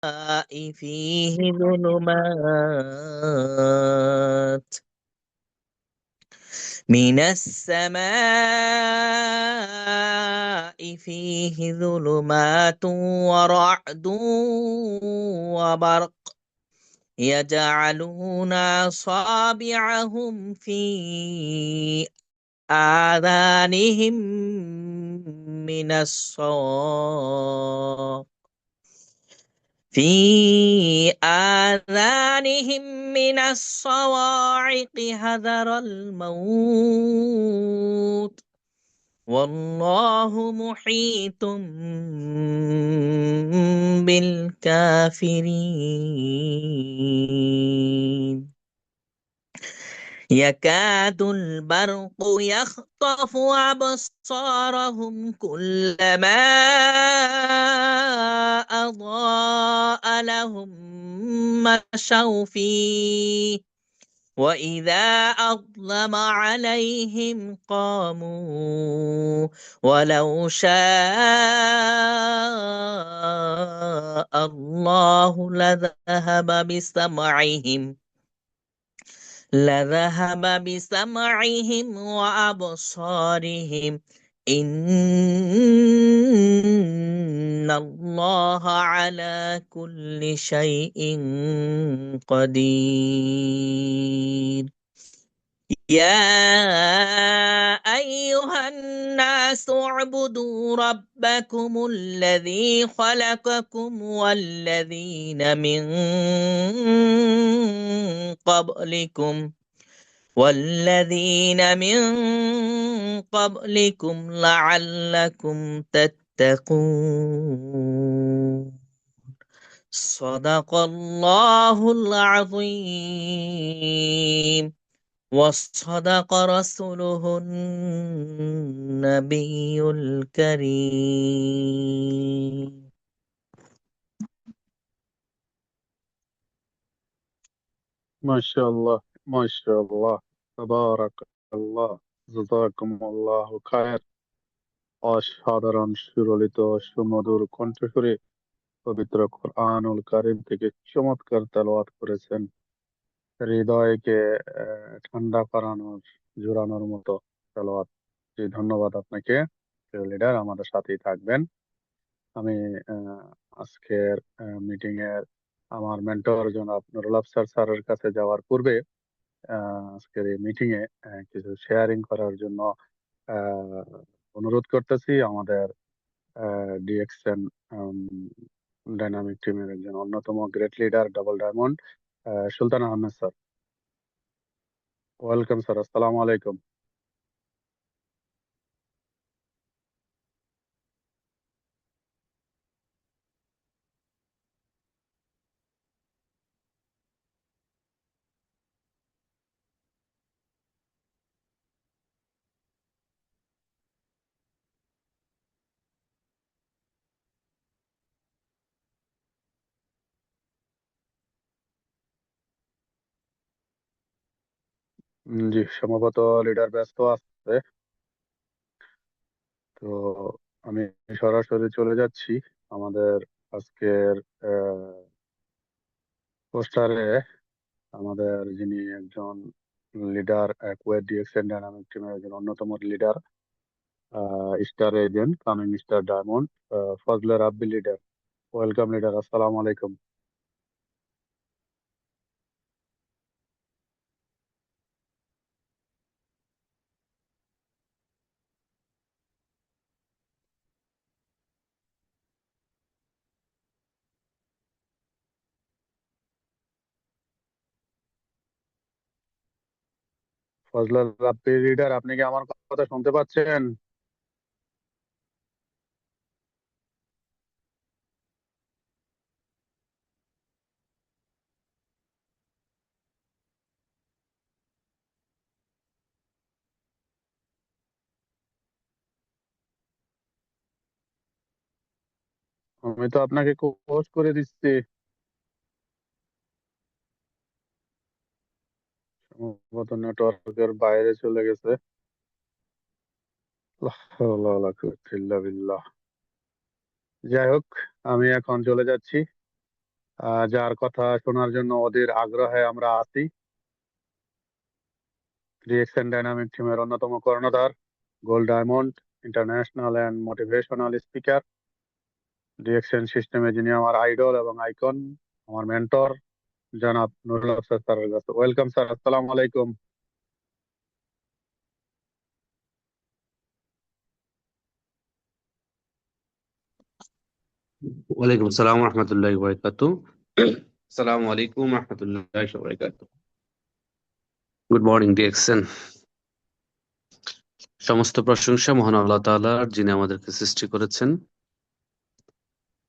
فيه ظلمات من السماء فيه ظلمات ورعد وبرق يجعلون أصابعهم في آذانهم من الصواعق من الصواعق حذر الموت والله محيط بالكافرين يكاد البرق يخطف أبصارهم كلما أضاء لهم مشوا فيه وإذا أظلم عليهم قاموا ولو شاء الله لذهب بسمعهم وأبصارهم إن الله على كل شيء قدير يا أيها الناس اعبدوا ربكم الذي خلقكم والذين من قبلكم لعلكم تتقون صدق الله العظيم وصدق رسوله النبي الكريم মাশাআল্লাহ, মাশাআল্লাহ, তাবারাকাল্লাহ, জাযাকুমুল্লাহু খায়র। অসাধারণ সুললিত সুমধুর কণ্ঠস্বরে পবিত্র কোরআনুল কারীম থেকে চমৎকার তেলাওয়াত করেছেন। হৃদয়কে ঠান্ডা করানোর, জোড়ানোর মতো তেলাওয়াত। জি, ধন্যবাদ আপনাকে। লিডার আমাদের সাথেই থাকবেন। আমি আহ, আজকের মিটিং এর আমার মেন্টর জনাব নুরুল আফসার স্যারের কাছে যাওয়ার পূর্বে আজকের এই মিটিং এ কিছু শেয়ারিং করার জন্য আহ, অনুরোধ করতেছি আমাদের ডিএক্সএন ডাইনামিক টিমের একজন অন্যতম গ্রেট লিডার, ডাবল ডায়মন্ড, সুলতান আহমেদ স্যার। ওয়েলকাম স্যার, আসসালামু আলাইকুম। জি, সম্ভবত লিডার ব্যস্ত আছে, তো আমি সরাসরি চলে যাচ্ছি আমাদের আজকের পোস্টারে। আমাদের যিনি একজন লিডার, কুয়েত ডিএক্সএন ডায়নামিক টিমের একজন অন্যতম leader, star agent coming star diamond, Fazle Rabbi leader. Welcome leader, আসসালামু আলাইকুম। ফজলে রাব্বি লিডার, আপনি কি আমার কথা শুনতে পাচ্ছেন? আমি তো আপনাকে পোস্ট করে দিচ্ছি, সম্ভবত নেটওয়ার্কের বাইরে চলে গেছে। লা হাওলা ওয়ালা কুওয়াতা ইল্লা বিল্লাহ। যাই হোক, আমি এখন চলে যাচ্ছি যার কথা শোনার জন্য ওদের আগ্রহে আমরা আছি। রিয়েকশন ডাইনামিক টিমের অন্যতম কর্ণধার, gold diamond, international and motivational speaker, reaction সিস্টেমে যিনি আমার আইডল এবং আইকন, আমার মেন্টর, জনাব নুরুল আফসার স্যারের কাছে। ওয়েলকাম স্যার, আসসালামু আলাইকুম। ওয়ালাইকুম আসসালাম রহমতুল্লাহি ওয়া বারাকাতু। আসসালামু আলাইকুম রহমতুল্লাহি ওয়া বারাকাতু। Good morning DXN. সমস্ত প্রশংসা মহান আল্লাহ তাআলার, যিনি আমাদেরকে সৃষ্টি করেছেন।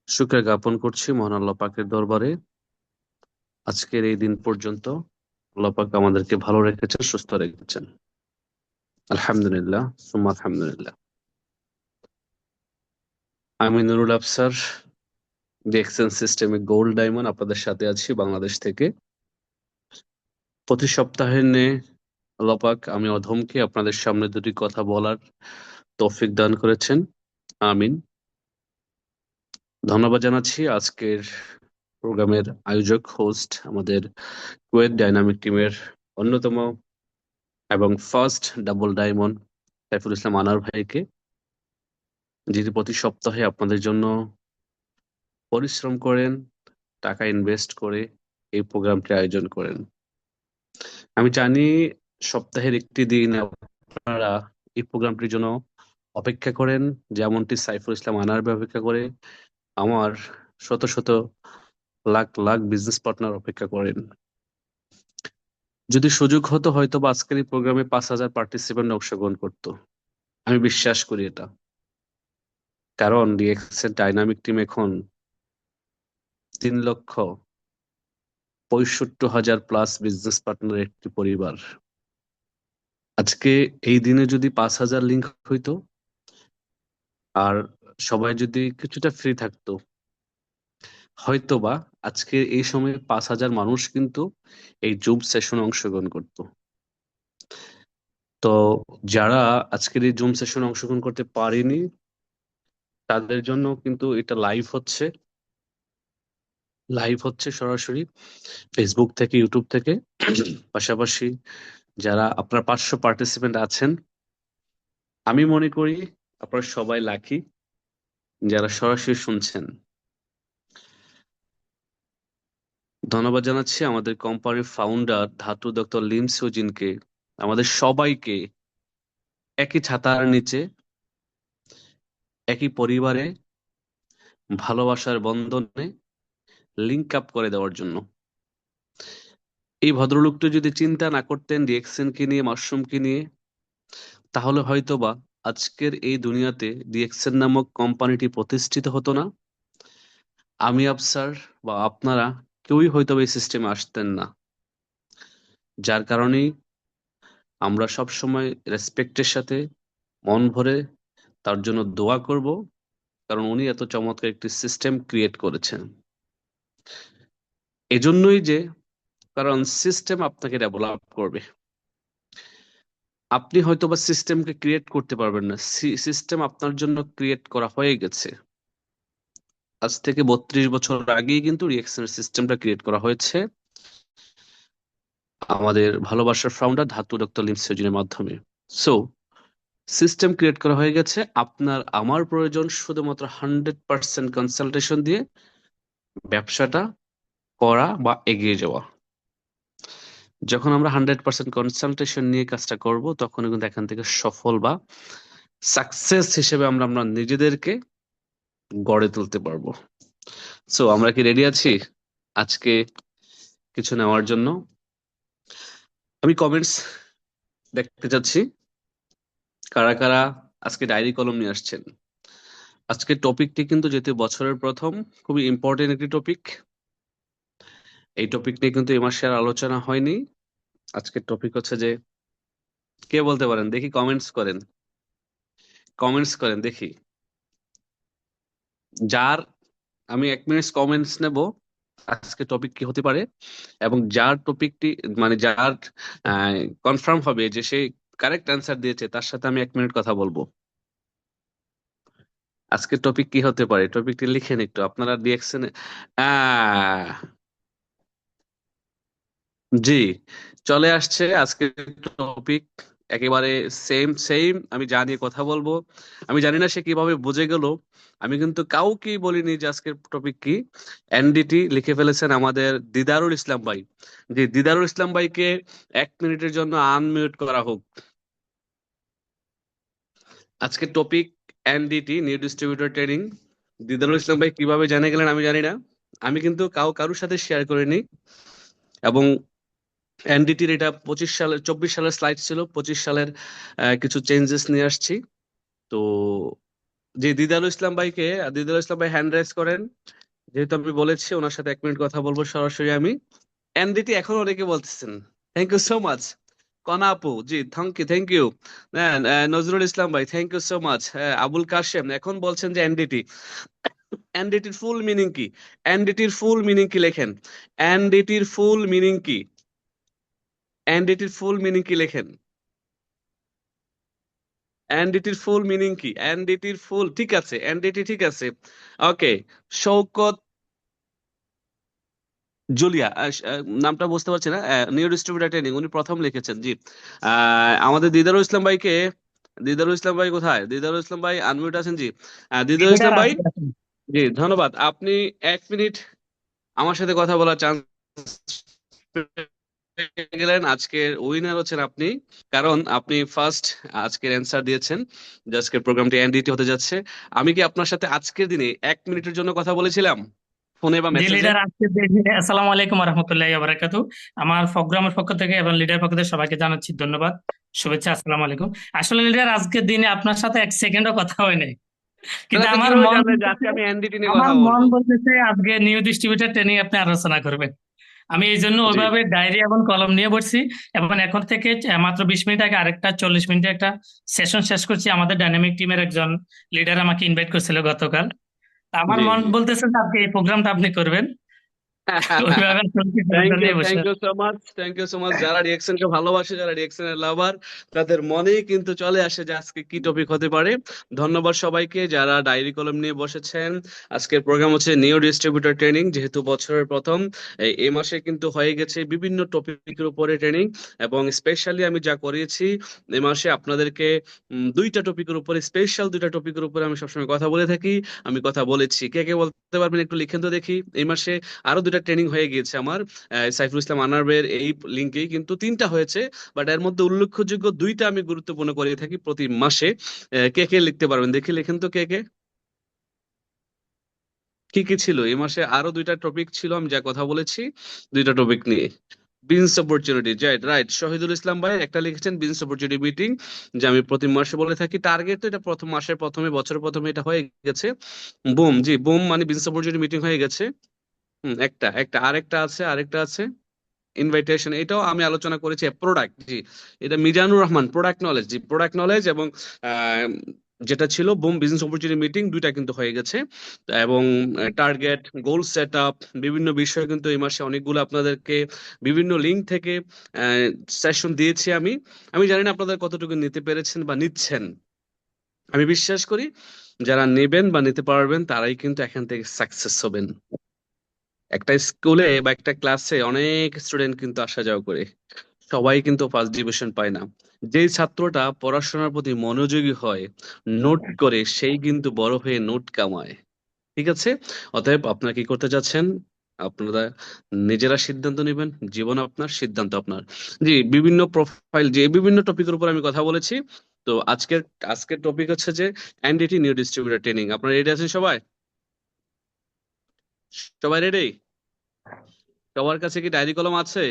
শুকরিয়া জ্ঞাপন করছি মহান আল্লাহ পাকের দরবারে। আজকের এই দিন পর্যন্ত আল্লাহ পাক আমাদেরকে ভালো রেখেছেন, সুস্থ রেখেছেন। আলহামদুলিল্লাহ, সুম্মা আলহামদুলিল্লাহ। আমি নুরুল আফসার, ডিএক্সএন সিস্টেমে গোল্ড ডায়মন্ড, আপনাদের সাথে আছি বাংলাদেশ থেকে। প্রতি সপ্তাহে ন্যায় আল্লাহ পাক আমি অধমকে আপনাদের সামনে দুটি কথা বলার তৌফিক দান করেছেন। আমিন। ধন্যবাদ জানাচ্ছি আজকের প্রোগ্রামের আয়োজক, হোস্ট, আমাদের কুয়েত ডাইনামিক টিমের অন্যতম এবং first double diamond Saiful Islam আনার ভাইকে, যিনি প্রতি সপ্তাহে আপনাদের জন্য পরিশ্রম করেন, টাকা ইনভেস্ট করে এই প্রোগ্রামটি আয়োজন করেন। আমি জানি সপ্তাহের একটি দিন আপনারা এই প্রোগ্রামটির জন্য অপেক্ষা করেন, যেমনটি সাইফুল ইসলাম আনার ভাই অপেক্ষা করে, আমার শত শত লাখ লাখ বিজনেস পার্টনার অপেক্ষা করেন। যদি সুযোগ হতো হয়তো বা আজকের এই প্রোগ্রামে 5,000 পার্টিসিপেন্ট অংশগ্রহণ করতো। আমি বিশ্বাস করি এটা, কারণ ডিএক্স এর ডাইনামিক টিম এখন 3,65,000 প্লাস বিজনেস পার্টনার একটি পরিবার। আজকে এই দিনে যদি 5,000 লিঙ্ক হইতো আর সবাই যদি কিছুটা ফ্রি থাকতো, হয়তোবা আজকে এই সময়ে 5,000 মানুষ কিন্তু এই জুম সেশনে অংশগ্রহণ করতো। তো যারা আজকের এই জুম সেশনে অংশগ্রহণ করতে পারেনি, তাদের জন্য কিন্তু এটা লাইভ হচ্ছে সরাসরি ফেসবুক থেকে, ইউটিউব থেকে। পাশাপাশি যারা আপনার 500 পার্টিসিপেন্ট আছেন, আমি মনে করি আপনারা সবাই লাকি যারা সরাসরি শুনছেন। ধন্যবাদ জানাচ্ছি আমাদের কোম্পানির ফাউন্ডার ধাতু ডক্টর লিম সুজিনকে, আমাদের সবাইকে একই ছাতার নিচে, একই পরিবারে, ভালোবাসার বন্ধনে লিংক আপ করে দেওয়ার জন্য। এই ভদ্রলোকটি যদি চিন্তা না করতেন ডিএক্সএনকে নিয়ে, মাশরুমকে নিয়ে, তাহলে হয়তোবা আজকের এই দুনিয়াতে ডিএক্সএন নামক কোম্পানিটি প্রতিষ্ঠিত হতো না। আমি আফসার বা আপনারা কেউই হয়তো এই সিস্টেমে আসতেন না। যার কারণেই আমরা সব সময় রেসপেক্টের সাথে মন ভরে তার জন্য দোয়া করব, কারণ উনি এত চমৎকার একটি সিস্টেম ক্রিয়েট করেছেন। এজন্যই যে, কারণ সিস্টেম আপনাকে ডেভেলপ করবে। আপনি হয়তোবা সিস্টেমকে ক্রিয়েট করতে পারবেন না, সিস্টেম আপনার জন্য ক্রিয়েট করা হয়ে গেছে। আজ থেকে 32 বছর আগেই কিন্তু রিঅ্যাকশনের সিস্টেমটা ক্রিয়েট করা হয়েছে আমাদের ভালোবাসার ফাউন্ডার ধাতু ডক্টর লিম সেজিনের মাধ্যমে। সো সিস্টেম ক্রিয়েট করা হয়ে গেছে। আপনার আমার প্রয়োজন শুধুমাত্র 100% কনসালটেশন দিয়ে ব্যবসাটা করা বা এগিয়ে যাওয়া। যখন আমরা 100% কনসালটেশন নিয়ে কাজটা করব, তখন কিন্তু এখান থেকে সফল বা সাকসেস হিসেবে আমরা আমরা নিজেদেরকে গড়ে তুলতে পারবো। সো আমরা কি রেডি আছি আজকে কিছু নেওয়ার জন্য? আমি কমেন্টস দেখতে চাচ্ছি, কারা কারা আজকে ডায়েরি কলম নিয়ে আসছেন। আজকে টপিকটি কিন্তু যেহেতু বছরের প্রথম, খুবই ইম্পর্টেন্ট একটি টপিক। এই টপিক নিয়ে কিন্তু এই মাসে আর আলোচনা হয়নি। আজকের টপিক হচ্ছে যে, কে বলতে পারেন দেখি, কমেন্টস করেন দেখি। যার, আমি 1 মিনিট কমেন্টস নেব আজকে টপিক কি হতে পারে, এবং যার টপিকটি মানে যার কনফার্ম হবে যে সে কারেক্ট অ্যান্সার দিয়েছে, তার সাথে আমি 1 মিনিট কথা বলবো। আজকে টপিক কি হতে পারে, টপিকটি লিখেন একটু আপনারা রিঅ্যাকশনে। জি, চলে আসছে আজকের টপিক। একেবারে সেম সেম আমি যা নিয়ে কথা বলবো, আমি জানি না সে কিভাবে বুঝে গেল। আমি কিন্তু কাউকেই বলিনি যে আজকের টপিক কি। এনডিটি লিখে ফেলেছেন আমাদের দিদারুল ইসলাম ভাই। জি, দিদারুল ইসলাম ভাইকে 1 মিনিটের জন্য আনমিউট করা হোক। আজকের topic NDT, new distributor training. Didarul Islam ভাই কিভাবে জেনে গেলেন আমি জানি না। আমি কিন্তু কারোর সাথে শেয়ার করিনি। এবং এনডিটির এটা 24 সালের স্লাইড ছিল, 25 সালের কিছু চেঞ্জেস নিয়ে আসছি। তো যে দিদারুল ইসলাম ভাইকে, দিদারুল ইসলাম ভাই হ্যান্ড রাইজ করেন। যেহেতু আমি বলেছি ওনার সাথে 1 মিনিট কথা বলবো সরাসরি আমি। এনডিটি এখন অনেকে বলতেছেন। Thank you so much. Kona আপু, জি থ্যাংক ইউ। নজরুল ইসলাম ভাই, thank you so much. Abul Kashem এখন বলছেন যে এনডিটি, এনডিটির ফুল মিনিং কি? এনডিটির ফুল মিনিং কি লেখেন। এনডিটির ফুল মিনিং কি? এনডিটির ফুল মিনিং কি লেখেন। এনডিটির ফুল মিনিং কি? এনডিটির ফুল, ঠিক আছে, এনডিটি ঠিক আছে। ওকে, শৌকত জুলিয়া, নামটা বুঝতে পারছি না। নিউ ডিস্ট্রিবিউটর ট্রেনিং উনি প্রথম লিখেছেন, জি। আমাদের দিদারুল ইসলাম ভাইকে, দিদারুল ইসলাম ভাই কোথায়? দিদারুল ইসলাম ভাই আনমিউট আছেন, জি। দিদারুল লিডার ইসলাম ভাই, আছে এখন। জি ধন্যবাদ। আপনি 1 মিনিট আমার সাথে কথা বলার চান্স গেলেন। আজকের উইনার হচ্ছেন আপনি, কারণ আপনি ফার্স্ট আজকের অ্যান্সার দিয়েছেন যে আজকের প্রোগ্রামটি এনডিটি হতে যাচ্ছে। আমি কি আপনার সাথে আজকের দিনে 1 মিনিটের জন্য কথা বলেছিলাম ফোনে বা জি মেসেজে? লিডার আজকে আসসালামু আলাইকুম রহমতুল্লাহি বারাকাতু। আমার প্রোগ্রামের পক্ষ থেকে এবং লিডার পক্ষ থেকে সবাইকে জানাচ্ছি ধন্যবাদ, শুভেচ্ছা, আসসালামু আলাইকুম। আসলে লিডার আজকের দিনে আপনার সাথে এক সেকেন্ডও কথা হয় নাই, তাহলে কিন্তু আপনি আমার কিভাবে মন জানলেন যে বলতেছে, আজকে আমি এনডিটি নিয়ে আমার কথা মন বলবো? বলতেছে আজকে নিউ ডিস্ট্রিবিউটর ট্রেনিং আপনি আলোচনা করবেন। আমি এই জন্য জি, ওইভাবে ডায়েরি এবং কলম নিয়ে বসছি, এবং এখন থেকে মাত্র 20 মিনিট আগে আরেকটা 40 মিনিটে একটা সেশন শেষ করছি। আমাদের ডাইনামিক টিমের একজন লিডার আমাকে ইনভাইট করেছিল গতকাল। তা আমার জি, মন জি। বলতেছে যে আজকে এই প্রোগ্রামটা আপনি করবেন, ওইভাবে আসলে থ্যাংক প্রিপারেশন ইউ, নিয়ে বসে থ্যাংক ইউ আছি। So much, thank you so much. যারা রিয়েকশনকে ভালোবাসে, যারা রিয়েকশনের লাভার, তাদের মনেই কিন্তু চলে আসে যে আজকে কি টপিক হতে পারে। ধন্যবাদ সবাইকে যারা ডায়েরি কলম নিয়ে বসেছেন। আজকের প্রোগ্রাম হচ্ছে নিউ ডিস্ট্রিবিউটর ট্রেনিং। যেহেতু বছরের প্রথম, এই মাসে কিন্তু হয়ে গেছে বিভিন্ন টপিকের উপরে ট্রেনিং, এবং স্পেশালি আমি যা করিয়েছি এই মাসে আপনাদেরকে 2টা টপিকের উপরে, স্পেশাল 2টা টপিকের উপরে আমি সবসময় কথা বলে থাকি। আমি কথা বলেছি, কে কে বলতে পারবেন একটু লিখেন তো দেখি। এই মাসে আরো 2টা ট্রেনিং হয়ে গিয়েছে আমার, সাইফুল ইসলাম আনারবের এই লিঙ্কেই কিন্তু 3টা হয়েছে। বাট এর মধ্যে উল্লেখযোগ্য 2টা আমি গুরুত্বপূর্ণ করে থাকি প্রতি মাসে। কে কে লিখতে পারবেন দেখি, লিখেন তো কে কে। কি কি ছিল এই মাসে? আরো 2টা টপিক ছিল আমি যা কথা বলেছি, 2টা টপিক নিয়ে। Business opportunity, right right. Shahidul Islam ভাই একটা লিখেছেন বিজনেস অপরচুনিটি মিটিং, যে আমি প্রতি মাসে বলে থাকি। টার্গেট তো এটা প্রথম মাসের প্রথমে, বছরের প্রথমে এটা হয়ে গেছে। বুম, জি বুম মানে বিজনেস অপরচুনিটি মিটিং হয়ে গেছে। একটা একটা আরেকটা আছে, আরেকটা আছে ইনভাইটেশন, এটাও আমি আলোচনা করেছি। প্রোডাক্ট, জি এটা মিজানুর রহমান, প্রোডাক্ট নলেজ, জি প্রোডাক্ট নলেজ। এবং আহ, যেটা ছিল বুম বিজনেস অপরচুনিটি মিটিং, 2টা কিন্তু হয়ে গেছে। এবং টার্গেট, গোল সেট আপ, বিভিন্ন বিষয় কিন্তু এই মাসে অনেকগুলো আপনাদেরকে বিভিন্ন লিঙ্ক থেকে সেশন দিয়েছি আমি। আমি জানি না আপনাদের কতটুকু নিতে পেরেছেন বা নিচ্ছেন। আমি বিশ্বাস করি যারা নেবেন বা নিতে পারবেন তারাই কিন্তু এখান থেকে সাকসেস হবেন। একটা স্কুলে বা একটা ক্লাসে অনেক স্টুডেন্ট কিন্তু আসা যাওয়া করে, সবাই কিন্তু ফার্স্ট ডিভিশন পায় না। যেই ছাত্রটা পড়াশোনার প্রতি মনোযোগী হয়, নোট করে, সেই কিন্তু বড় হয়ে নোট কামায়। ঠিক আছে? অতএব আপনারা কি করতে চাচ্ছেন? আপনারা নিজেরা সিদ্ধান্ত নেবেন। জীবন আপনার, সিদ্ধান্ত আপনার। জি, বিভিন্ন প্রোফাইল, যে বিভিন্ন টপিকের উপর আমি কথা বলেছি। তো আজকের আজকের টপিক হচ্ছে যে এনডিটি, নিউ ডিস্ট্রিবিউটর ট্রেনিং। আপনারা রেডি আছেন সবাই? সবাই রেডি? সবার কাছে কি ডায়েরি কলম আছে?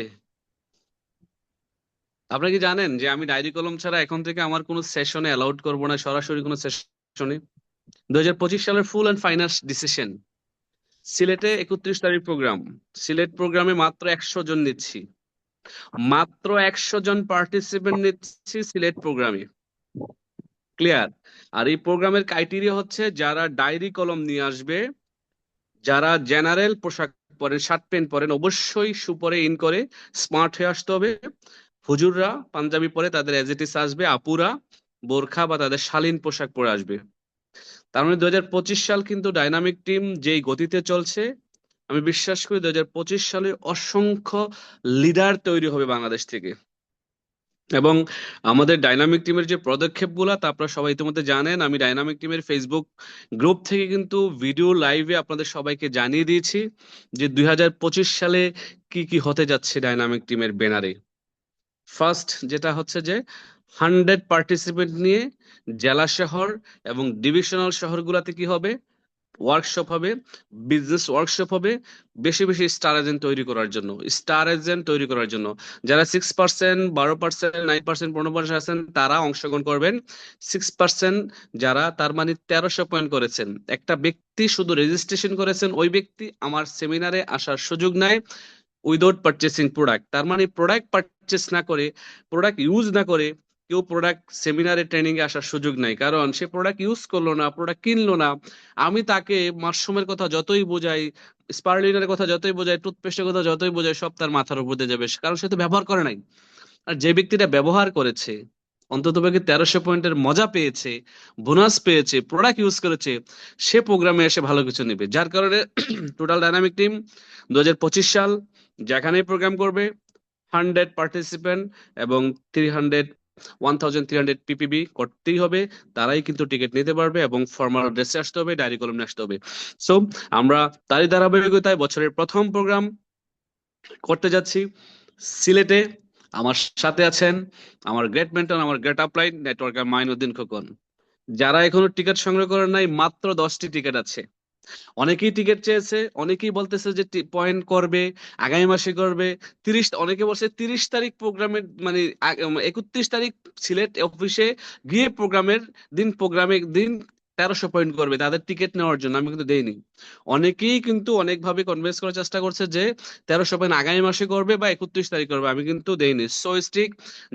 আপনারা কি জানেন যে আমি ডায়েরি কলম ছাড়া এখন থেকে আমার কোনো সেশনে অ্যালাউড করবো না, সরাসরি কোনো সেশনে। 2025 সালের ফুল অ্যান্ড ফাইনাল ডিসিশন। সিলেটে 31 তারিখ প্রোগ্রাম। সিলেট প্রোগ্রামে মাত্র 100 জন নিচ্ছি, মাত্র 100 জন পার্টিসিপেন্ট নিচ্ছি সিলেট প্রোগ্রামে। ক্লিয়ার? আর এই প্রোগ্রামের ক্রাইটেরিয়া হচ্ছে যারা ডায়েরি কলম নিয়ে আসবে, যারা জেনারেল পোশাক পরেন, শার্ট প্যান্ট পরেন, অবশ্যই শু পরে ইন করে স্মার্ট হয়ে আসতে হবে। হুজুররা পাঞ্জাবি পরে তাদের এজ ইট ইজ আসবে, আপুরা বোরখা বা তাদের শালীন পোশাক পরে আসবে। তার মানে 2025 সাল কিন্তু ডাইনামিক টিম যেই গতিতে চলছে, আমি বিশ্বাস করি 2025 সালে অসংখ্য লিডার তৈরি হবে বাংলাদেশ থেকে। এবং আমাদের ডাইনামিক টিমের যে পদক্ষেপগুলো তা আপনারা সবাই ইতিমধ্যে জানেন। আমি ডাইনামিক টিমের ফেসবুক গ্রুপ থেকে কিন্তু ভিডিও লাইভে আপনাদের সবাইকে জানিয়ে দিয়েছি যে 2025 সালে কি কি হতে যাচ্ছে ডাইনামিক টিমের ব্যানারে। ফার্স্ট যেটা হচ্ছে যে 100 পার্টিসিপেন্ট নিয়ে জেলা শহর এবং ডিভিশনাল শহরগুলোতে কি হবে, ওয়ার্কশপ হবে, বিজনেস ওয়ার্কশপ হবে, বেশি বেশি স্টার এজেন্ট তৈরি করার জন্য, স্টার এজেন্ট তৈরি করার জন্য যারা 6%, 12%, 9%, 15% আছেন তারা অংশগ্রহণ করবেন। 6% যারা, তার মানে 1300 পয়েন্ট করেছেন, একটা ব্যক্তি শুধু রেজিস্ট্রেশন করেছেন, ওই ব্যক্তি আমার সেমিনারে আসার সুযোগ নাই উইদাউট পারচেসিং প্রোডাক্ট। তার মানে প্রোডাক্ট পারচেস না করে, প্রোডাক্ট ইউজ না করে কেউ প্রোডাক্ট সেমিনারে ট্রেনিং এ আসার সুযোগ নাই, কারণ সে প্রোডাক্ট ইউজ করলো না, প্রোডাক্ট কিনলো না। আমি তাকে মাশরুমের কথা যতই বোঝাই, স্পারলিনের কথা যতই বোঝাই, টুথপেস্টের কথা যতই বোঝাই, সব তার মাথার উপর দিয়ে যাবে, কারণ সে তো ব্যবহার করে নাই। আর যে ব্যক্তিটা ব্যবহার করেছে, অন্ততপক্ষে 1300 পয়েন্টের মজা পেয়েছে, বোনাস পেয়েছে, প্রোডাক্ট ইউজ করেছে, সে প্রোগ্রামে এসে ভালো কিছু নেবে। যার কারণে টোটাল ডাইনামিক টিম 2025 সাল যেখানেই প্রোগ্রাম করবে 100 পার্টিসিপেন্ট এবং 1300 পিপিবি করতেই হবে, তারাই কিন্তু টিকিট নিতে পারবে এবং ফর্মাল ড্রেসে আসতে হবে, ডায়েরি কলম নিয়ে আসতে হবে। সো আমরা তারই ধারাবাহিকতায় বছরের প্রথম প্রোগ্রাম করতে যাচ্ছি সিলেটে। আমার সাথে আছেন আমার গ্রেট মেন্টর, আমার great upline networker Mainuddin Khokon. যারা এখনো টিকিট সংগ্রহ করেন নাই, মাত্র 10টি টিকিট আছে। অনেকেই টিকিট চেয়েছে, অনেকেই বলতেছে যে পয়েন্ট করবে, আগামী মাসে করবে। অনেকে বলছে 30 তারিখ প্রোগ্রামের মানে 31 তারিখ সিলেট অফিসে গিয়ে প্রোগ্রামের দিন 1300 পয়েন্ট করবে তাদের টিকিট নেওয়ার জন্য। আমি কিন্তু দেইনি। অনেকেই কিন্তু অনেকভাবে কনভিন্স করার চেষ্টা করছে যে 1300 পয়েন্ট আগামী মাসে করবে বা 31 তারিখ করবে, আমি কিন্তু দেইনি। সো স্ট্রিক,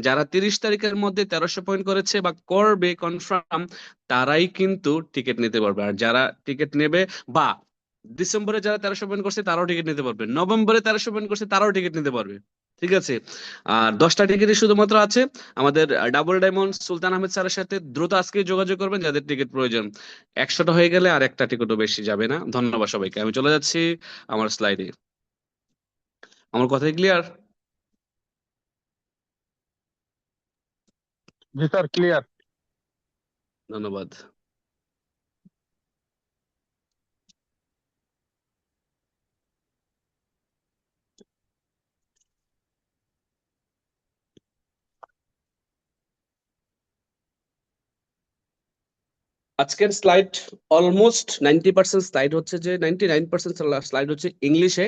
যারা 30 তারিখের মধ্যে 1300 পয়েন্ট করেছে বা করবে কনফার্ম, তারাই কিন্তু টিকিট নিতে পারবে। আর যারা টিকিট নেবে বা ডিসেম্বরে যারা 1300 পয়েন্ট করছে তারাও টিকিট নিতে পারবে, নভেম্বরে 1300 পয়েন্ট করছে তারাও টিকিট নিতে পারবে। ঠিক আছে? আর 10টা টিকিটই শুধুমাত্র আছে আমাদের ডাবল ডায়মন্ড সুলতান আহমেদ স্যারের সাথে। দ্রুত আজকে যোগাযোগ করবেন যাদের টিকিট প্রয়োজন। 100টা হয়ে গেলে আর একটা টিকিটও বেশি যাবে না। ধন্যবাদ সবাইকে। আমি চলে যাচ্ছি আমার স্লাইডে। আমার কথা ক্লিয়ার? জি স্যার, ক্লিয়ার। ধন্যবাদ। আজকের স্লাইড অলমোস্ট 90% স্লাইড হচ্ছে যে 99% স্লাইড হচ্ছে ইংলিশে,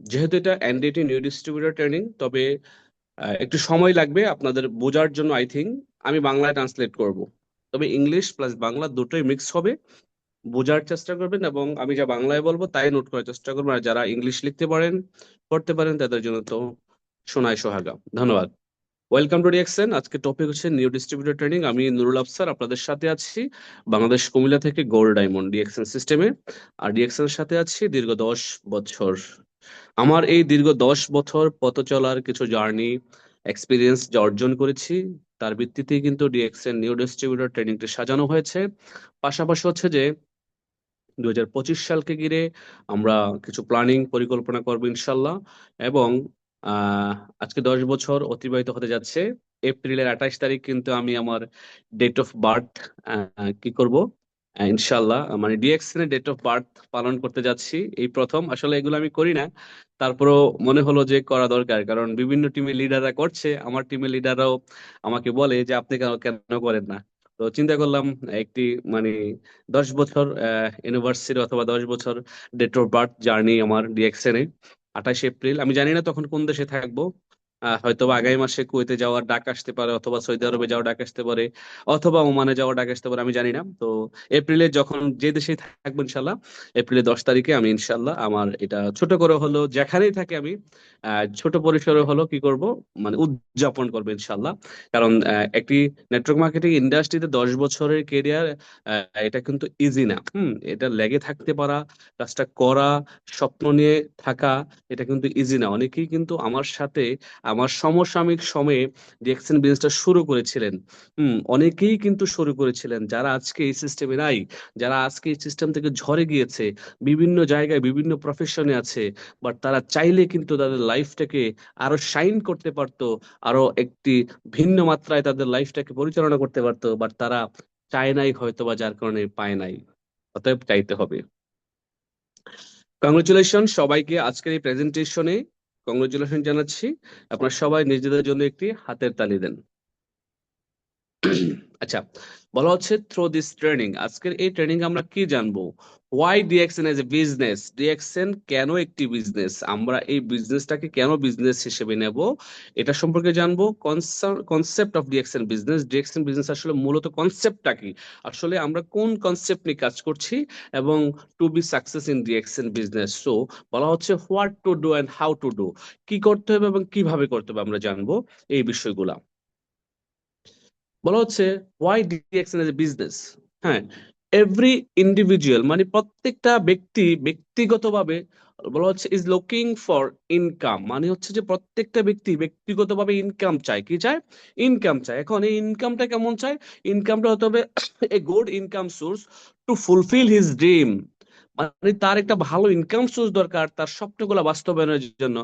যেহেতু এটা এনডিটি নিউ ডিস্ট্রিবিউটর ট্রেনিং। তবে একটু সময় লাগবে আপনাদের বোঝার জন্য। আই থিঙ্ক আমি বাংলায় ট্রান্সলেট করব, তবে ইংলিশ প্লাস বাংলা দুটোই মিক্স হবে। বোঝার চেষ্টা করবেন এবং আমি যা বাংলায় বলবো তাই নোট করার চেষ্টা করবেন। আর যারা ইংলিশ লিখতে পারেন, পড়তে পারেন, তাদের জন্য তো শোনায় সোহাগা। ধন্যবাদ। Welcome to DXN. আজকে টপিক হচ্ছে নিউ ডিস্ট্রিবিউটর ট্রেনিং। আমি নুরুল আফসার আপনাদের সাথে আছি বাংলাদেশ কুমিল্লা থেকে গোল্ড ডায়মন্ড ডিএক্সএন সিস্টেমে। আর ডিএক্সএন এর সাথে আছি দীর্ঘ 10 বছর। আমার এই দীর্ঘ 10 বছর পথ চলার কিছু জার্নি এক্সপিরিয়েন্স যা অর্জন করেছি, তার ভিত্তিতেই কিন্তু ডিএক্সএন নিউ ডিস্ট্রিবিউটর ট্রেনিংটি সাজানো হয়েছে। পাশাপাশি হচ্ছে যে 2025 সালকে ঘিরে আমরা কিছু প্ল্যানিং পরিকল্পনা করবো ইনশাল্লাহ। এবং আহ আজকে 10 বছর অতিবাহিত হতে যাচ্ছে। এপ্রিলের 28 তারিখ কিন্তু আমি আমার ডেট অফ বার্থ কি করব, ইনশাল্লাহ মানে ডিএক্সএন এর ডেট অফ বার্থ পালন করতে যাচ্ছি। এই প্রথম, আসলে এগুলো আমি করি না, তারপরও মনে হলো যে করা দরকার, কারণ বিভিন্ন টিমের লিডাররা করছে, আমার টিমের লিডাররাও আমাকে বলে যে আপনি কেন কেন করেন না। তো চিন্তা করলাম একটি মানে 10 বছর ইউনিভার্সিটি অথবা 10 বছর ডেট অফ বার্থ জার্নি আমার ডিএক্সএন এ। 28 এপ্রিল, আমি জানি না তখন কোন দেশে থাকবো। হয়তো বা আগামী মাসে কুয়েতে যাওয়ার ডাক আসতে পারে, অথবা সৌদি আরবে যাওয়ার ডাক আসতে পারে, অথবা ওমানে যাওয়ার ডাক আসতে পারে, আমি জানি না। তো এপ্রিলে যখন যে দেশে থাকবো ইনশাল্লাহ, এপ্রিলের 10 তারিখে আমি ইনশাল্লাহ আমার এটা ছোট করে হলো, যেখানেই থাকি আমি ছোট পরিসরে হলো কি করব, মানে উদযাপন করবো ইনশাল্লাহ। কারণ একটি নেটওয়ার্ক মার্কেটিং ইন্ডাস্ট্রিতে 10 বছরের কেরিয়ার, এটা কিন্তু ইজি না। এটা লেগে থাকতে পারা, কাজটা করা, স্বপ্ন নিয়ে থাকা, এটা কিন্তু ইজি না। অনেকেই কিন্তু আমার সাথে আমার সমসাময়িক সময়ে ডিএক্সএন বিজনেসটা শুরু করেছিলেন, অনেকেই কিন্তু শুরু করেছিলেন যারা আজকে এই সিস্টেমে নাই, যারা আজকে এই সিস্টেম থেকে ঝরে গিয়েছে, বিভিন্ন জায়গায় বিভিন্ন প্রফেশনে আছে, বাট তারা চাইলে কিন্তু তাদের লাইফটাকে আরো শাইন করতে পারতো, আরো একটি ভিন্ন মাত্রায় তাদের লাইফটাকে পরিচালনা করতে পারতো, বাট তারা চায় নাই হয়তো, বা যার কারণে পায় নাই। অতএব চাইতে হবে। কংগ্রেচুলেশন সবাইকে আজকের এই প্রেজেন্টেশনে, কংগ্রেচুলেশন জানাচ্ছি। আপনারা সবাই নিজেদের জন্য একটি হাতের তালি দেন। আচ্ছা, বলা হচ্ছে থ্রু দিস ট্রেনিং, আজকের এই ট্রেনিং আমরা কি জানবো? Why DXN as a business, DXN কেন একটি বিজনেস, আমরা এই বিজনেসটাকে কেন বিজনেস হিসেবে নেব, এটা সম্পর্কে জানবো। Concept of DXN business, DXN business আসলে মূলত কনসেপ্টটা কি, আসলে আমরা কোন কনসেপ্ট নিয়ে কাজ করছি, এবং to be success in DXN business. So বলা হচ্ছে what to do and how to do, কি করতে হবে এবং কিভাবে করতে হবে, আমরা জানবো এই বিষয়গুলা। বলা হচ্ছে why DXN as a business. হ্যাঁ, এভরি ইন্ডিভিজুয়াল মানে প্রত্যেকটা ব্যক্তি ব্যক্তিগতভাবে, বলা হচ্ছে ইজ লুকিং ফর ইনকাম, মানে হচ্ছে যে প্রত্যেকটা ব্যক্তি ব্যক্তিগতভাবে ইনকাম চায়। কি চায়? ইনকাম চায়। এখন এই ইনকামটা কেমন চায়? ইনকামটা হতে হবে a good income source two fulfil his dream, মানে তার একটা ভালো ইনকাম সোর্স দরকার তার স্বপ্নগুলো বাস্তবায়নের জন্য,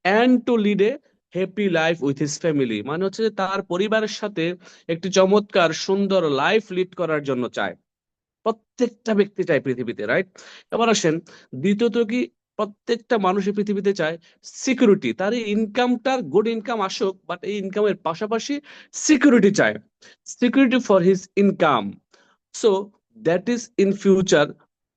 and to lead a happy life with his family, মানে হচ্ছে যে তার পরিবারের সাথে একটি চমৎকার সুন্দর লাইফ লিড করার জন্য চায়। প্রত্যেকটা ব্যক্তি চায় পৃথিবীতে, রাইট? এবার আসেন দ্বিতীয়ত কি, প্রত্যেকটা মানুষের পৃথিবীতে চায় সিকিউরিটি, তার এই ইনকামটার গুড ইনকাম আসুক, বাট এই ইনকামের পাশাপাশি সিকিউরিটি চায়, security for his income. So that is in future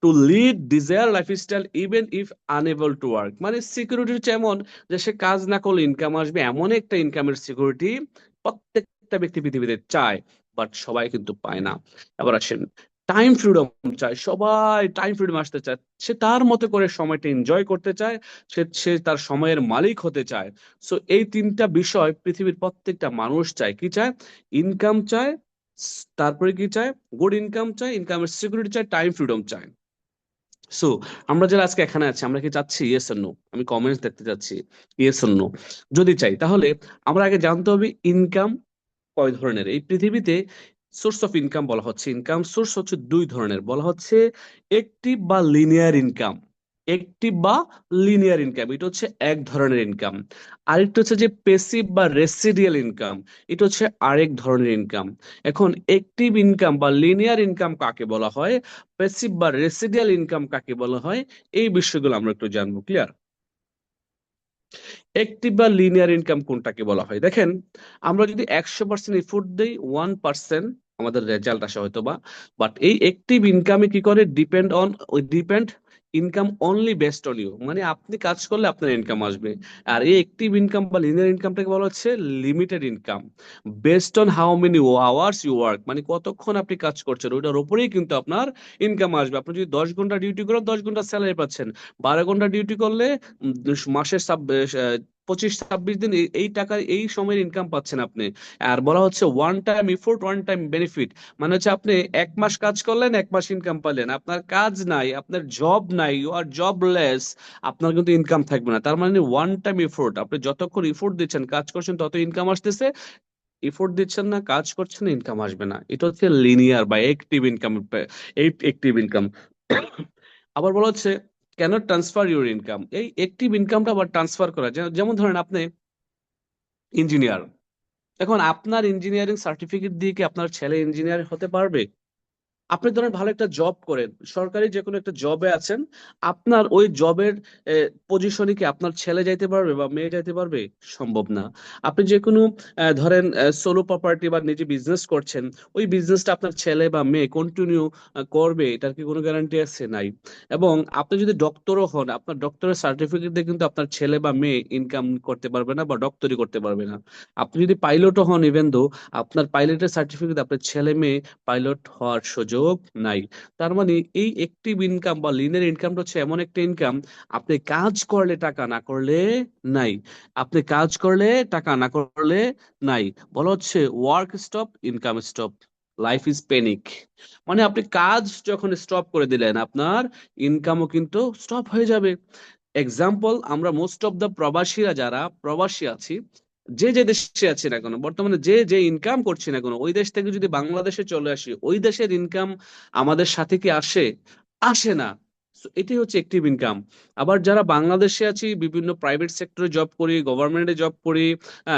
to lead desired lifestyle even if unable to work, মানে সিকিউরিটি হচ্ছে এমন যে সে কাজ না করলে ইনকাম আসবে, এমন একটা ইনকামের সিকিউরিটি প্রত্যেকটা ব্যক্তি পৃথিবীতে চায়, বাট সবাই কিন্তু পায় না। এবার আসেন টাইম ফ্রিডম চায়, সবাই টাইম ফ্রিডম আসতে চায়, সে তার মতো করে সময়টা এনজয় করতে চায়, সে সে তার সময়ের মালিক হতে চায়। সো এই তিনটা বিষয় পৃথিবীর প্রত্যেকটা মানুষ চায়। কি চায়? ইনকাম চায়, তারপরে কি চায়? গুড ইনকাম চায়, ইনকামের সিকিউরিটি চায়, টাইম ফ্রিডম চায়। সো আমরা যারা আজকে এখানে আছি, আমরা কি চাচ্ছি ইয়েস অর নো? আমি কমেন্টস দেখতে চাচ্ছি ইয়েস অর নো। যদি চাই তাহলে আমরা আগে জানতে হবে ইনকাম কয় ধরনের এই পৃথিবীতে। সোর্স অফ ইনকাম বলা হচ্ছে, ইনকাম সোর্স হচ্ছে দুই ধরনের, বলা হচ্ছে একটিভ বা লিনিয়ার ইনকাম। একটিভ বা লিনিয়ার ইনকাম, এটা হচ্ছে এক ধরনের ইনকাম। আরেকটা হচ্ছে যে পেসিভ বা রেসিডিয়াল ইনকাম, এটা হচ্ছে আরেক ধরনের ইনকাম। এখন একটিভ ইনকাম বা লিনিয়ার ইনকাম কাকে বলা হয়, পেসিভ বা রেসিডিয়াল ইনকাম কাকে বলা হয়, এই বিষয়গুলো আমরা একটু জানবো। ক্লিয়ার? একটিভ বা লিনিয়ার ইনকাম কোনটাকে বলা হয়? দেখেন, আমরা যদি 100% এফোর্ট দিই 1% আমাদের রেজাল্ট আসে হয়তো বা, বাট এই একটিভ ইনকামে কি করে depend income only based on you, মানে আপনি কাজ করলে আপনার ইনকাম আসবে। আর এই একটিভ ইনকাম বা লিনিয়ার ইনকামটাকে বলা হচ্ছে limited income, based on how many hours you work, মানে কতক্ষণ আপনি কাজ করছেন ওইটার উপরেই কিন্তু আপনার ইনকাম আসবে। আপনি যদি 10 ঘন্টা ডিউটি করেন 10 ঘন্টা স্যালারি পাচ্ছেন, 12 ঘন্টা ডিউটি করলে মাসের 25-26 দিন এই টাকার এই সময়ের ইনকাম পাচ্ছেন আপনি। আর বলা হচ্ছে one time effort one time benefit, মানে হচ্ছে আপনি 1 মাস কাজ করলেন 1 মাস ইনকাম পেলেন, আপনার কাজ নাই, আপনার জব নাই, ইউ আর জবলেস, আপনার কিন্তু ইনকাম থাকবে না। তার মানে ওয়ান টাইম এফোর্ট, আপনি যতক্ষণ এফোর্ট দিচ্ছেন কাজ করছেন তত ইনকাম আসতেছে, এফোর্ট দিচ্ছেন না কাজ করছেন না ইনকাম আসবে না। এটা হচ্ছে লিনিয়ার বা একটিভ ইনকাম, এই একটিভ ইনকাম। আবার বলা হচ্ছে ক্যানট ট্রান্সফার ইউর ইনকাম, এই একটিভ ইনকামটা আবার ট্রান্সফার করা যায়। যেমন ধরেন আপনি ইঞ্জিনিয়ার, এখন আপনার ইঞ্জিনিয়ারিং সার্টিফিকেট দিয়ে কি আপনার ছেলে ইঞ্জিনিয়ার হতে পারবে? আপনি ধরেন ভালো একটা জব করেন, সরকারি যে কোনো একটা জবে আছেন, আপনার ওই জবের পজিশনে কি আপনার ছেলে যাইতে পারবে বা মেয়ে যাইতে পারবে? সম্ভব না। আপনি যে কোনো ধরেন সোলো প্রপার্টি বা নিজে বিজনেস করছেন, ওই বিজনেসটা আপনার ছেলে বা মেয়ে কন্টিনিউ করবে, এটার কি কোনো গ্যারান্টি আছে? নাই। এবং আপনি যদি ডক্টরও হন, আপনার ডক্টরের সার্টিফিকেট দিয়ে কিন্তু আপনার ছেলে বা মেয়ে ইনকাম করতে পারবে না বা ডক্টরি করতে পারবে না। আপনি যদি পাইলটও হন, ইভেন দো আপনার পাইলটের সার্টিফিকেট আপনার ছেলে মেয়ে পাইলট হওয়ার সুযোগ নাই। তার মানে এই একটিভ ইনকাম বা লিনিয়ার ইনকামটা হচ্ছে এমন একটা ইনকাম, আপনি কাজ করলে টাকা, না করলে নাই। আপনি কাজ করলে টাকা, না করলে নাই। বলা হচ্ছে work stop income stop, life is panic, মানে আপনি কাজ যখন স্টপ করে দিলেন আপনার ইনকামও কিন্তু স্টপ হয়ে যাবে। এক্সাম্পল, আমরা মোস্ট অফ দ্য প্রবাসীরা যারা প্রবাসী আছি, যে যে দেশে আছি না কেন, বর্তমানে যে যে ইনকাম করছি না কেন, ওই দেশ থেকে যদি বাংলাদেশে চলে আসি, ওই দেশের ইনকাম আমাদের সাথে কি আসে? আসে না। So, এটাই হচ্ছে অ্যাক্টিভ ইনকাম। আবার যারা বাংলাদেশে আছি, বিভিন্ন প্রাইভেট সেক্টরে জব করি, গভর্নমেন্টে জব করি,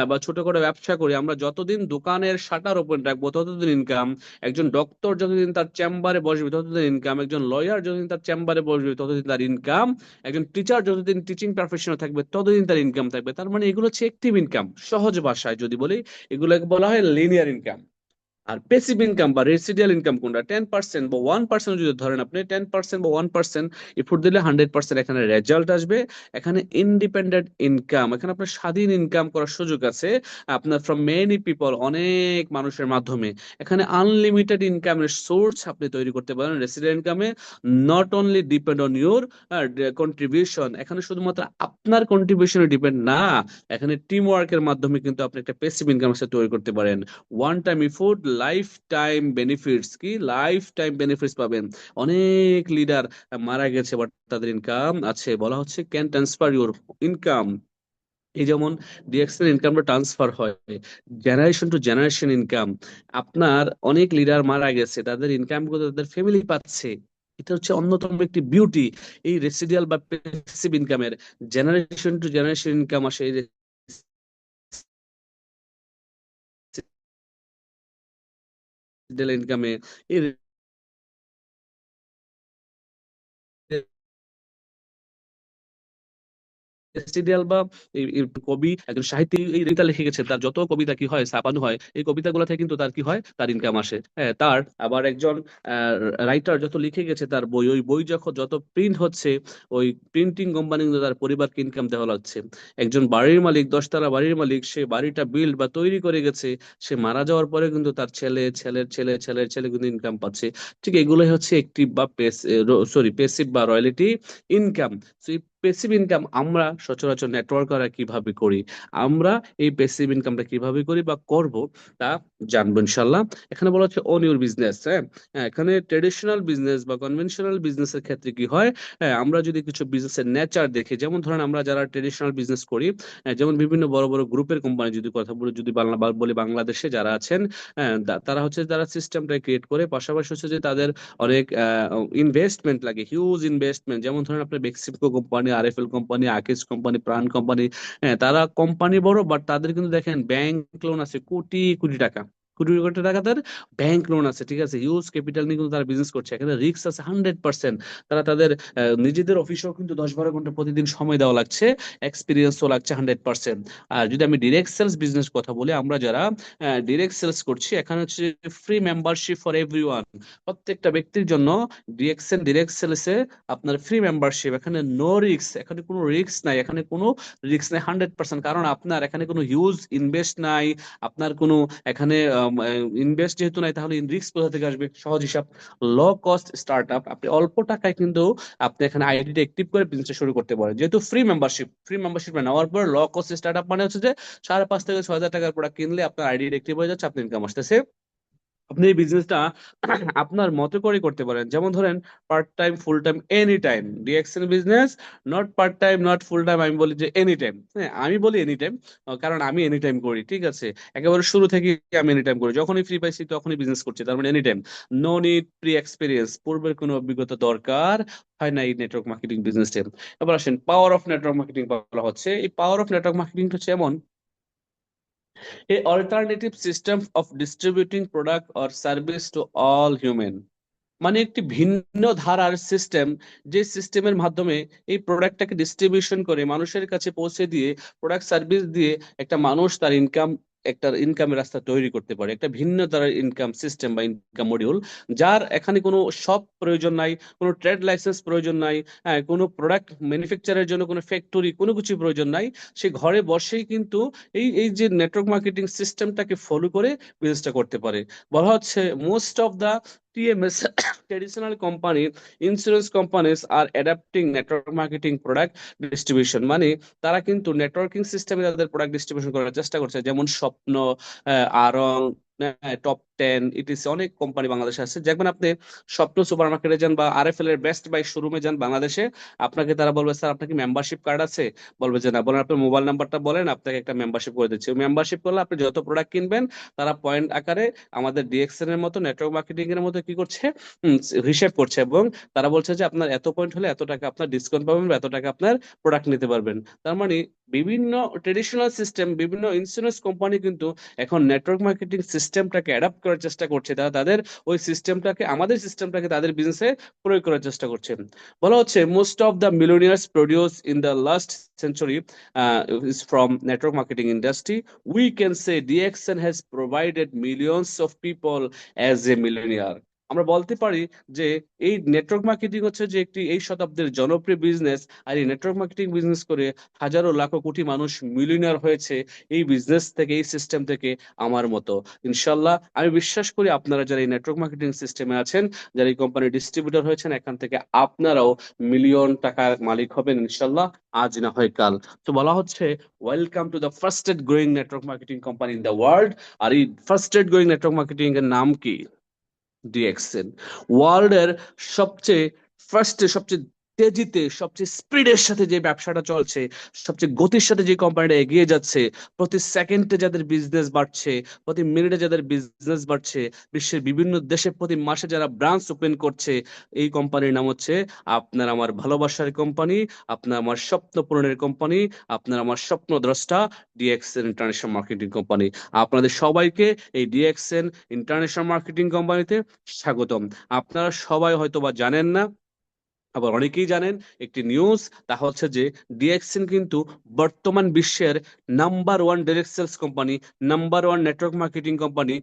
বা ছোটখাটো ব্যবসা করি, আমরা যতদিন দোকানের শাটার ওপেন রাখবো ততদিন ইনকাম। একজন ডক্টর যতদিন তার চেম্বারে বসবে ততদিন ইনকাম। একজন লয়ার যতদিন তার চেম্বারে বসবে ততদিন তার ইনকাম। একজন টিচার যতদিন টিচিং প্রফেশনে থাকবে ততদিন তার ইনকাম থাকবে। তার মানে এগুলো হচ্ছে অ্যাক্টিভ ইনকাম। সহজ ভাষায় যদি বলি, এগুলোকে বলা হয় লিনিয়ার ইনকাম। আর প্যাসিভ ইনকাম বা রেসিডিয়াল ইনকাম কোনটা? 10% বা 1% যদি ধরেন, আপনি 10% বা 1% এফোর্ট দিলে 100% এখানে রেজাল্ট আসবে। এখানে ইন্ডিপেন্ডেন্ট ইনকাম, এখানে আপনার স্বাধীন ইনকাম করার সুযোগ আছে আপনার ফ্রম মেনি পিপল, অনেক মানুষের মাধ্যমে। এখানে আনলিমিটেড ইনকামের সোর্স আপনি তৈরি করতে পারেন রেসিডিয়াল ইনকামে। Not only depend on your contribution, এখানে শুধুমাত্র আপনার কন্ট্রিবিউশনে ডিপেন্ড না, এখানে টিম ওয়ার্কের মাধ্যমে কিন্তু আপনি একটা প্যাসিভ ইনকাম তৈরি করতে পারেন। One time effort, life time benefits. কি লাইফ টাইম বেনিফিটস পাবেন? অনেক লিডার মারা গেছে বাট তাদের ইনকাম আছে, বলা হচ্ছে ক্যান ট্রান্সফার ইউর ইনকাম। এই যেমন ডিএক্সএল ইনকামটা ট্রান্সফার হয়, জেনারেশন টু জেনারেশন ইনকাম। আপনার অনেক লিডার মারা গেছে, তাদের ইনকাম গুলো তাদের ফ্যামিলি পাচ্ছে। এটা হচ্ছে অন্যতম একটি বিউটি এই রেসিডিয়াল বা প্যাসিভ ইনকামের। জেনারেশন টু জেনারেশন ইনকাম আসে এই রেসিডিয়াল ইনকামে। এই সিরিয়াল বা এই কবি, একজন সাহিত্যিক এই কবিতা লিখে গেছে, তার যত কবিতা কি হয় ছাপানো হয়, এই কবিতাগুলো থেকে কিন্তু তার কি হয়, তার ইনকাম আসে। হ্যাঁ, তার আবার একজন রাইটার যত লিখে গেছে তার বই, ওই বই যখন যত প্রিন্ট হচ্ছে, ওই প্রিন্টিং কোম্পানি কিন্তু তার পরিবারকে ইনকাম দেওয়া লাগছে। একজন বাড়ির মালিক, 10 তলা বাড়ির মালিক, সে বাড়িটা বিল্ড বা তৈরি করে গেছে, সে মারা যাওয়ার পরে কিন্তু তার ছেলে, ছেলের ছেলে, ছেলের ছেলে কিন্তু ইনকাম পাচ্ছে। ঠিক এগুলোই হচ্ছে একটিভ বা পেসিভ বা রয়্যালিটি ইনকাম। প্যাসিভ ইনকাম আমরা সচরাচর নেটওয়ার্কাররা কিভাবে করি, আমরা এই প্যাসিভ ইনকামটা কিভাবে করি বা করব, তা জানবো ইনশাল্লাহ। এখানে বলা হচ্ছে ওন ইউর বিজনেস। হ্যাঁ, এখানে ট্রেডিশনাল বিজনেস বা কনভেনশনাল বিজনেসের ক্ষেত্রে কি হয়, হ্যাঁ, আমরা যদি কিছু বিজনেসের নেচার দেখি, যেমন ধরেন আমরা যারা ট্রেডিশনাল বিজনেস করি, যেমন বিভিন্ন বড় বড় গ্রুপের কোম্পানি যদি কথা বলি, যদি বলি বাংলাদেশে যারা আছেন, হ্যাঁ, তারা হচ্ছে যারা সিস্টেমটা ক্রিয়েট করে, পাশাপাশি হচ্ছে যে তাদের অনেক ইনভেস্টমেন্ট লাগে, হিউজ ইনভেস্টমেন্ট। যেমন ধরেন আপনার Beximco company, RFL company, Akij company, প্রাণ কোম্পানি। হ্যাঁ, তারা কোম্পানি বড় বাট তাদের কিন্তু দেখেন ব্যাংক লোন আছে কোটি কোটি টাকা, কোটি কোটি টাকা তার ব্যাংক লোন আছে। ঠিক আছে, হিউজ ক্যাপিটাল নিয়ে কিন্তু তারা বিজনেস করছে, এখানে রিস্ক আছে 100%। তারা তাদের নিজেদের অফিসেও কিন্তু 10-12 ঘন্টা প্রতিদিন সময় দেওয়া লাগছে, এক্সপিরিয়েন্সও লাগছে 100%। আর যদি আমি ডিরেক্ট সেলস বিজনেস কথা বলি, আমরা যারা ডিরেক্ট সেলস করছি, এখানে হচ্ছে ফ্রি মেম্বারশিপ ফর এভরিওয়ান, প্রত্যেকটা ব্যক্তির জন্য ডিএক্সএল ডিরেক্ট সেলসে আপনার ফ্রি মেম্বারশিপ। এখানে নো রিস্ক, এখানে কোনো রিস্ক নাই, এখানে কোনো রিস্ক নাই 100%, কারণ আপনার এখানে কোনো হিউজ ইনভেস্ট নাই। আপনার কোনো এখানে ইনভেস্ট যেহেতু নাই, তাহলে রিস্ক কোথা থেকে আসবে? সহজ হিসাব, লো কস্ট স্টার্ট আপ। আপনি অল্প টাকায় কিন্তু আপনি এখানে আইডিটা অ্যাক্টিভ করে বিজনেস শুরু করতে পারেন, যেহেতু ফ্রি মেম্বারশিপ নেওয়ার পর লো কস্ট স্টার্ট আপ মানে হচ্ছে যে 5,500 থেকে 6,000 টাকার প্রোডাক্ট কিনলে আপনার আইডি অ্যাক্টিভ হয়ে যাচ্ছে, আপনার ইনকাম আসতেছে। আপনি এই বিজনেসটা আপনার মতো করে করতে পারেন। যেমন ধরেন part time, full time, any time DXL business. Not part time, not full time, আমি বলি যে এনি টাইম। হ্যাঁ, আমি বলি এনি টাইম, কারণ আমি এনি টাইম করি। ঠিক আছে, একেবারে শুরু থেকে আমি এনি টাইম করি, যখনই ফ্রি পাইছি তখনই বিজনেস করছি, তার মানে any time. No need pre experience, পূর্বের কোনো অভিজ্ঞতা দরকার হয় না এই নেটওয়ার্ক মার্কেটিং বিজনেস। এবার আসেন পাওয়ার অফ নেটওয়ার্ক মার্কেটিং বলা হচ্ছে। এই পাওয়ার অফ নেটওয়ার্ক মার্কেটিং হচ্ছে এমন a alternative system of distributing product or service to all human, মানে একটি ভিন্ন ধারার সিস্টেম, যে সিস্টেমের মাধ্যমে এই প্রোডাক্টটাকে ডিস্ট্রিবিউশন করে মানুষের কাছে পৌঁছে দিয়ে, প্রোডাক্ট সার্ভিস দিয়ে একটা মানুষ তার একটা ইনকামের রাস্তা তৈরি করতে পারে। একটা ভিন্ন ধারার ইনকাম সিস্টেম বা ইনকাম মডিউল, যার এখানে কোনো শপ প্রয়োজন নাই, কোনো ট্রেড লাইসেন্স প্রয়োজন নাই, হ্যাঁ, কোনো প্রোডাক্ট ম্যানুফ্যাকচারের জন্য কোনো ফ্যাক্টরি, কোনো কিছু প্রয়োজন নাই। সে ঘরে বসেই কিন্তু এই এই যে নেটওয়ার্ক মার্কেটিং সিস্টেমটাকে ফলো করে বিজনেসটা করতে পারে। বলা হচ্ছে most of the TMS traditional company, insurance companies are adapting network marketing product distribution, মানে তারা কিন্তু নেটওয়ার্কিং সিস্টেমে তাদের প্রোডাক্ট ডিস্ট্রিবিউশন করার চেষ্টা করছে। যেমন স্বপ্ন, আরং, টপ 10 ইটিসি অনেক কোম্পানি বাংলাদেশে আছে। দেখবেন আপনি স্বপ্ন সুপার মার্কেটে যান বা আরএফএল এর বেস্ট বাই শোরুমে যান বাংলাদেশে, আপনাকে তারা বলবে স্যার আপনার কি মেম্বারশিপ কার্ড আছে? বলবে যে না। বলেন আপনার মোবাইল নাম্বারটা বলেন, আপনাকে একটা মেম্বারশিপ করে দিচ্ছি। মেম্বারশিপ করলে আপনি যত প্রোডাক্ট কিনবেন তারা পয়েন্ট আকারে আমাদের ডিএক্সএন এর মতো নেটওয়ার্ক মার্কেটিং এর মতো কি করছে, হুম, হিসেব করছে, এবং তারা বলছে যে আপনার এত পয়েন্ট হলে এত টাকা আপনার ডিসকাউন্ট পাবেন বা এত টাকা আপনার প্রোডাক্ট নিতে পারবেন। তার মানে বিভিন্ন ট্রেডিশনাল সিস্টেম, বিভিন্ন ইন্স্যুরেন্স কোম্পানি কিন্তু এখন নেটওয়ার্ক মার্কেটিং সিস্টেমটাকে অ্যাডাপ্ট করার চেষ্টা করছে। তারা তাদের ওই সিস্টেমটাকে, আমাদের সিস্টেমটাকে তাদের বিজনেসে প্রয়োগ করার চেষ্টা করছে। বলা হচ্ছে most of the মিলিয়নিয়ার্স produce in the last century is from network marketing industry. We can say DXN has provided millions of people as a millionaire. আমরা বলতে পারি যে এই নেটওয়ার্ক মার্কেটিং হচ্ছে যে একটি এই শতাব্দীর জনপ্রিয় বিজনেস। আর এই নেটওয়ার্ক মার্কেটিং বিজনেস করে হাজারো লাখো কোটি মানুষ মিলিয়নিয়ার হয়েছে এই বিজনেস থেকে, এই সিস্টেম থেকে। আমার মতো ইনশাল্লাহ আমি বিশ্বাস করি আপনারা যারা এই নেটওয়ার্ক মার্কেটিং সিস্টেমে আছেন, যারা এই কোম্পানির ডিস্ট্রিবিউটর হয়েছেন, এখান থেকে আপনারাও মিলিয়ন টাকার মালিক হবেন ইনশাল্লাহ, আজ না হয় কাল। তো বলা হচ্ছে welcome to the fastest growing network marketing company in the world. আর এই ফার্স্টেড গ্রোয়িং নেটওয়ার্ক মার্কেটিং এর নাম কি? ডিএক্সএন। ওয়ার্ল্ডের সবচেয়ে ফার্স্টে, সবচেয়ে তেজিতে, সবচেয়ে স্পিডের সাথে যে ব্যবসাটা চলছে, সবচেয়ে গতির সাথে যে কোম্পানিটা এগিয়ে যাচ্ছে, প্রতি সেকেন্ডে যাদের বিজনেস বাড়ছে, প্রতি মিনিটে যাদের বিজনেস বাড়ছে, বিশ্বের বিভিন্ন দেশে প্রতি মাসে যারা ব্রাঞ্চ ওপেন করছে, এই কোম্পানির নাম হচ্ছে আপনার আমার ভালোবাসার কোম্পানি, আপনার আমার স্বপ্ন পূরণের কোম্পানি, আপনার আমার স্বপ্ন দ্রষ্টা ডিএক্সএন ইন্টারন্যাশনাল মার্কেটিং কোম্পানি। আপনাদের সবাইকে এই ডিএক্সএন ইন্টারন্যাশনাল মার্কেটিং কোম্পানিতে স্বাগতম। আপনারা সবাই হয়তো বা জানেন না, আবার অনেকেই জানেন একটি নিউজ, তা হচ্ছে যে ডিএক্সএন কিন্তু বর্তমান বিশ্বের number one direct sales company, number one network marketing company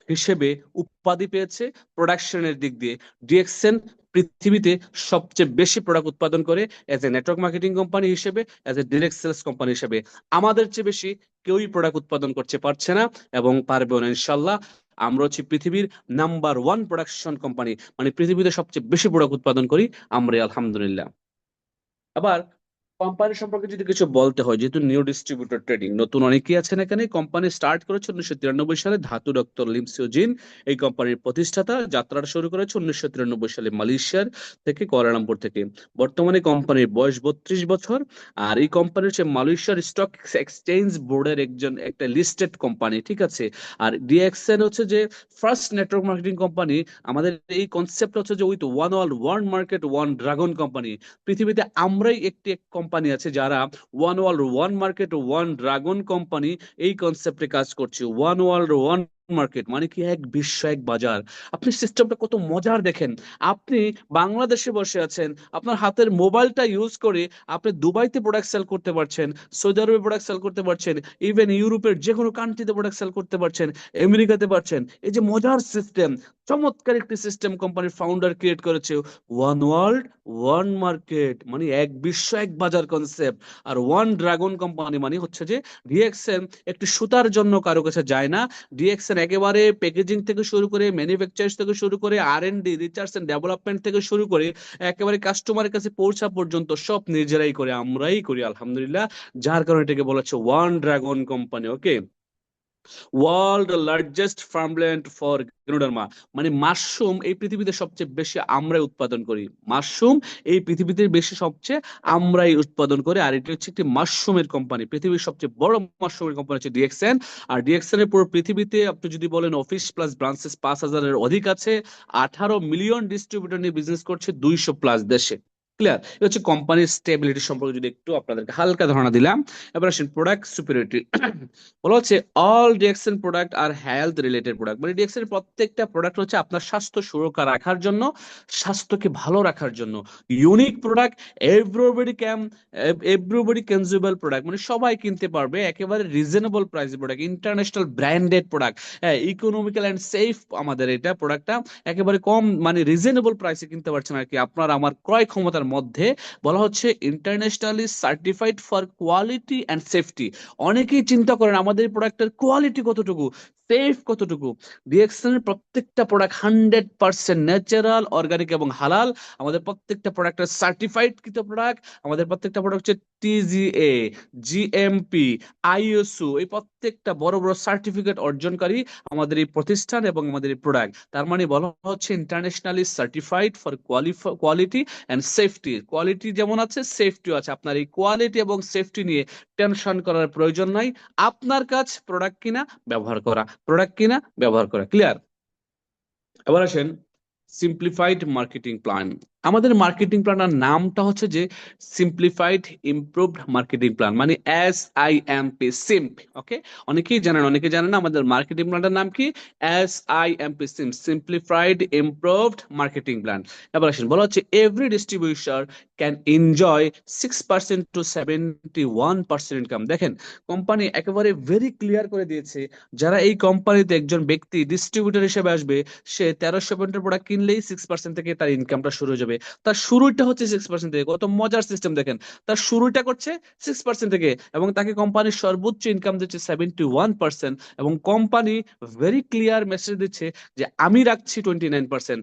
হিসেবে উপাধি পেয়েছে। প্রোডাকশনের দিক দিয়ে ডিএক্সএন পৃথিবীতে সবচেয়ে বেশি প্রোডাক্ট উৎপাদন করে as a network marketing company হিসেবে, as a direct sales company হিসেবে। আমাদের চেয়ে বেশি কেউই প্রোডাক্ট উৎপাদন করতে পারছে না এবং পারবেও না ইনশাল্লাহ। আমরা হচ্ছে পৃথিবীর নাম্বার ওয়ান প্রোডাকশন কোম্পানি, মানে পৃথিবীতে সবচেয়ে বেশি প্রোডাক্ট উৎপাদন করি আমরা, আলহামদুলিল্লাহ। আবার কোম্পানি সম্পর্কে যদি কিছু বলতে হয়, যেহেতু নিউ ডিস্ট্রিবিউটর ট্রেডিং, নতুন অনেকেই আছেন এখানে। কোম্পানি স্টার্ট করেছে 1993 সালে ধাতু ডক্টর লিম সিওজিন, এই কোম্পানির প্রতিষ্ঠাতা। যাত্রাটা শুরু করেছে 1993 সালে মালয়েশিয়ার থেকে, কুয়ালালামপুর থেকে। বর্তমানে কোম্পানির বয়স 32 বছর। আর এই কোম্পানি হচ্ছে মালয়েশিয়ার স্টক এক্সচেঞ্জ বোর্ডের একটা লিস্টেড কোম্পানি, ঠিক আছে। আর ডিএক্সএন হচ্ছে যে ফার্স্ট নেটওয়ার্ক মার্কেটিং কোম্পানি। আমাদের এই কনসেপ্ট হচ্ছে যে with one world, one market, one dragon company. পৃথিবীতে আমরাই একটি কোম্পানি আছে যারা one world, one market, one dragon company, এই কনসেপ্টে কাজ করছে। ওয়ান ওয়ার্ল্ড, ওয়ান মার্কেট মানে কি, এক বিশ্ব, এক বাজার। আপনি সিস্টেমটা কত মজার দেখেন। আপনি বাংলাদেশে বসে আছেন, আপনার হাতের মোবাইলটা ইউজ করে আপনি দুবাইতে প্রোডাক্ট সেল করতে পারছেন, সৌদি আরবে প্রোডাক্ট সেল করতে পারছেন, ইভেন ইউরোপের যে কোনো কান্ট্রিতে প্রোডাক্ট সেল করতে পারছেন, আমেরিকাতে পারছেন। এই যে মজার সিস্টেম, চমৎকার একটি সিস্টেম কোম্পানির ফাউন্ডার ক্রিয়েট করেছে। ওয়ান ওয়ার্ল্ড, ওয়ান মার্কেট মানে এক বিশ্ব, এক বাজার কনসেপ্ট। আর ওয়ান ড্রাগন কোম্পানি মানে হচ্ছে যে ডিএক্সএন একটি সুতার জন্য কারো কাছে যায় না। ডিএক্সএন একেবারে প্যাকেজিং থেকে শুরু করে, ম্যানুফ্যাকচার থেকে শুরু করে, R&D, রিসার্চ এন্ড ডেভেলপমেন্ট থেকে শুরু করে একেবারে কাস্টমারের কাছে পৌঁছা পর্যন্ত সব নিজেরাই করে, আমরাই করি আলহামদুলিল্লাহ। যার কারণে এটাকে বলা হচ্ছে one dragon company. Okay, world largest farmland for ganoderma মানে মাশরুম এই পৃথিবীতে সবচেয়ে বেশি আমরাই উৎপাদন করি। মাশরুম এই পৃথিবীতে বেশি সবচেয়ে আমরাই উৎপাদন করি। আর এটি হচ্ছে একটি মাশরুমের কোম্পানি। পৃথিবীর সবচেয়ে বড় মাশরুমের কোম্পানি হচ্ছে ডিএক্সএন। আর ডিএক্সএন এর পুরো পৃথিবীতে আপনি যদি বলেন অফিস প্লাস ব্রাঞ্চেস 5,000-এর অধিক আছে। 18 মিলিয়ন ডিস্ট্রিবিউটর নিয়ে বিজনেস করছে 200 প্লাস দেশে। ক্লিয়ার? এটা হচ্ছে কোম্পানির স্টেবিলিটি সম্পর্কে যদি একটু আপনাদেরকে হালকা ধারণা দিলাম। এবার আসেন প্রোডাক্ট সুপিরিয়রিটি। বলা হচ্ছে অল ডিএক্সএন প্রোডাক্ট আর হেলথ রিলেটেড প্রোডাক্ট, মানে ডিএক্সএন এর প্রত্যেকটা প্রোডাক্ট হচ্ছে আপনার স্বাস্থ্য সুরক্ষা রাখার জন্য, স্বাস্থ্যকে ভালো রাখার জন্য। Unique product, everybody consumable product মানে সবাই কিনতে পারবে, একেবারে reasonable price product, international branded product, হ্যাঁ, ইকোনমিক্যাল এন্ড সেফ। আমাদের এটা প্রোডাক্টটা একেবারে কম মানে রিজনেবল প্রাইসে কিনতে পারছেন আর কি, আপনার আমার ক্রয় ক্ষমতার মধ্যে। বলা হচ্ছে internationally certified for quality and safety. অনেকেই চিন্তা করেন আমাদের প্রোডাক্টের কোয়ালিটি কতটুকু, সেফ কতটুকু। ডিএক্সএন এর প্রত্যেকটা প্রোডাক্ট 100% ন্যাচারাল, অর্গানিক এবং হালাল। আমাদের প্রত্যেকটা প্রোডাক্টের সার্টিফাইড কৃত প্রোডাক্ট। আমাদের প্রত্যেকটা প্রোডাক্ট হচ্ছে টিজিএ, জিএমপি, আইএসও, এই প্রত্যেকটা বড় বড় সার্টিফিকেট অর্জনকারী আমাদের এই প্রতিষ্ঠান এবং আমাদের এই প্রোডাক্ট। তার মানে বলা হচ্ছে internationally certified for quality and safety. Quality যেমন আছে, সেফটিও আছে। আপনার এই কোয়ালিটি এবং সেফটি নিয়ে টেনশন করার প্রয়োজন নাই। আপনার কাজ প্রোডাক্ট কিনা, ব্যবহার করা, প্রোডাক্ট কিনা, ব্যবহার করা। ক্লিয়ার? এবার আসেন সিম্পলিফাইড মার্কেটিং প্ল্যান। আমাদের মার্কেটিং প্ল্যানের নামটা হচ্ছে যে সিম্পলিফাইড ইমপ্রুভড মার্কেটিং প্ল্যান, মানে SIMP, সিম্প। ওকে, অনেকেই জানেন, অনেকে জানেন না আমাদের মার্কেটিং প্ল্যানের নাম কি, SIMP, simplified improved marketing plan. এবার আসেন, বলা হচ্ছে every distributor can enjoy 6% to 71% income. দেখেন, কোম্পানি একেবারে ভেরি ক্লিয়ার করে দিয়েছে, যারা এই কোম্পানিতে একজন ব্যক্তি ডিস্ট্রিবিউটর হিসেবে আসবে, সে 1300 পয়েন্টের প্রোডাক্ট কিনলেই 6% থেকে তার ইনকামটা শুরু হয়ে যাবে। তার শুরুটা হচ্ছে 6% থেকে। কত মজার সিস্টেম দেখেন, তার শুরুটা করছে 6% থেকে, এবং তাকে কোম্পানির সর্বোচ্চ ইনকাম দিচ্ছে 71%। এবং কোম্পানি ভেরি ক্লিয়ার মেসেজ দিচ্ছে যে আমি রাখছি 29%।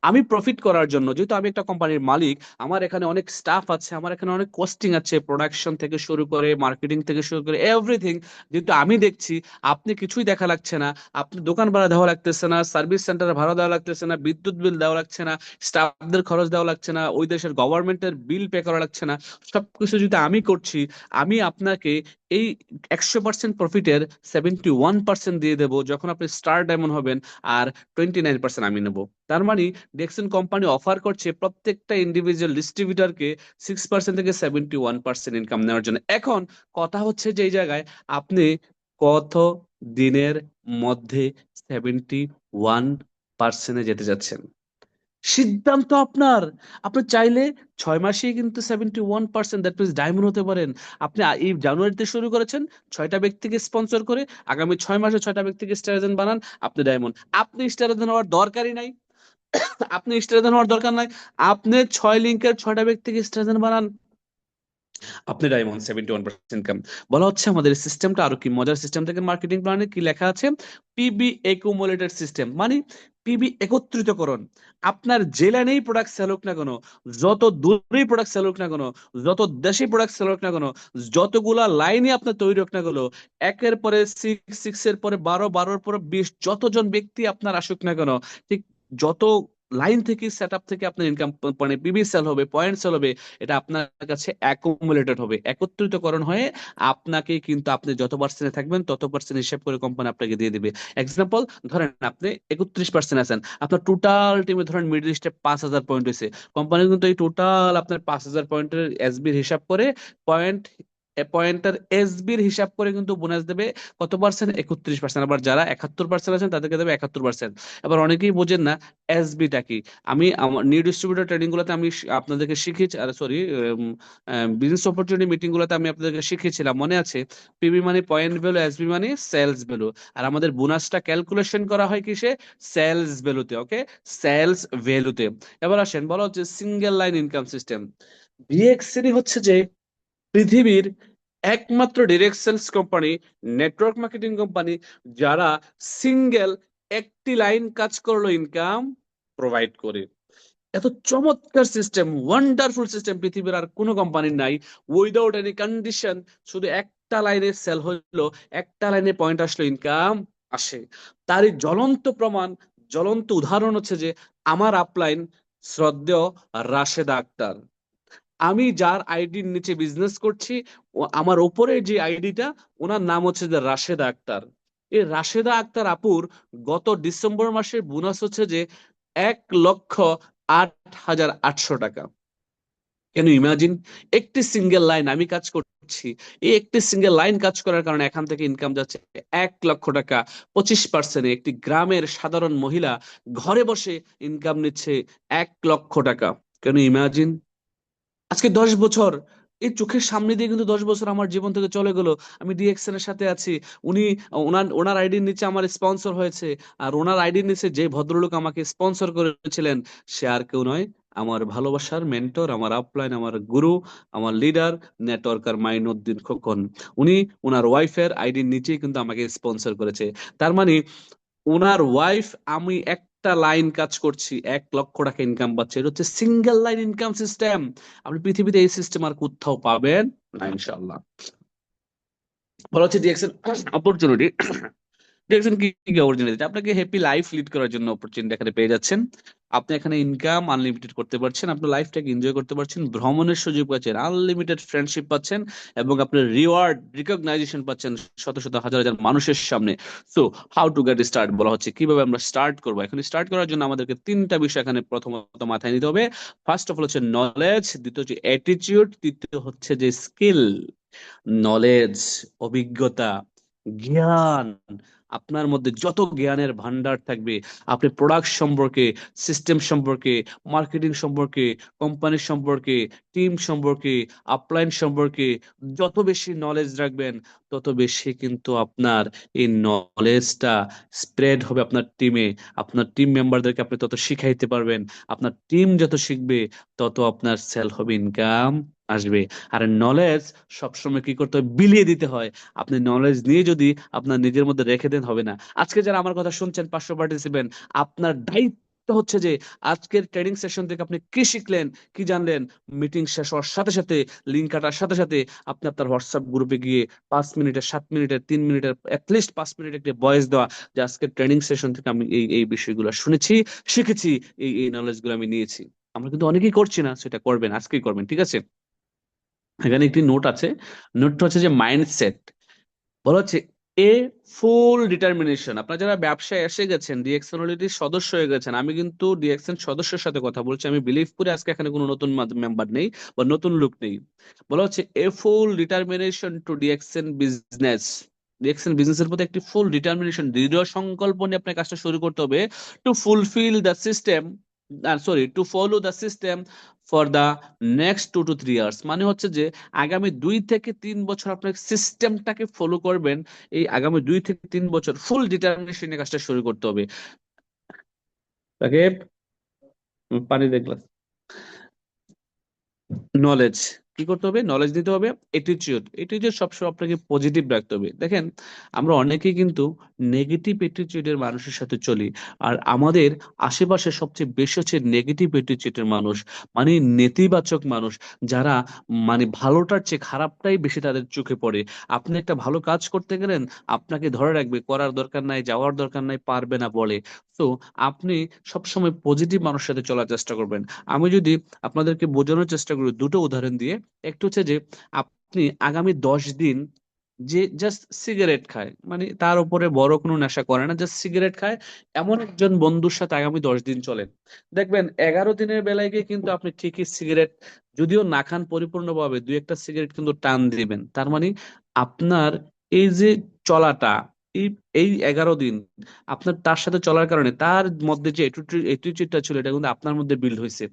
আমি প্রফিট করার জন্য, যেহেতু আমি একটা কোম্পানির মালিক, আমার এখানে অনেক স্টাফ আছে, আমার এখানে অনেক কস্টিং আছে, প্রোডাকশন থেকে শুরু করে মার্কেটিং থেকে শুরু করে এভরিথিং, যেহেতু আমি দেখছি, আপনি কিছুই দেখা লাগছে না। আপনি দোকান ভাড়া দেওয়া লাগতেছে না, সার্ভিস সেন্টারে ভাড়া দেওয়া লাগতেছে না, বিদ্যুৎ বিল দেওয়া লাগছে না, স্টাফদের খরচ দেওয়া লাগছে না, ওই দেশের গভর্নমেন্টের বিল পে করা লাগছে না। সবকিছু যদি আমি করছি, আমি আপনাকে এই 100% প্রফিটের 71% দিয়ে দেবো যখন আপনি স্টার ডায়মন্ড হবেন, আর 29% আমি নেবো। তার মানে ডিএক্সএন কোম্পানি অফার করছে প্রত্যেকটা ইন্ডিভিজুয়াল ডিস্ট্রিবিউটরকে 6% থেকে 71% ইনকাম নেওয়ার জন্য। এখন কথা হচ্ছে যে এই জায়গায় আপনি কত দিনের মধ্যে 71% যেতে যাচ্ছেন, সিদ্ধান্ত আপনার। আপনি চাইলে 6 মাসেই কিন্তু 71%, দ্যাট মিনস ডায়মন্ড হতে পারেন। আপনি এই জানুয়ারিতে শুরু করেছেন 6টা ব্যক্তিকে স্পন্সর করে, আগামী 6 মাসে 6টা ব্যক্তিকে স্টার বানান, আপনি ডায়মন্ড। আপনি স্টার হওয়ার দরকারই নাই, আপনি স্টার হওয়ার দরকার নাই। আপনি 6 লিঙ্কের 6টা ব্যক্তিকে স্টার বানান, আপনি ডায়মন্ড। 71% ইনকাম। বলা হচ্ছে আমাদের সিস্টেমটা আরো কি মজার সিস্টেম। থেকে মার্কেটিং প্ল্যানে কি লেখা আছে, পিবি একুমুলেটেড সিস্টেম, মানে পিবি একত্রিতকরণ। আপনার যে লাইনেই প্রোডাক্ট সেল হোক না কেন, যত দূরেই প্রোডাক্ট সেল হোক না কেন, যত দেশে প্রোডাক্ট সেল হোক না কেন, যতগুলা লাইনে আপনার তৈরি হোক না কেন, একের পরে 6, 6 এর পরে 12, 12-এর পরে 20, যতজন ব্যক্তি আপনার আসুক না কেন, ঠিক যত লাইন থেকে, সেট আপ থেকে আপনার ইনকাম, মানে পিবি সেল হবে, পয়েন্ট সেল হবে, এটা আপনার কাছে অ্যাকুমুলেটেড হবে, একত্রিতকরণ হয়ে আপনাকে কিন্তু, আপনি যত পার্সেন্টে থাকবেন তত পার্সেন্ট হিসাব করে কোম্পানি আপনাকে দিয়ে দিবে। এক্সাম্পল ধরেন আপনি 31% আছেন, আপনার টোটাল টিমে ধরেন মিডল ইস্টে 5000 পয়েন্ট হয়েছে, কোম্পানি কিন্তু এই টোটাল আপনার 5000 পয়েন্টের এসবির হিসাব করে, পয়েন্ট পয়েন্টার এসবির হিসাব করে কিন্তু বোনাস দেবে কত পার্সেন্ট, 31%। আবার যারা 71% আছেন তাদেরকে দেবে 71%। এবার অনেকেই বোঝেন না এসবিটা কি। আমি আমার নিউ ডিস্ট্রিবিউটর ট্রেনিং গুলোতে আমি আপনাদেরকে শিখিয়েছি, আর সরি, বিজনেস অপরচুনিটি মিটিং গুলোতে আমি আপনাদেরকে শিখিয়েছিলাম, মনে আছে? পিবি মানে পয়েন্ট ভ্যালু, এসবি মানে সেলস ভ্যালু, আর আমাদের বোনাসটা ক্যালকুলেশন করা হয় কিসে, সেলস ভ্যালুতে। ওকে, সেলস ভ্যালুতে। এবার আসেন, বলা হচ্ছে সিঙ্গেল লাইন ইনকাম সিস্টেম। ডিএক্সএনই হচ্ছে যে পৃথিবীর একমাত্র direct sales company, network marketing company, যারা সিঙ্গেল একটি লাইন কাজ করলো ইনকাম প্রোভাইড করে। এত চমৎকার সিস্টেম, ওয়ান্ডারফুল সিস্টেম পৃথিবীর আর কোনো কোম্পানির নাই। উইদাউট এনি কন্ডিশন, শুধু একটা লাইনে সেল হইলো, একটা লাইনে পয়েন্ট আসলো, ইনকাম আসে। তারই জ্বলন্ত প্রমাণ, জ্বলন্ত উদাহরণ হচ্ছে যে আমার আপলাইন শ্রদ্ধেয় রাশেদা আক্তার। আমি যার আইডির নিচে বিজনেস করছি, আমার ওপরে যে আইডিটা, ওনার নাম হচ্ছে যে রাশেদা আক্তার। এই রাশেদা আক্তার আপুর গত ডিসেম্বর মাসের বোনাস হচ্ছে যে 1,08,800 টাকা। কেন ইমাজিন, একটি সিঙ্গেল লাইন আমি কাজ করছি, এই একটি সিঙ্গেল লাইন কাজ করার কারণে এখান থেকে ইনকাম যাচ্ছে 1,00,000 টাকা। 25%, একটি গ্রামের সাধারণ মহিলা ঘরে বসে ইনকাম নিচ্ছে 1,00,000 টাকা। কেন ইমাজিন, আজকে 10 বছর এই চোখের সামনে দিয়ে কিন্তু 10 বছর আমার জীবন থেকে চলে গেল। আমি ডিএক্সএন এর সাথে আছি, উনি ওনার আইডির নিচে আমার স্পন্সর হয়েছে, আর ওনার আইডির নিচে যে ভদ্রলোক আমাকে স্পন্সর করেছিলেন, সে আর কেউ নয়, আমার ভালোবাসার মেন্টর, আমার আপলাইন, আমার গুরু, আমার লিডার, নেটওয়ার্কার মাইনুদ্দিন খোকন। উনি ওনার ওয়াইফের আইডির নিচেই কিন্তু আমাকে স্পন্সর করেছে। তার মানে ওনার ওয়াইফ, আমি একটা লাইন কাজ করছি, 1 লক্ষ টাকা ইনকাম পাচ্ছে। এটা হচ্ছে সিঙ্গেল লাইন ইনকাম সিস্টেম। আপনি পৃথিবীতে এই সিস্টেম আর কোথাও পাবেন না ইনশাল্লাহ। বলা হচ্ছে ডিএক্সএন অপরচুনিটি। দেখছেন কি কি অপরচুনিটি, আপনাকে হ্যাপি লাইফ লিড করার জন্য অপরচুনিটি এখানে পেয়ে যাচ্ছেন। আপনি এখানে ইনকাম আনলিমিটেড করতে পারছেন, আপনার লাইফটাকে এনজয় করতে পারছেন, ভ্রমণের সুযোগ পাচ্ছেন, আনলিমিটেড ফ্রেন্ডশিপ পাচ্ছেন, এবং আপনার রিওয়ার্ড রিকগনাইজেশন পাচ্ছেন শত শত হাজার হাজার মানুষের সামনে। So how to get start, বলা হচ্ছে কিভাবে আমরা স্টার্ট করবো। এখন স্টার্ট করার জন্য আমাদেরকে 3টা বিষয় এখানে প্রথমত মাথায় নিতে হবে। ফার্স্ট অফ অল হচ্ছে নলেজ, দ্বিতীয় হচ্ছে অ্যাটিটিউড, তৃতীয় হচ্ছে যে স্কিল। নলেজ, অভিজ্ঞতা, জ্ঞান। আপনার মধ্যে যত জ্ঞানের ভান্ডার থাকবে, আপনি প্রোডাক্ট সম্পর্কে, সিস্টেম সম্পর্কে, মার্কেটিং সম্পর্কে, কোম্পানি সম্পর্কে, টিম সম্পর্কে, আপলাইন সম্পর্কে যত বেশি নলেজ রাখবেন, তত বেশি কিন্তু আপনার এই নলেজটা স্প্রেড হবে আপনার টিমে। আপনার টিম মেম্বারদেরকে আপনি তত শিখাইতে পারবেন। আপনার টিম যত শিখবে, তত আপনার সেল হবে, ইনকাম আসবে। আর নলেজ সবসময় কি করতে হয়, বিলিয়ে দিতে হয়। আপনি নলেজ নিয়ে যদি আপনার নিজের মধ্যে রেখে দেন, হবে না। আজকে যারা আমার কথা শুনছেন 500 পার্টিসিপেন্ট, আপনার দায়িত্ব হচ্ছে যে আজকের ট্রেনিং সেশন থেকে আপনি কি শিখলেন, কি জানলেন। মিটিং শেষ হওয়ার সাথে সাথে, লিঙ্ক কাটার সাথে সাথে আপনি আপনার হোয়াটসঅ্যাপ গ্রুপে গিয়ে 5 মিনিটের, 7 মিনিটের, 3 মিনিটের, অ্যাটলিস্ট 5 মিনিট একটি ভয়েস দেওয়া, যে আজকের ট্রেনিং সেশন থেকে আমি এই এই বিষয়গুলো শুনেছি, শিখেছি, এই এই নলেজ গুলো আমি নিয়েছি। আমরা কিন্তু অনেকেই করছি না, সেটা করবেন, আজকেই করবেন, ঠিক আছে। এখানে একটি নোট আছে, নোটটা হচ্ছে যে মাইন্ডসেট। বলা হচ্ছে এ ফুল ডিটারমিনেশন। আপনারা যারা ব্যবসায় এসে গেছেন, ডিএক্সএনওলিটির সদস্য হয়ে গেছেন, আমি কিন্তু ডিএক্সএন সদস্যের সাথে কথা বলছি, আমি বিলিভ করি আজকে এখানে কোনো নতুন মেম্বার নেই বা নতুন লোক নেই। বলা হচ্ছে a full determination to DXN business. DXN বিজনেসের প্রতি একটি ফুল ডিটারমিনেশন, দৃঢ় সংকল্প নিয়ে আপনার কাজটা শুরু করতে হবে। Two fulfil the system, to follow the system for the next 2 to 3 years. মানে হচ্ছে যে আগামী 2 থেকে 3 বছর আপনার সিস্টেমটাকে ফলো করবেন। এই আগামী 2 থেকে 3 বছর ফুল ডিটারমিনেশনে কাজটা শুরু করতে হবে তাকে। পানি দেখলাম। নলেজ কি করতে হবে, নলেজ দিতে হবে। এটিটিউড, এটিটিউড সবসময় আপনাকে পজিটিভ রাখতে হবে। দেখেন, আমরা অনেকেই কিন্তু নেগেটিভ এটিটিউডের মানুষের সাথে চলি, আর আমাদের আশেপাশে সবচেয়ে বেশি হচ্ছে নেগেটিভ এটিটিউডের মানুষ, মানে নেতিবাচক মানুষ, যারা মানে ভালোটার চেয়ে খারাপটাই বেশি তাদের চোখে পড়ে। আপনি একটা ভালো কাজ করতে গেলেন, আপনাকে ধরে রাখবে, করার দরকার নাই, যাওয়ার দরকার নাই, পারবে না বলে। তো আপনি সবসময় পজিটিভ মানুষের সাথে চলার চেষ্টা করবেন। আমি যদি আপনাদেরকে বোঝানোর চেষ্টা করি 2টো উদাহরণ দিয়ে, একটু হচ্ছে যে আপনি আগামী 10 দিন যে জাস্ট সিগারেট খায়, মানে তার উপরে বড় কোনো নেশা করে না, জাস্ট সিগারেট খায়, এমন একজন বন্ধুর সাথে আগামী 10 দিন চলেন। দেখবেন 11 দিনের বেলায় গিয়ে কিন্তু আপনি ঠিকই সিগারেট, যদিও না খান পরিপূর্ণভাবে, 2 একটা সিগারেট কিন্তু টান দিবেন। তার মানে আপনার এই যে চলাটা, এই এই 11 দিন আপনার তার সাথে চলার কারণে তার মধ্যে যে অ্যাটিটিউডটা ছিল, এটা কিন্তু আপনার মধ্যে বিল্ড হয়েছে।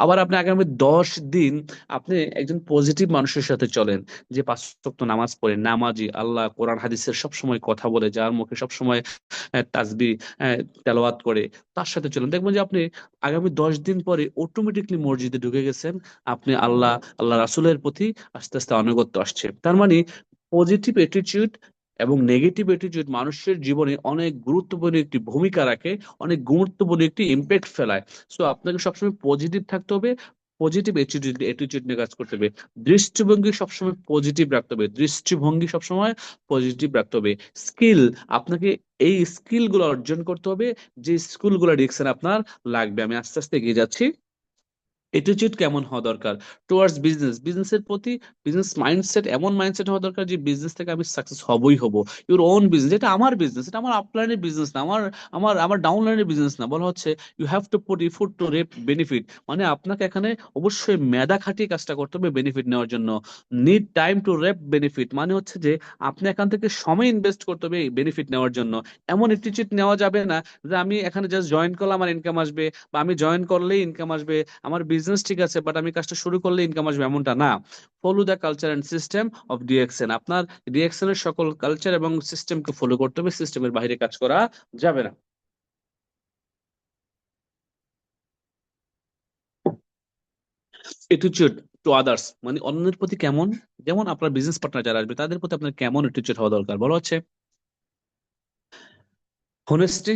আবার আপনি আগামী 10 দিন আপনি একজন পজিটিভ মানুষের সাথে চলেন, যে 5 ওয়াক্ত নামাজ পড়ে, নামাজি, আল্লাহ কোরআন হাদিসের সবসময় কথা বলে, যার মুখে সবসময় তাসবিহ তেলাওয়াত করে, তার সাথে চলেন। দেখবেন যে আপনি আগামী 10 দিন পরে অটোমেটিকলি মসজিদে ঢুকে গেছেন, আপনি আল্লাহ রাসূলের প্রতি আস্তে আস্তে আনুগত্য আসছে। তার মানে পজিটিভ অ্যাটিটিউড এবং নেগেটিভ অ্যাটিটিউড মানুষের জীবনে অনেক গুরুত্বপূর্ণ একটি ভূমিকা রাখে, অনেক গুরুত্বপূর্ণ একটি ইম্প্যাক্ট ফেলায়। সো আপনাকে সবসময় পজিটিভ থাকতে হবে, পজিটিভ অ্যাটিটিউড নিয়ে কাজ করতে হবে। দৃষ্টিভঙ্গি সবসময় পজিটিভ রাখতে হবে, দৃষ্টিভঙ্গি সবসময় পজিটিভ রাখতে হবে। স্কিল, আপনাকে এই স্কিল গুলো অর্জন করতে হবে, যে স্কিল গুলো ডিকশন আপনার লাগবে। আমি আস্তে আস্তে এগিয়ে যাচ্ছি। অ্যাটিটিউড কেমন হওয়া দরকার টুয়ার্ডস বিজনেস, বিজনেসের প্রতি বিজনেস মাইন্ডসেট, এমন মাইন্ডসেট হওয়া দরকার যে বিজনেস থেকে আমি সাকসেস হবই হব। ইউর ওন বিজনেস, এটা আমার বিজনেস, এটা আমার আপলাইনের বিজনেস না, আমার আমার আমার ডাউনলাইনের বিজনেস না। বলা হচ্ছে you have to put effort to reap benefit. মানে আপনাকে এখানে অবশ্যই মেধা খাটিয়ে কাজটা করতে হবে বেনিফিট নেওয়ার জন্য। Need time to reap benefit, মানে হচ্ছে যে আপনি এখান থেকে সময় ইনভেস্ট করতে হবে এই বেনিফিট নেওয়ার জন্য। এমন অ্যাটিটিউড নেওয়া যাবে না যে আমি এখানে জাস্ট জয়েন করলাম আর ইনকাম আসবে, বা আমি জয়েন করলেই ইনকাম আসবে, আমার বিজনেস ঠিক আছে বাট আমি কাজটা শুরু করলে ইনকাম আসবে, এমনটা না। Follow the culture and system of DXN. আপনার ডিএক্সএন এর সকল কালচার এবং সিস্টেমকে ফলো করতে হবে, সিস্টেমের বাইরে কাজ করা যাবে না। অ্যাটিটিউড টু আদার্স, মানে অন্যের প্রতি কেমন, যেমন আপনার বিজনেস পার্টনার যারা আসবে তাদের প্রতি আপনার কেমন অ্যাটিটিউড হওয়া দরকার। বলা হচ্ছে honesty,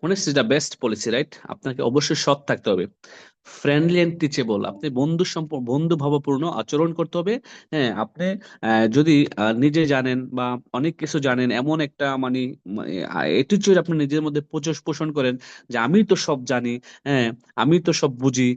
honesty is the best policy, right? আপনাকে অবশ্যই সৎ থাকতে হবে। ফ্রেন্ডলি এন্ড টিচেবল, আপনি বন্ধু ভাবপূর্ণ আচরণ করতে হবে। হ্যাঁ, আপনি যদি নিজে জানেন বা অনেক কিছু জানেন এমন একটা মানে অ্যাটিটিউড আপনি নিজের মধ্যে পোষণ করেন যে আমি তো সব জানি, হ্যাঁ আমি তো সব বুঝি,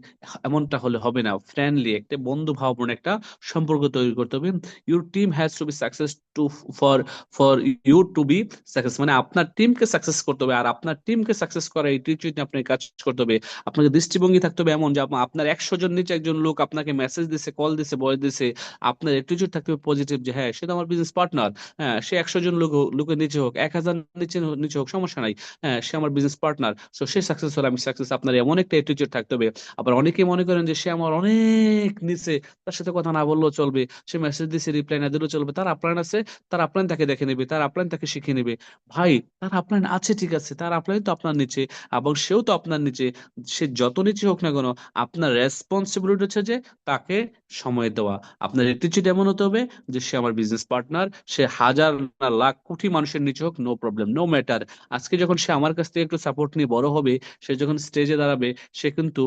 এমনটা হলে হবে না। ফ্রেন্ডলি একটা বন্ধু ভাবপূর্ণ একটা সম্পর্ক তৈরি করতে হবে। Your team has to be success to for for you to be success, মানে আপনার টিমকে সাকসেস করতে হবে, আর আপনার টিমকে সাকসেস করা এই টিচিং আপনাকে কাজ করতে হবে। আপনাকে দৃষ্টিভঙ্গি থাকতে হবে এমন যে আপনার 100 জন নিচে একজন লোক আপনাকে মেসেজ দিছে, কল দিছে, ভয়েস দিছে, আপনার অ্যাটিটিউড থাকতে হবে পজিটিভ যে হ্যাঁ সে তো আমার বিজনেস পার্টনার। হ্যাঁ, সে 100 জন লোকের নিচে হোক, 1000 নিচে নিচে হোক, সমস্যা নাই। হ্যাঁ, সে আমার বিজনেস পার্টনার, সো সে সাকসেস হলে আমি সাকসেস। আপনার এমন একটা অ্যাটিটিউড থাকতে হবে। আবার অনেকে মনে করেন যে সে আমার অনেক নিচে, তার সাথে কথা না বললেও চলবে, সে মেসেজ দিছে রিপ্লাই না দিলেও চলবে, তার আপলাইন আছে, তার আপলাইন তাকে দেখে নেবে, তার আপলাইন তাকে শিখে নেবে। ভাই, তার আপলাইন আছে ঠিক আছে, তার আপলাইন তো আপনার নিচে এবং সেও তো আপনার নিচে। সে যত নিচে হোক না কেন, আপনার রেসপন্সিবিলিটি হচ্ছে যে তাকে সময় দেওয়া। আপনার অ্যাটিটিউড এমন হতে হবে যে সে আমার বিজনেস পার্টনার, সে হাজার না লাখ কোটি মানুষের নিচে হোক, নো প্রবলেম, নো ম্যাটার। আজকে যখন সে আমার কাছ থেকে একটু সাপোর্ট নিয়ে বড় হবে, সে যখন স্টেজে দাঁড়াবে, সে কিন্তু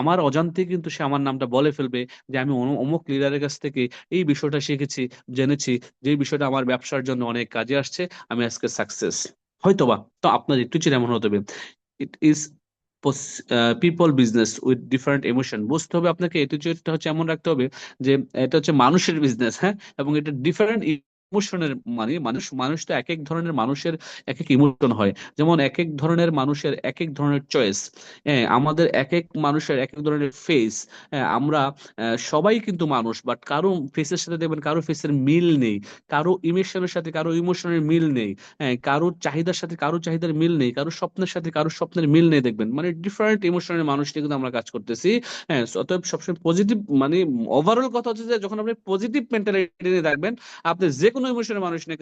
আমার অজান্তে কিন্তু সে আমার নামটা বলে ফেলবে যে আমি অমুক লিডারের কাছ থেকে এই বিষয়টা শিখেছি, জেনেছি, যে বিষয়টা আমার ব্যবসার জন্য অনেক কাজে আসছে, আমি আজকে সাকসেস। হয়তোবা তো আপনার অ্যাটিটিউড এমন হতে হবে। It is people business with different emotion, বুঝতে হবে আপনাকে অ্যাটিটিউডটা হচ্ছে এমন রাখতে হবে যে এটা হচ্ছে মানুষের বিজনেস, হ্যাঁ, এবং এটা ডিফারেন্ট ইমোশনের, মানে মানুষ তো এক এক ধরনের মানুষের এক এক ইমোশন হয়। যেমন এক এক ধরনের মানুষের এক এক ধরনের চয়েস, হ্যাঁ, আমাদের এক এক মানুষের এক এক ধরনের ফেস। হ্যাঁ, আমরা সবাই কিন্তু মানুষ, বাট কারো ফেসের সাথে দেখবেন কারো ফেসের মিল নেই, কারো ইমোশনের সাথে কারো ইমোশনের মিল নেই, হ্যাঁ, কারো চাহিদার সাথে কারো চাহিদার মিল নেই, কারো স্বপ্নের সাথে কারো স্বপ্নের মিল নেই, দেখবেন মানে ডিফারেন্ট ইমোশনের মানুষ নিয়ে কিন্তু আমরা কাজ করতেছি। হ্যাঁ, অতএব সবসময় পজিটিভ, মানে ওভারঅল কথা হচ্ছে যে যখন আপনি পজিটিভ মেন্টালিটি নিয়ে থাকবেন, আপনি যে কোনো ইমোশনের মানুষ নিয়ে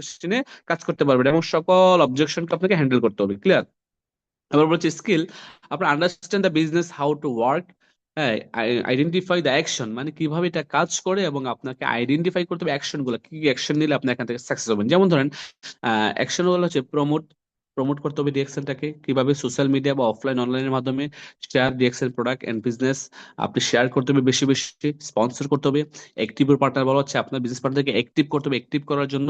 কাজ করতে পারবেন এবং সকল অবজেকশনকে আপনাকে হ্যান্ডেল করতে হবে। ক্লিয়ার? এবার বলছি স্কিল, আপনার understand the business how to work. হ্যাঁ, আইডেন্টিফাই দ্য অ্যাকশন, মানে কিভাবে এটা কাজ করে, এবং আপনাকে আইডেন্টিফাই করতে হবে অ্যাকশন গুলো, কি কি অ্যাকশন নিলে আপনি এখান থেকে সাকসেস হবেন। যেমন ধরেন অ্যাকশন গুলো হচ্ছে প্রমোট, প্রমোট করতে হবে ডিএক্সএলটাকে কিভাবে, সোশ্যাল মিডিয়া বা অফলাইন অনলাইনের মাধ্যমে share DXL product and business, আপনি শেয়ার করতে হবে বেশি বেশি, স্পন্সর করতে হবে। অ্যাক্টিভ পার্টনার বলা হচ্ছে আপনার বিজনেস পার্টনারকে অ্যাক্টিভ করতে হবে। অ্যাক্টিভ করার জন্য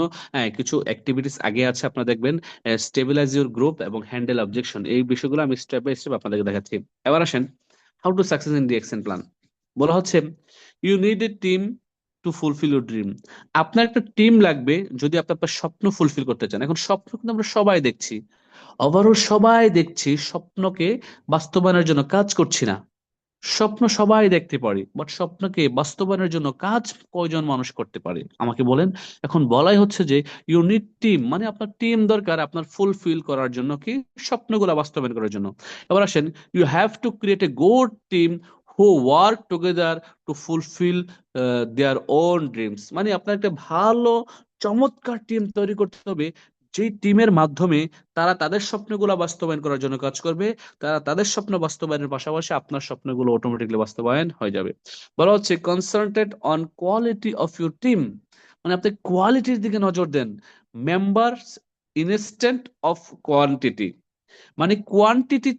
কিছু অ্যাক্টিভিটিস আগে আছে, আপনারা দেখবেন স্টেবিলাইজ ইউর গ্রুপ এবং হ্যান্ডেল অবজেকশন, এই বিষয়গুলো আমি স্টেপ বাই স্টেপ আপনাদেরকে দেখাচ্ছি। এবার আসেন how to success in DXL plan. বলা হচ্ছে you need a team to fulfil your dream. আপনার একটা টিম লাগবে যদি আপনি আপনার স্বপ্ন ফুলফিল করতে চান। এখন স্বপ্ন কিন্তু আমরা সবাই দেখছি, ওভারঅল সবাই দেখছি, স্বপ্নকে বাস্তবায়নের জন্য কাজ করছি না। স্বপ্ন সবাই দেখতে পারি, বাট স্বপ্নকে বাস্তবায়নের জন্য কাজ কয়জন মানুষ করতে পারে আমাকে বলেন। এখন বলাই হচ্ছে যে ইউ নিড টিম, মানে আপনার টিম দরকার আপনার ফুলফিল করার জন্য, কি স্বপ্নগুলো বাস্তবায়ন করার জন্য। এবার আসেন, you have to create a good team who work together to fulfil their own dreams, মানে আপনার একটা ভালো চমৎকার টিম তৈরি করতে হবে, যেই টিমের মাধ্যমে তারা তাদের স্বপ্নগুলো বাস্তবায়ন করার জন্য কাজ করবে। তারা তাদের স্বপ্ন বাস্তবায়নের পাশাপাশি আপনার স্বপ্নগুলো অটোমেটিকলি বাস্তবায়ন হয়ে যাবে। বলা হচ্ছে concentrate on quality of your team, মানে আপনি কোয়ালিটির দিকে নজর দেন, মেম্বার্স ইনস্ট্যান্ট অফ কোয়ান্টিটি, মানে কোয়ান্টিটি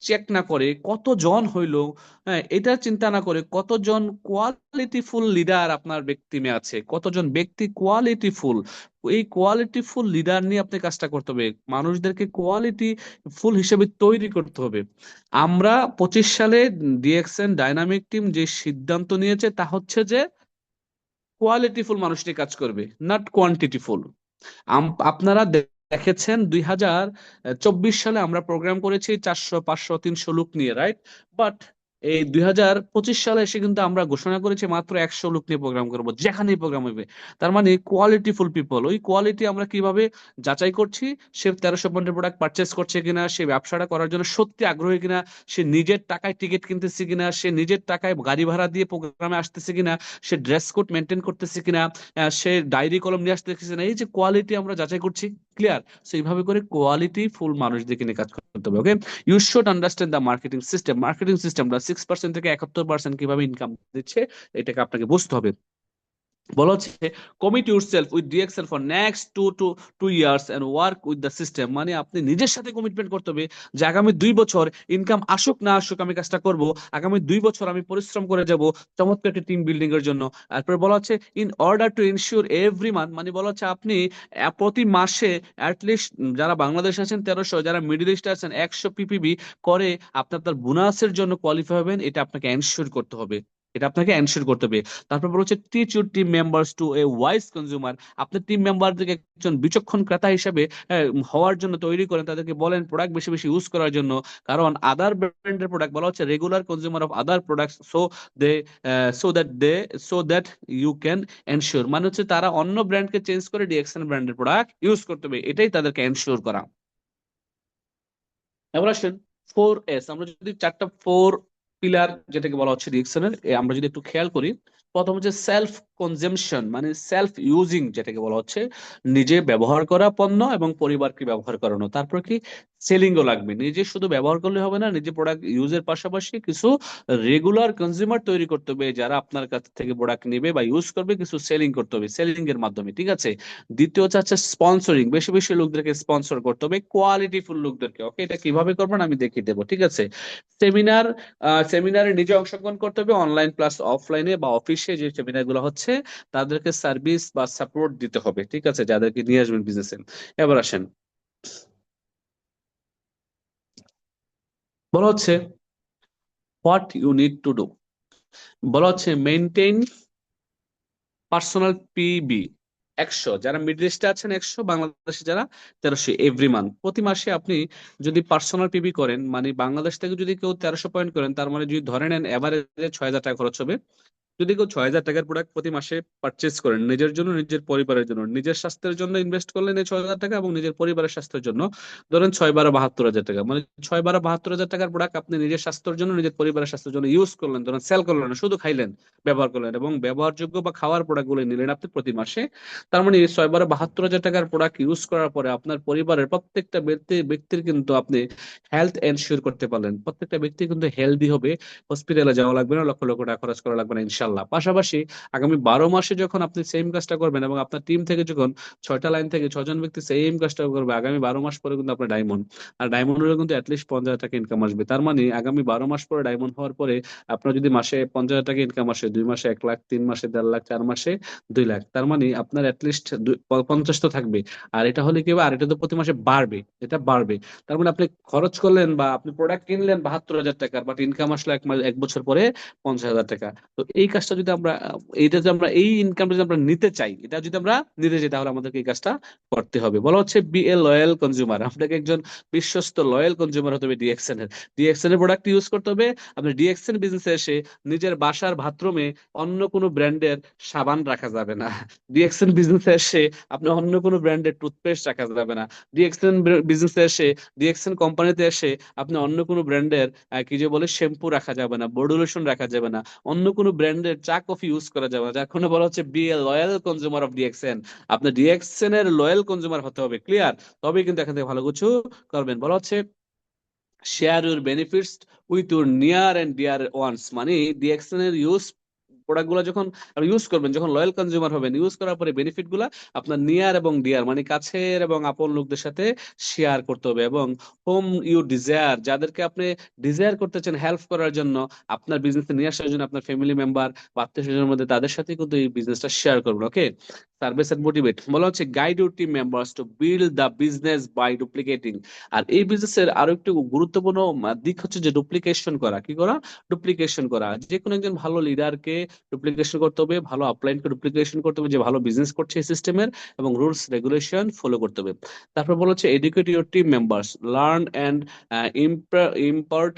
চেক না করে কতজন হইলো, হ্যাঁ এটা চিন্তা না করে কতজন কোয়ালিটিফুল লিডার আপনার ব্যক্তি আছে, কতজন ব্যক্তি কোয়ালিটিফুল, এই কোয়ালিটিফুল লিডার নিয়ে আপনি কাজটা করতে হবে। মানুষদেরকে কোয়ালিটি ফুল হিসেবে তৈরি করতে হবে। আমরা 25 সালে ডিএক্সএন ডাইনামিক টিম যে সিদ্ধান্ত নিয়েছে তা হচ্ছে যে কোয়ালিটিফুল মানুষ নিয়ে কাজ করবে, নট কোয়ান্টিটিফুল। আপনারা দেখেছেন 2024 সালে আমরা প্রোগ্রাম করেছি 400 500 300 লোক নিয়ে, রাইট? বাট এই 2025 সালে এসে কিন্তু আমরা ঘোষণা করেছি মাত্র 100 লোক নিয়ে প্রোগ্রাম করব, যেখানেই প্রোগ্রাম হবে। তার মানে কোয়ালিটিফুল পিপল, ওই কোয়ালিটি আমরা কিভাবে যাচাই করছি? সে 1350 প্রোডাক্ট পারচেস করছে কিনা, সে ব্যবসাটা করার জন্য সত্যি আগ্রহী কিনা, সে নিজের টাকায় টিকিট কিনতেছে কিনা, সে নিজের টাকায় গাড়ি ভাড়া দিয়ে প্রোগ্রামে আসতেছে কিনা, সে ড্রেস কোড মেনটেন করতেছে কিনা, সে ডায়েরি কলম নিয়ে আসতেছে কিনা, এই যে কোয়ালিটি আমরা যাচাই করছি। ক্লিয়ার? সো এইভাবে করে কোয়ালিটি ফুল মানুষদেরকে নিয়ে কাজ করতে হবে। Okay, you should understand the marketing সিস্টেমটা 6% থেকে 71% কিভাবে ইনকাম দিচ্ছে, এটাকে আপনাকে বুঝতে হবে। বলা হচ্ছে commit yourself with DXL for next 2 years and work with the system. মানে আপনি নিজের সাথে কমিটমেন্ট করতে হবে যে আগামী 2 বছর ইনকাম আসুক না আসুক আমি কাজটা করব, আগামী 2 বছর আমি পরিশ্রম করে যাব চমৎকার একটা টিম বিল্ডিং এর জন্য। তারপরে বলা হচ্ছে in order to ensure every month, মানে বলা হচ্ছে আপনি প্রতি মাসে অ্যাটলিস্ট, যারা বাংলাদেশ আছেন 1300, যারা মিডল ইস্ট আছেন 100 পিপিবি করে আপনার বোনাসের জন্য কোয়ালিফাই হবেন, এটা আপনাকে এনশিওর করতে হবে, এটা আপনাকে এনশিওর করতে হবে। তারপর বলছে teach your team members two a wise consumer, আপনার টিম মেম্বারদেরকে একজন বিচক্ষণ ক্রেতা হিসেবে হওয়ার জন্য তৈরি করেন, তাদেরকে বলেন প্রোডাক্ট বেশি বেশি ইউজ করার জন্য, কারণ আদার ব্র্যান্ডের প্রোডাক্ট বলা হচ্ছে regular consumer of other products, they so that you can ensure, মানে হচ্ছে তারা অন্য ব্র্যান্ডকে চেঞ্জ করে ডিএক্সএন ব্র্যান্ডের প্রোডাক্ট ইউজ করতে হবে, এটাই তাদেরকে এনশিওর করা। এবার আসেন 4S, আমরা যদি 4টা পিলার যেটাকে বলা হচ্ছে ডিএক্সএন এর, আমরা যদি একটু খেয়াল করি, প্রথম হচ্ছে সেলফ কনজাম্পশন, মানে সেলফ ইউজিং যেটাকে বলা হচ্ছে নিজে ব্যবহার করা পণ্য এবং পরিবারকে ব্যবহার করানো। তারপর কি সেলিংও লাগবে, নিজে শুধু ব্যবহার করলে হবে না, নিজে প্রোডাক্ট ইউজের পাশাপাশি কিছু রেগুলার কনজিউমার তৈরি করতে হবে যারা আপনার কাছ থেকে প্রোডাক্ট নেবে বা ইউজ করবে, কিছু সেলিং করতে হবে সেলিং এর মাধ্যমে, ঠিক আছে? দ্বিতীয় হচ্ছে স্পন্সরিং, বেশি বেশি লোকদেরকে স্পন্সর করতে হবে, কোয়ালিটিফুল লোকদেরকে। ওকে, এটা কিভাবে করবেন আমি দেখিয়ে দেবো, ঠিক আছে? সেমিনার, সেমিনারে নিজে অংশগ্রহণ করতে হবে, অনলাইন প্লাস অফলাইনে বা অফিসে যে সেমিনার গুলো হচ্ছে তাদেরকে সার্ভিস বা সাপোর্ট দিতে হবে, ঠিক আছে, যাদেরকে নিয়ে আসবেন বিজনেসে। এবার আসেন, বলা হচ্ছে what you need to do, বলা হচ্ছে মেনটেন পার্সোনাল পিবি 100, যারা মিডল ইস্টে আছেন 100, বাংলাদেশে যারা 1300 এভরি মান্থ। প্রতি মাসে আপনি যদি পার্সোনাল পিবি করেন, মানে বাংলাদেশ থেকে যদি কেউ 1300 পয়েন্ট করেন, তার মানে যদি ধরে নেন এভারেজে 6000 টাকা খরচ হবে। যদি কেউ 6000 টাকার প্রোডাক্ট প্রতি মাসে পারচেস করেন নিজের জন্য, নিজের পরিবারের জন্য, নিজের স্বাস্থ্যের জন্য ইনভেস্ট করলেন এই 6000 টাকা, এবং নিজের পরিবারের স্বাস্থ্যের জন্য ধরেন 6-12-72 হাজার টাকা, মানে 6-12-72 হাজার টাকার প্রোডাক্ট আপনি নিজের স্বাস্থ্যের জন্য, নিজের পরিবারের স্বাস্থ্যের জন্য ইউজ করলেন, ধরেন সেল করলেন না, শুধু খাইলেন, ব্যবহার করলেন, এবং ব্যবহারযোগ্য বা খাওয়ার প্রোডাক্ট গুলো নিলেন আপনি প্রতি মাসে। তার মানে 6-12-72 হাজার টাকার প্রোডাক্ট ইউজ করার পরে আপনার পরিবারের প্রত্যেকটা ব্যক্তির কিন্তু আপনি হেলথ এনশিওর করতে পারলেন, প্রত্যেকটা ব্যক্তি কিন্তু হেলদি হবে, হসপিটালে যাওয়া লাগবে না, লক্ষ লক্ষ টাকা খরচ করা লাগবে না ইনশাল্লাহ। পাশাপাশি আগামী 12 মাসে যখন আপনি সেম কাজটা করবেন এবং আপনার টিম থেকে যখন 6টা লাইন থেকে 6জন ব্যক্তি সেম কাজটা করবে, আগামী 12 মাস পরে কিন্তু আপনার ডায়মন্ড, আর ডায়মন্ড হলে কিন্তু অ্যাটলিস্ট 50,000 টাকা ইনকাম আসবে। তার মানে আগামী 12 মাস পরে ডায়মন্ড হওয়ার পরে আপনার যদি মাসে 50,000 টাকা ইনকাম আসে, 2 মাসে 1 লাখ, 3 মাসে 1.5 লাখ, 4 মাসে 2 লাখ, তার মানে আপনার অ্যাটলিস্ট 50 তো থাকবে। আর এটা হলে কি হবে, আর এটা তো প্রতি মাসে বাড়বে, এটা বাড়বে। তার মানে আপনি খরচ করলেন বা আপনি প্রোডাক্ট কিনলেন 72,000 টাকার, বাট ইনকাম আসলো 1 বছর পরে 50,000 টাকা। তো এই কাজটা যদি আমরা, এইটা যদি আমরা, এই ইনকাম যদি আমরা নিতে চাই, এটা যদি আমরা নিতে চাই, তাহলে আমাদেরকে এই কাজটা করতে হবে। বলা হচ্ছে বি এ লয়াল কনজিউমার, আপনাকে একজন বিশ্বস্ত লয়াল কনজিউমার হতে হবে ডিএক্সএন এর। ডিএক্সএন এর প্রোডাক্ট ইউজ করতে হবে। আপনি ডিএক্সএন বিজনেসে এসে নিজের বাসার বাথরুমে অন্য কোনো ব্র্যান্ডের সাবান রাখা যাবে না। ডিএক্সএন বিজনেসে এসে আপনি অন্য কোনো ব্র্যান্ডের টুথপেস্ট রাখা যাবে না। ডিএক্সএন বিজনেসে এসে, ডিএক্সএন কোম্পানিতে এসে আপনি অন্য কোনো ব্র্যান্ডের কি যে বলে শ্যাম্পু রাখা যাবে না, বডি লোশন রাখা যাবে না, অন্য কোনো ব্র্যান্ডের চা কফি ইউজ করা যাবে না। যার বলা হচ্ছে be a loyal consumer of DXN, আপনি ডিএক্সএন এর লয়াল কনজিউমার হতে হবে, ক্লিয়ার? তবেই কিন্তু এখান থেকে ভালো কিছু করবেন। বলা হচ্ছে share your benefits with your near and dear ones, মানে ডিএক্সএন এর প্রোডাক্ট গুলো যখন আপনি ইউজ করবেন, যখন লয়াল কনজিউমার হবেন, ইউজ করার পরে বেনিফিট গুলা আপনার নিয়ার এবং ডিয়ার, মানে কাছের এবং আপন লোকদের সাথে শেয়ার করতে হবে। এবং হোম ইউ ডিজায়ার, যাদেরকে আপনি ডিজায়ার করতেছেন হেল্প করার জন্য, আপনার বিজনেসে নিয়ে আসার জন্য, আপনার ফ্যামিলি মেম্বার বা আত্মীয় স্বজনের মধ্যে, তাদের সাথে কিন্তু এই বিজনেসটা শেয়ার করবেন। ওকে, সার্ভিস এন্ড মোটিভেট, বলা হচ্ছে guide your team members to build the business by duplicating. আর এই বিজনেসের আরো একটু গুরুত্বপূর্ণ দিক হচ্ছে যে ডুপ্লিকেশন করা। কি করা? ডুপ্লিকেশন করা। যে কোনো একজন ভালো লিডারকে ডুপ্লিকেশন করতে হবে, ভালো আপলাইনকে ডুপ্লিকেশন করতে হবে যে ভালো বিজনেস করছে এই সিস্টেমের, এবং রুলস রেগুলেশন ফলো করতে হবে। তারপর বলা হচ্ছে educate your team members, learn and impart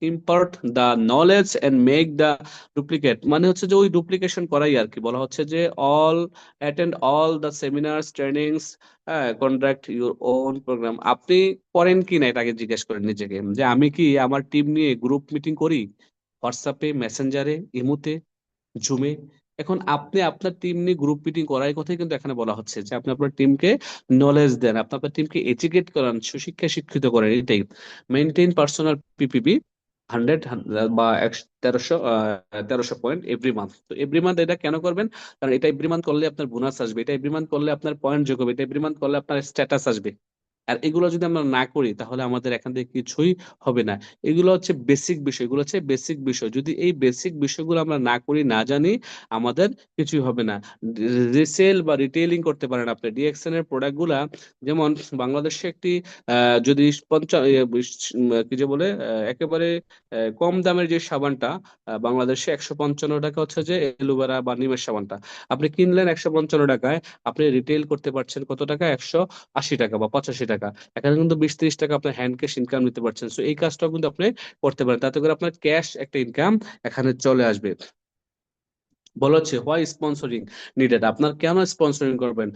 impart the knowledge and make the duplicate, মানে হচ্ছে যে ওই ডুপ্লিকেশন করাই আর কি। বলা হচ্ছে যে all attend all the seminars, trainings, conduct your own programme. আপনি করেন কি না এটা আগে জিজ্ঞেস করেন নিজেকে, যে আমি কি আমার টিম নিয়ে গ্রুপ মিটিং করি, হোয়াটসঅ্যাপে, মেসেঞ্জারে, ইমোতে, জুমে, এখন আপনি আপনার টিম নিয়ে গ্রুপ মিটিং করার কথাই কিন্তু এখানে বলা হচ্ছে যে আপনি আপনার টিমকে নলেজ দেন, আপনি আপনার টিমকে এডুকেট করান, সুশিক্ষায় শিক্ষিত করেন, এটাই। মেনটেন পার্সোনাল পিপিপি 100 বা 1300 পয়েন্ট এভরি মান্থ। তো এভরি মান্থ এটা কেন করবেন? কারণ এটা এভরি মান্থ করলে আপনার বোনাস আসবে, এটা এভরি মান্থ করলে আপনার পয়েন্ট যোগ হবে, এটা এভরি মান্থ করলে আপনার স্ট্যাটাস আসবে। আর এগুলো যদি আমরা না করি তাহলে আমাদের এখান থেকে কিছুই হবে না। এগুলো হচ্ছে বেসিক বিষয়, এগুলো হচ্ছে বেসিক বিষয়। যদি এই বেসিক বিষয়গুলো আমরা না করি, না জানি, আমাদের কিছুই হবে না। রিসেল বা রিটেইলিং করতে পারেন আপনি ডিএক্সএন এর প্রোডাক্ট গুলা। যেমন বাংলাদেশে একটি যদি কি যে বলে একেবারে কম দামের যে সাবানটা, বাংলাদেশে 155 টাকা হচ্ছে যে এলোভেরা বা নিমের সাবানটা, আপনি কিনলেন 155 টাকায়, আপনি রিটেল করতে পারছেন কত টাকা? 180 টাকা বা 85 টাকা। এখানে কিন্তু 20-30 টাকা আপনার হ্যান্ড ক্যাশ ইনকাম নিতে পারছেন। সো এই কাজটাও কিন্তু আপনি করতে পারেন, তাতে করে আপনার ক্যাশ একটা ইনকাম এখানে চলে আসবে। বলা হচ্ছে হোয়াই স্পন্সরিং নিডেড, আপনার কেন স্পন্সরিং করবেন?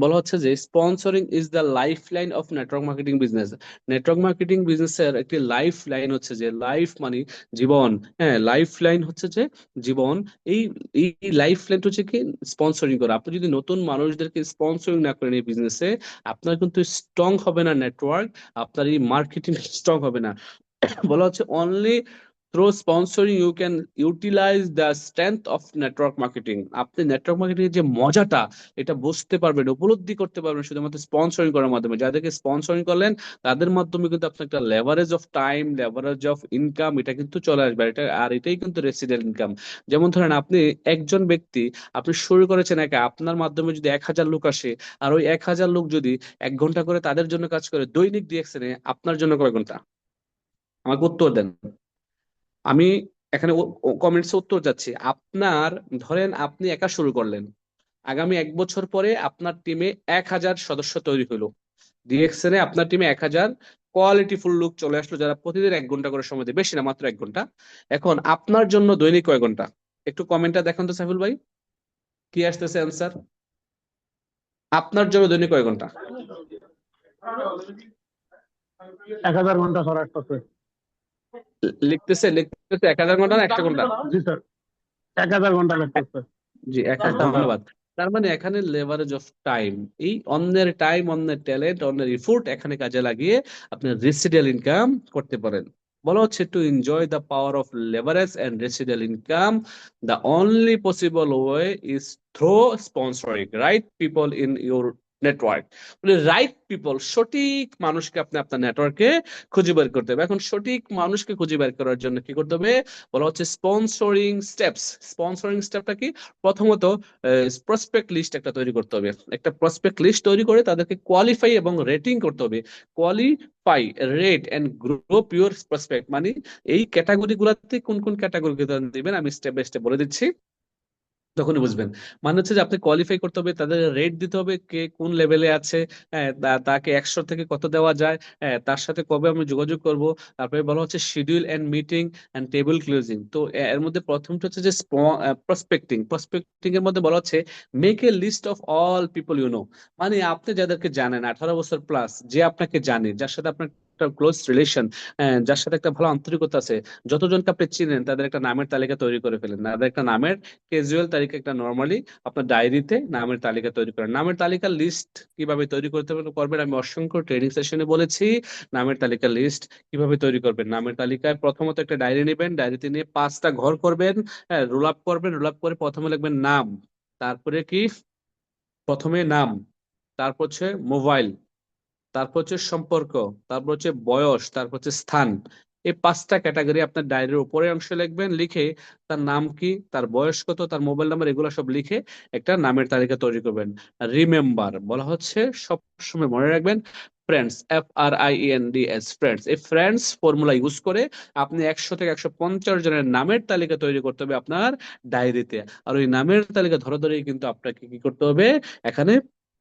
বলা হচ্ছে যে sponsoring is the life line of network marketing business. Network marketing বিজনেসের একটি লাইফ লাইন হচ্ছে যে, লাইফ মানে জীবন, হ্যাঁ, লাইফ লাইন হচ্ছে যে জীবন। এই এই লাইফ লাইন হচ্ছে কি স্পন্সরিং করা। আপনি যদি নতুন মানুষদেরকে স্পন্সরিং না করেন এই বিজনেসে, আপনার কিন্তু স্ট্রং হবে না নেটওয়ার্ক, আপনার এই মার্কেটিং স্ট্রং হবে না। বলা হচ্ছে only through sponsoring you can utilise the strength of network marketing. আপনি নেটওয়ার্ক মার্কেটিং এর যে মজাটা, এটা বুঝতে পারবেন, উপলব্ধি করতে পারবেন শুধুমাত্র স্পন্সরিং করার মাধ্যমে। যাদেরকে স্পন্সরিং করলেন তাদের মাধ্যমে কিন্তু আপনার একটা leverage of time, leverage of income, এটা কিন্তু চলে আসবে। এটা আর এটাই কিন্তু রেসিডেন্ট ইনকাম। যেমন ধরেন আপনি একজন ব্যক্তি, আপনি শুরু করেছেন একা, আপনার মাধ্যমে যদি 1000 লোক আসে, আর ওই 1000 লোক যদি 1 ঘন্টা করে তাদের জন্য কাজ করে দৈনিক ডিএক্সএনে, আপনার জন্য কয় ঘন্টা? আমাকে উত্তর দেন। আমি এখানে কমেন্টস উত্তর যাচ্ছি আপনার। ধরেন আপনি একা শুরু করলেন, আগামী 1 বছর পরে আপনার টিমে 1000 সদস্য তৈরি হলো, ডিএক্সএন এ আপনার টিমে 1000 কোয়ালিটিফুল লোক চলে আসলো, যারা প্রতিদিন 1 ঘন্টা করে সময় দেয়, বেশি না, মাত্র 1 ঘন্টা। এখন আপনার জন্য দৈনিক কয় ঘন্টা? একটু কমেন্টটা দেখুন তো সাইফুল ভাই, কি আসতেছে অ্যান্সার? আপনার জন্য দৈনিক কয় ঘন্টা? 1000 ঘন্টা স্যার আসতেছে। লিখতেছে লিখতেছে 1000 ঘন্টা না 1 ঘন্টা? জি স্যার, 1000 ঘন্টা লাগতেছে। জি, ধন্যবাদ। তার মানে এখানে লেভারেজ অফ টাইম, এই অন্যের টাইম, অন্যের ট্যালেন্ট, অন্যের ইফোর্ট এখানে কাজে লাগিয়ে আপনি রেসিডিয়াল ইনকাম করতে পারেন। বলা হচ্ছে to enjoy the power of leverage and residual income, the only possible way is through sponsoring right people in your network. Right people, সঠিক মানুষকে আপনি আপনার নেটওয়ার্কে খুঁজে বের করতে হবে। এখন সঠিক মানুষকে খুঁজে বের করার জন্য কি করতে হবে? বলা হচ্ছে স্পন্সরিং স্টেপস। স্পন্সরিং স্টেপটা কি? প্রথমত প্রসপেক্ট লিস্ট একটা তৈরি করতে হবে। একটা প্রসপেক্ট লিস্ট তৈরি করে তাদেরকে কোয়ালিফাই এবং রেটিং করতে হবে। Qualify, rate and group your prospect, মানে এই ক্যাটাগরি গুলাতে কোন কোন ক্যাটাগরি দিবেন আমি স্টেপ বাই স্টেপ বলে দিচ্ছি, তখনই বুঝবেন। মানে হচ্ছে যে আপনি কোয়ালিফাই করতে হবে, তাদের রেট দিতে হবে, কে কোন লেভেলে আছে, হ্যাঁ, তাকে 100 থেকে কত দেওয়া যায়, হ্যাঁ, তার সাথে কবে আমি যোগাযোগ করব। তারপরে বলা হচ্ছে schedule and meeting and table closing. তো এর মধ্যে প্রথমটা হচ্ছে যে প্রসপেক্টিং। প্রসপেক্টিং এর মধ্যে বলা হচ্ছে make a list of all people you know, মানে আপনি যাদেরকে জানেন 18 বছর প্লাস, যে আপনাকে জানে, যার সাথে আপনার একটা ক্লোজ রিলেশন, যার সাথে একটা ভালো আন্তরিকতা আছে, যতজনকে আপনি চিনেন তাদের একটা নামের তালিকা তৈরি করে ফেলেন। তাদের একটা নামের ক্যাজুয়াল তালিকা, একটা নর্মালি আপনার ডায়েরিতে নামের তালিকা তৈরি করেন। নামের তালিকার লিস্ট কিভাবে তৈরি করতে করবেন আমি অসংখ্য ট্রেনিং সেশনে বলেছি। নামের তালিকার লিস্ট কিভাবে তৈরি করবেন? নামের তালিকায় প্রথমত একটা ডায়েরি নেবেন, ডায়েরিতে নিয়ে 5টা ঘর করবেন, হ্যাঁ, রোল আপ করবেন। রোল আপ করে প্রথমে লিখবেন নাম, তারপরে কি, প্রথমে নাম, তারপর হচ্ছে মোবাইল, তারপর হচ্ছে সম্পর্ক, তারপর হচ্ছে বয়স, তারপর হচ্ছে স্থান। এই 5টা ক্যাটাগরি আপনার ডায়েরির উপরের অংশে লিখবেন। লিখে তার নাম কি, তার বয়স কত, তার মোবাইল নাম্বার, এগুলো সব লিখে একটা নামের তালিকা তৈরি করবেন। রিমেম্বার, বলা হচ্ছে সব সময় মনে রাখবেন ফ্রেন্ডস, FRIENDS, ফ্রেন্ডস। এই ফ্রেন্ডস ফর্মুলা ইউজ করে আপনি 100 থেকে 150 জনের নামের তালিকা তৈরি করতে হবে আপনার ডায়েরিতে। আর ওই নামের তালিকা ধরে ধরেই কিন্তু আপনাকে কি করতে হবে? এখানে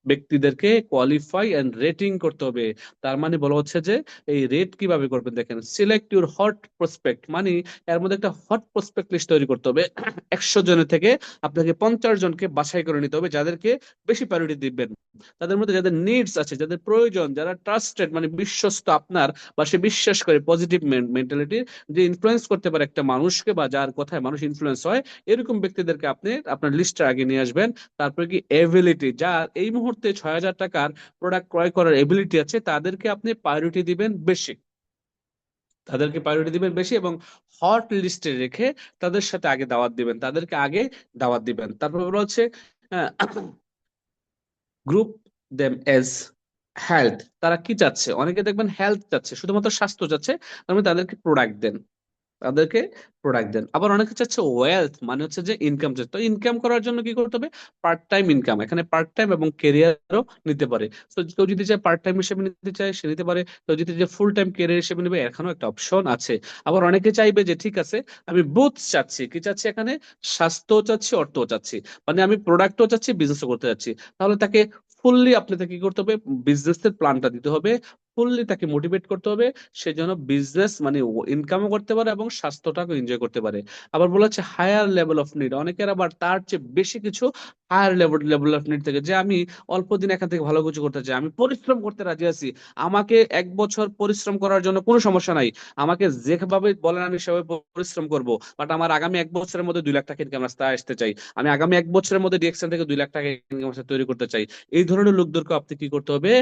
ব্যক্তিদেরকে কোয়ালিফাই এন্ড রেটিং করতে হবে। তার মানে বলা হচ্ছে যে এই রেট কিভাবে করবেন দেখেন, সিলেক্ট ইউর হট প্রসপেক্ট, মানে এর মধ্যে একটা হট প্রসপেক্ট লিস্ট তৈরি করতে হবে। 100 জনের থেকে আপনাকে 50 জনকে বাছাই করে নিতে হবে, যাদেরকে বেশি প্রায়োরিটি দিবেন। তাদের মধ্যে যাদের নিডস আছে, যাদের প্রয়োজন, যারা ট্রাস্টেড মানে বিশ্বস্ত আপনার, বা সে বিশ্বাস করে পজিটিভ মেন্টালিটি, যে ইনফ্লুয়েন্স করতে পারে একটা মানুষকে, বা যার কথায় মানুষ ইনফ্লুয়েন্স হয়, এরকম ব্যক্তিদেরকে আপনি আপনার লিস্টে আগে নিয়ে আসবেন। তারপরে কি এবিলিটি, যার এই মুহূর্তে 6,000 টাকার প্রোডাক্ট ক্রয় করার এবিলিটি আছে, তাদেরকে আপনি প্রায়োরিটি দিবেন বেশি, তাদেরকে প্রায়োরিটি দিবেন বেশি, এবং হট লিস্টে রেখে তাদের সাথে আগে দাওয়াত দিবেন, তাদেরকে আগে দাওয়াত দিবেন। তারপর বলা হচ্ছে গ্রুপ দেম এজ হেলথ, তারা কি চাচ্ছে, অনেকে দেখবেন হেলথ চাচ্ছে, শুধুমাত্র স্বাস্থ্য চাচ্ছে, তার মানে তাদেরকে প্রোডাক্ট দেন, তাদেরকে প্রোডাক্ট দেন। আবার অনেকে চাচ্ছে ওয়েলথ, মানে হচ্ছে যে ইনকাম চাচ্ছে, তো ইনকাম করার জন্য কি করতে হবে, পার্ট টাইম ইনকাম, এখানে পার্ট টাইম এবং কেরিয়ারও নিতে পারে। তো কেউ যদি চায় পার্ট টাইম হিসেবে নিতে চায় সে নিতে পারে, কেউ যদি যে ফুল টাইম কেরিয়ার হিসেবে নেবে, এখানেও একটা অপশন আছে। আবার অনেকে চাইবে যে ঠিক আছে আমি বুথ চাচ্ছি, কি চাচ্ছি এখানে, স্বাস্থ্য চাচ্ছি, অর্থও চাচ্ছি, মানে আমি প্রোডাক্টও চাচ্ছি, বিজনেসও করতে চাচ্ছি, তাহলে তাকে ফুললি আপনাকে কি করতে হবে, বিজনেসের প্ল্যানটা দিতে হবে, ফুললি তাকে মোটিভেট করতে হবে, সে যেন বিজনেস মানে ইনকামও করতে পারে এবং স্বাস্থ্যটাকে এনজয় করতে পারে। আবার বলা হচ্ছে হায়ার লেভেল অফ নিড, অনেকের আবার তার চেয়ে বেশি কিছু হায়ার লেভেল অফ নিড থেকে, যে আমি অল্প দিন এখান থেকে ভালো কিছু করতে চাই, আমি পরিশ্রম করতে রাজি আছি, আমাকে 1 বছর পরিশ্রম করার জন্য কোনো সমস্যা নাই, আমাকে যেভাবে বলেন আমি সেভাবে পরিশ্রম করব, বাট আমার আগামী 1 বছরের মধ্যে 2 লাখ টাকা ইনকাম রাস্তায় আসতে চাই, আমি আগামী 1 বছরের মধ্যে ডিএক্সএন থেকে 2 লাখ টাকা ইনকাম তৈরি করতে চাই। এই ধরনের লোকদেরকে আপনি কি করতে হবে,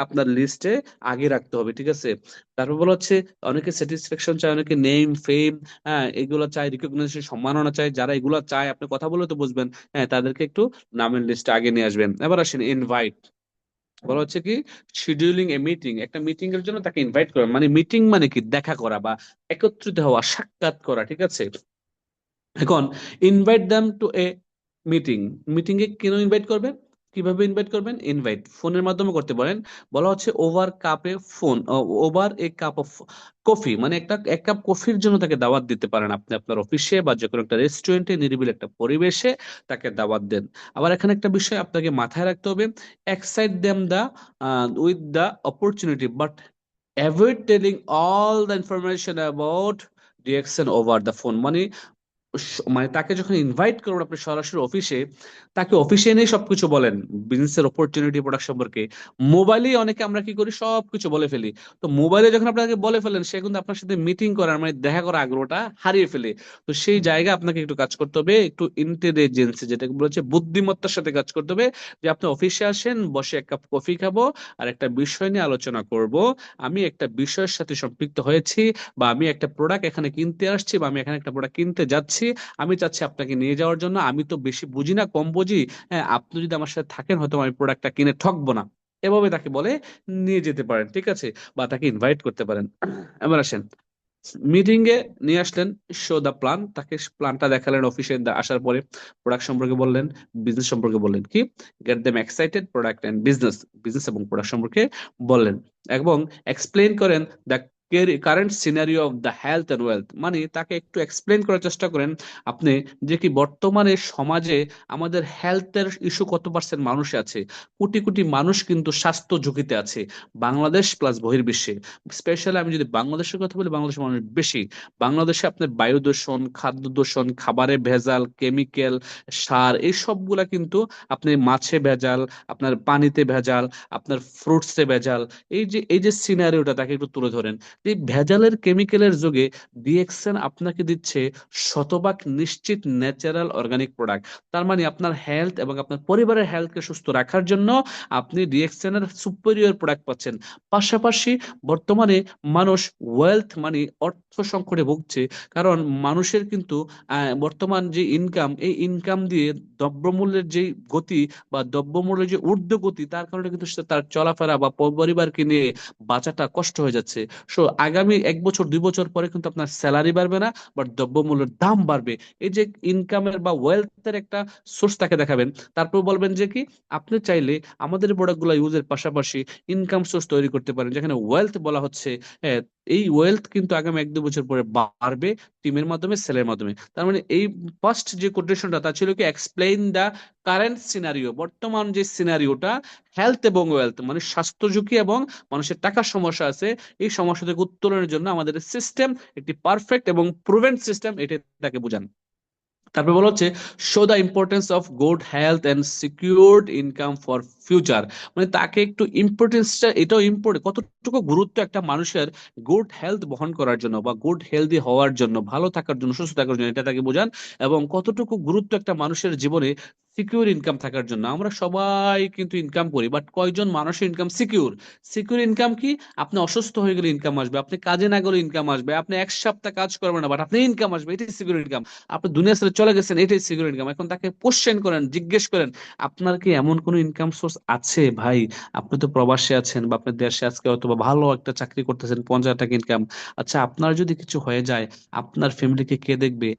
আপনার লিস্টে আগে রাখতে হবে, ঠিক আছে। তারপর বলা হচ্ছে অনেকে স্যাটিসফ্যাকশন চায়, অনেকে নেম ফেম, হ্যাঁ এগুলো চায়, রিকগনিশন সম্মাননা চায়, যারা এগুলো চায় আপনি কথা বলে তো বুঝবেন, হ্যাঁ তাদেরকে একটু নামের লিস্টে আগে নিয়ে আসবেন। এবার আসেন ইনভাইট, বলা হচ্ছে কি শিডিউলিং এ মিটিং, একটা মিটিং এর জন্য তাকে ইনভাইট করা, মানে মিটিং মানে কি দেখা করা বা একত্রিত হওয়া, সাক্ষাৎ করা, ঠিক আছে। এখন invite them to a meeting, meeting এ কেন ইনভাইট করবেন, কিভাবে ইনভাইট করবেন, ইনভাইট ফোনের মাধ্যমে করতে পারেন। বলা হচ্ছে ওভার কাপে phone, over a cup of coffee, মানে একটা 1 কাপ কফির জন্য তাকে দাওয়াত দিতে পারেন আপনি আপনার অফিসে বা যে কোনো একটা রেস্টুরেন্টে, নিরিবিলি একটা পরিবেশে তাকে দাওয়াত দেন। আবার এখানে একটা বিষয় আপনাকে মাথায় রাখতে হবে, excite them the with the opportunity but avoid telling all the information about DXN over the phone, মানে মানে তাকে যখন ইনভাইট করবেন আপনি সরাসরি অফিসে, তাকে অফিসে এনে সবকিছু বলেন বিজনেসের অপরচুনিটি প্রোডাক্ট সম্পর্কে। মোবাইলে অনেকে আমরা কি করি, সবকিছু বলে ফেলি, তো মোবাইলে যখন আপনাকে বলে ফেলেন সে কিন্তু আপনার সাথে মিটিং করার মানে দেখা করার আগ্রহটা হারিয়ে ফেলে। তো সেই জায়গায় আপনাকে একটু কাজ করতে হবে, একটু ইন্টেলিজেন্সি যেটাকে বলেছে বুদ্ধিমত্তার সাথে কাজ করতে হবে, যে আপনি অফিসে আসেন, বসে 1 কাপ কফি খাবো আর একটা বিষয় নিয়ে আলোচনা করব, আমি একটা বিষয়ের সাথে সম্পৃক্ত হয়েছি, বা আমি একটা প্রোডাক্ট এখানে কিনতে আসছি, বা আমি এখানে একটা প্রোডাক্ট কিনতে যাচ্ছি, আমি চাচ্ছি আপনাকে নিয়ে যাওয়ার জন্য, আমি তো বেশি বুঝি না, কম বুঝি, হ্যাঁ আপনি যদি আমার সাথে থাকেন হয়তো আমি প্রোডাক্টটা কিনে ঠকবো না, এভাবে তাকে বলে নিয়ে যেতে পারেন, ঠিক আছে, বা তাকে ইনভাইট করতে পারেন। এবার আসেন মিটিং এ নিয়ে আসলেন, শো দা প্ল্যান, তাকে প্ল্যানটা দেখালেন অফিসে আসার পরে, প্রোডাক্ট সম্পর্কে বললেন, বিজনেস সম্পর্কে বললেন, কি get them excited product and business, business এবং প্রোডাক্ট সম্পর্কে বললেন, এবং এক্সপ্লেন করেন the current scenario of the health and wealth, মানে তাকে একটু এক্সপ্লেন করার চেষ্টা করেন আপনি, যে কি বর্তমানে সমাজে আমাদের হেলথের ইস্যু কত পার্সেন্ট মানুষ আছে, কোটি কোটি মানুষ কিন্তু স্বাস্থ্য ঝুঁকিতে আছে, বাংলাদেশ প্লাস বহির্বিশ্বে। স্পেশালি আমি যদি বাংলাদেশের কথা বলি, বাংলাদেশের মানুষ বেশি, বাংলাদেশে আপনার বায়ু দূষণ, খাদ্য দূষণ, খাবারে ভেজাল, কেমিক্যাল, সার, এই সবগুলা কিন্তু আপনি মাছে ভেজাল, আপনার পানিতে ভেজাল, আপনার ফ্রুটসে ভেজাল, এই যে সিনারিওটা তাকে একটু তুলে ধরেন, যে ভেজালের কেমিক্যালের যুগে ডিএক্সএন আপনাকে দিচ্ছে শতভাগ নিশ্চিত ন্যাচারাল অর্গানিক প্রোডাক্ট। তার মানে আপনার হেলথ এবং আপনার পরিবারের হেলথকে সুস্থ রাখার জন্য আপনি ডিএক্সএন এর সুপিরিয়র প্রোডাক্ট পাচ্ছেন। পাশাপাশি বর্তমানে মানুষ ওয়েলথ মানে অর্থ সংকটে ভুগছে, কারণ মানুষের কিন্তু বর্তমান যে ইনকাম, এই ইনকাম দিয়ে দ্রব্যমূল্যের যে গতি বা দ্রব্যমূল্যের যে ঊর্ধ্বগতি, তার কারণে কিন্তু সে তার চলাফেরা বা পরিবারকে নিয়ে বাঁচাটা কষ্ট হয়ে যাচ্ছে। সো আগামী 1 বছর 2 বছর পরে কিন্তু আপনার স্যালারি বাড়বে না, বাট দ্রব্যমূল্যের দাম বাড়বে। এই যে ইনকামের বা ওয়েলথের একটা সোর্স তাকে দেখাবেন, তারপর বলবেন যে কি আপনি চাইলে আমাদের প্রোডাক্টগুলো ইউজের পাশাপাশি ইনকাম সোর্স তৈরি করতে পারেন, যেখানে ওয়েলথ বলা হচ্ছে এই ওয়েলথ কিন্তু আগামী 1-2 বছর পরে বাড়বে টিমের মাধ্যমে, সেলের মাধ্যমে। তার মানে এই ফার্স্ট যে কোটেশনটা তা ছিল কি এক্সপ্লেইন দা কারেন্ট সিনারিও, বর্তমান যে সিনারিওটা হেলথ এবং ওয়েলথ মানে স্বাস্থ্য ঝুঁকি এবং মানুষের টাকার সমস্যা আছে, এই সমস্যা থেকে উত্তরণের জন্য আমাদের সিস্টেম একটি পারফেক্ট এবং প্রুভেন্ট সিস্টেম, এটা তাকে বোঝান। তারপর বলা হচ্ছে show the importance of good health and secured income for future, মানে তাকে একটু ইম্পর্টেন্সটা, এটাও ইম্পর্টেন্ট কতটুকু গুরুত্ব একটা মানুষের গুড হেলথ বহন করার জন্য বা গুড হেলদি হওয়ার জন্য, ভালো থাকার জন্য, সুস্থ থাকার জন্য, এটা তাকে বোঝান। এবং কতটুকু গুরুত্ব একটা মানুষের জীবনে সিকিউর ইনকাম থাকার জন্য। আমরা সবাই কিন্তু ইনকাম করি, বাট কয়জন মানুষের ইনকাম সিকিউর? সিকিউর ইনকাম কি? আপনি অসুস্থ হয়ে গেলে ইনকাম আসবে, আপনি কাজে না গেলে ইনকাম আসবে, আপনি 1 সপ্তাহ কাজ করবেন না বাট আপনি ইনকাম আসবে, এটাই সিকিউর ইনকাম। আপনি দুনিয়া ছেড়ে চলে গেছেন, এটাই সিকিউর ইনকাম। এখন তাকে কোশ্চেন করেন, জিজ্ঞেস করেন, আপনার কি এমন কোন ইনকাম সোর্স আছে ভাই? আপনি তো প্রবাসে আছেন বা আপনার দেশে আজকে অথবা ভালো একটা চাকরি করতেছেন, 50,000 টাকা ইনকাম। আচ্ছা, আপনার যদি কিছু হয়ে যায় আপনার ফ্যামিলিকে কে দেখবে?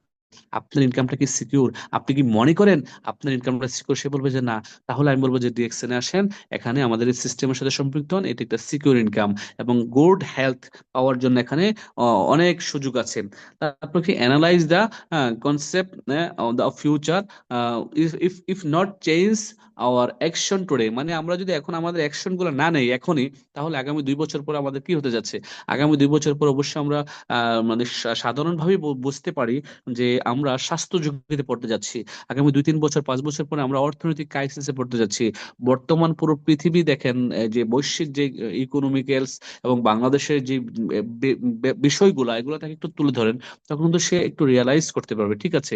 আপনার ইনকামটা কি সিকিউর? আপনি কি মনে করেন আপনার ইনকামটা সিকিউর? সে বলবে যে না। তাহলে আমি বলবো যে ডিএক্সএন আসেন, এখানে আমাদের এই সিস্টেমের সাথে সম্পৃক্ত হন, এটি একটা সিকিউর ইনকাম এবং গুড হেলথ পাওয়ার জন্য এখানে অনেক সুযোগ আছে। তারপর কি analyse the concept the future, if if not change our action today, মানে আমরা যদি এখন আমাদের অ্যাকশন গুলো না নেই এখনই, তাহলে আগামী 2 বছর পর আমাদের কি হতে যাচ্ছে? আগামী 2 বছর পর অবশ্যই আমরা মানে সাধারণভাবে বুঝতে পারি যে আমরা স্বাস্থ্য ঝুঁকিতে পড়তে যাচ্ছি। আগামী 2-3 বছর 5 বছর পরে আমরা অর্থনৈতিক ক্রাইসিসে পড়তে যাচ্ছি। বর্তমান পুরো পৃথিবী দেখেন, যে বৈশ্বিক যে ইকোনমিক্যালস এবং বাংলাদেশের যে বিষয়গুলো, এগুলো তাকে একটু তুলে ধরেন, তখন কিন্তু সে একটু রিয়ালাইজ করতে পারবে। ঠিক আছে,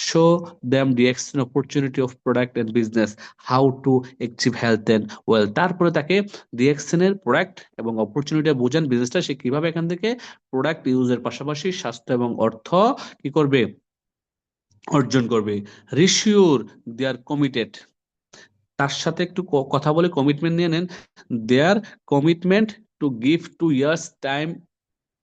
show them the extent opportunity of product and business, how to achieve health and wealth. তারপরে তাকে দি এক্সটেন্টের প্রোডাক্ট এবং অপরচুনিটি বোঝান, বিজনেসটা সে কিভাবে এখান থেকে প্রোডাক্ট ইউজের পাশাপাশি স্বাস্থ্য এবং অর্থ কি করবে, অর্জন করবে। রিশিওর দে আর কমিটেড, তার সাথে একটু কথা বলে কমিটমেন্ট নিয়ে নেন। Their commitment to give 2 years time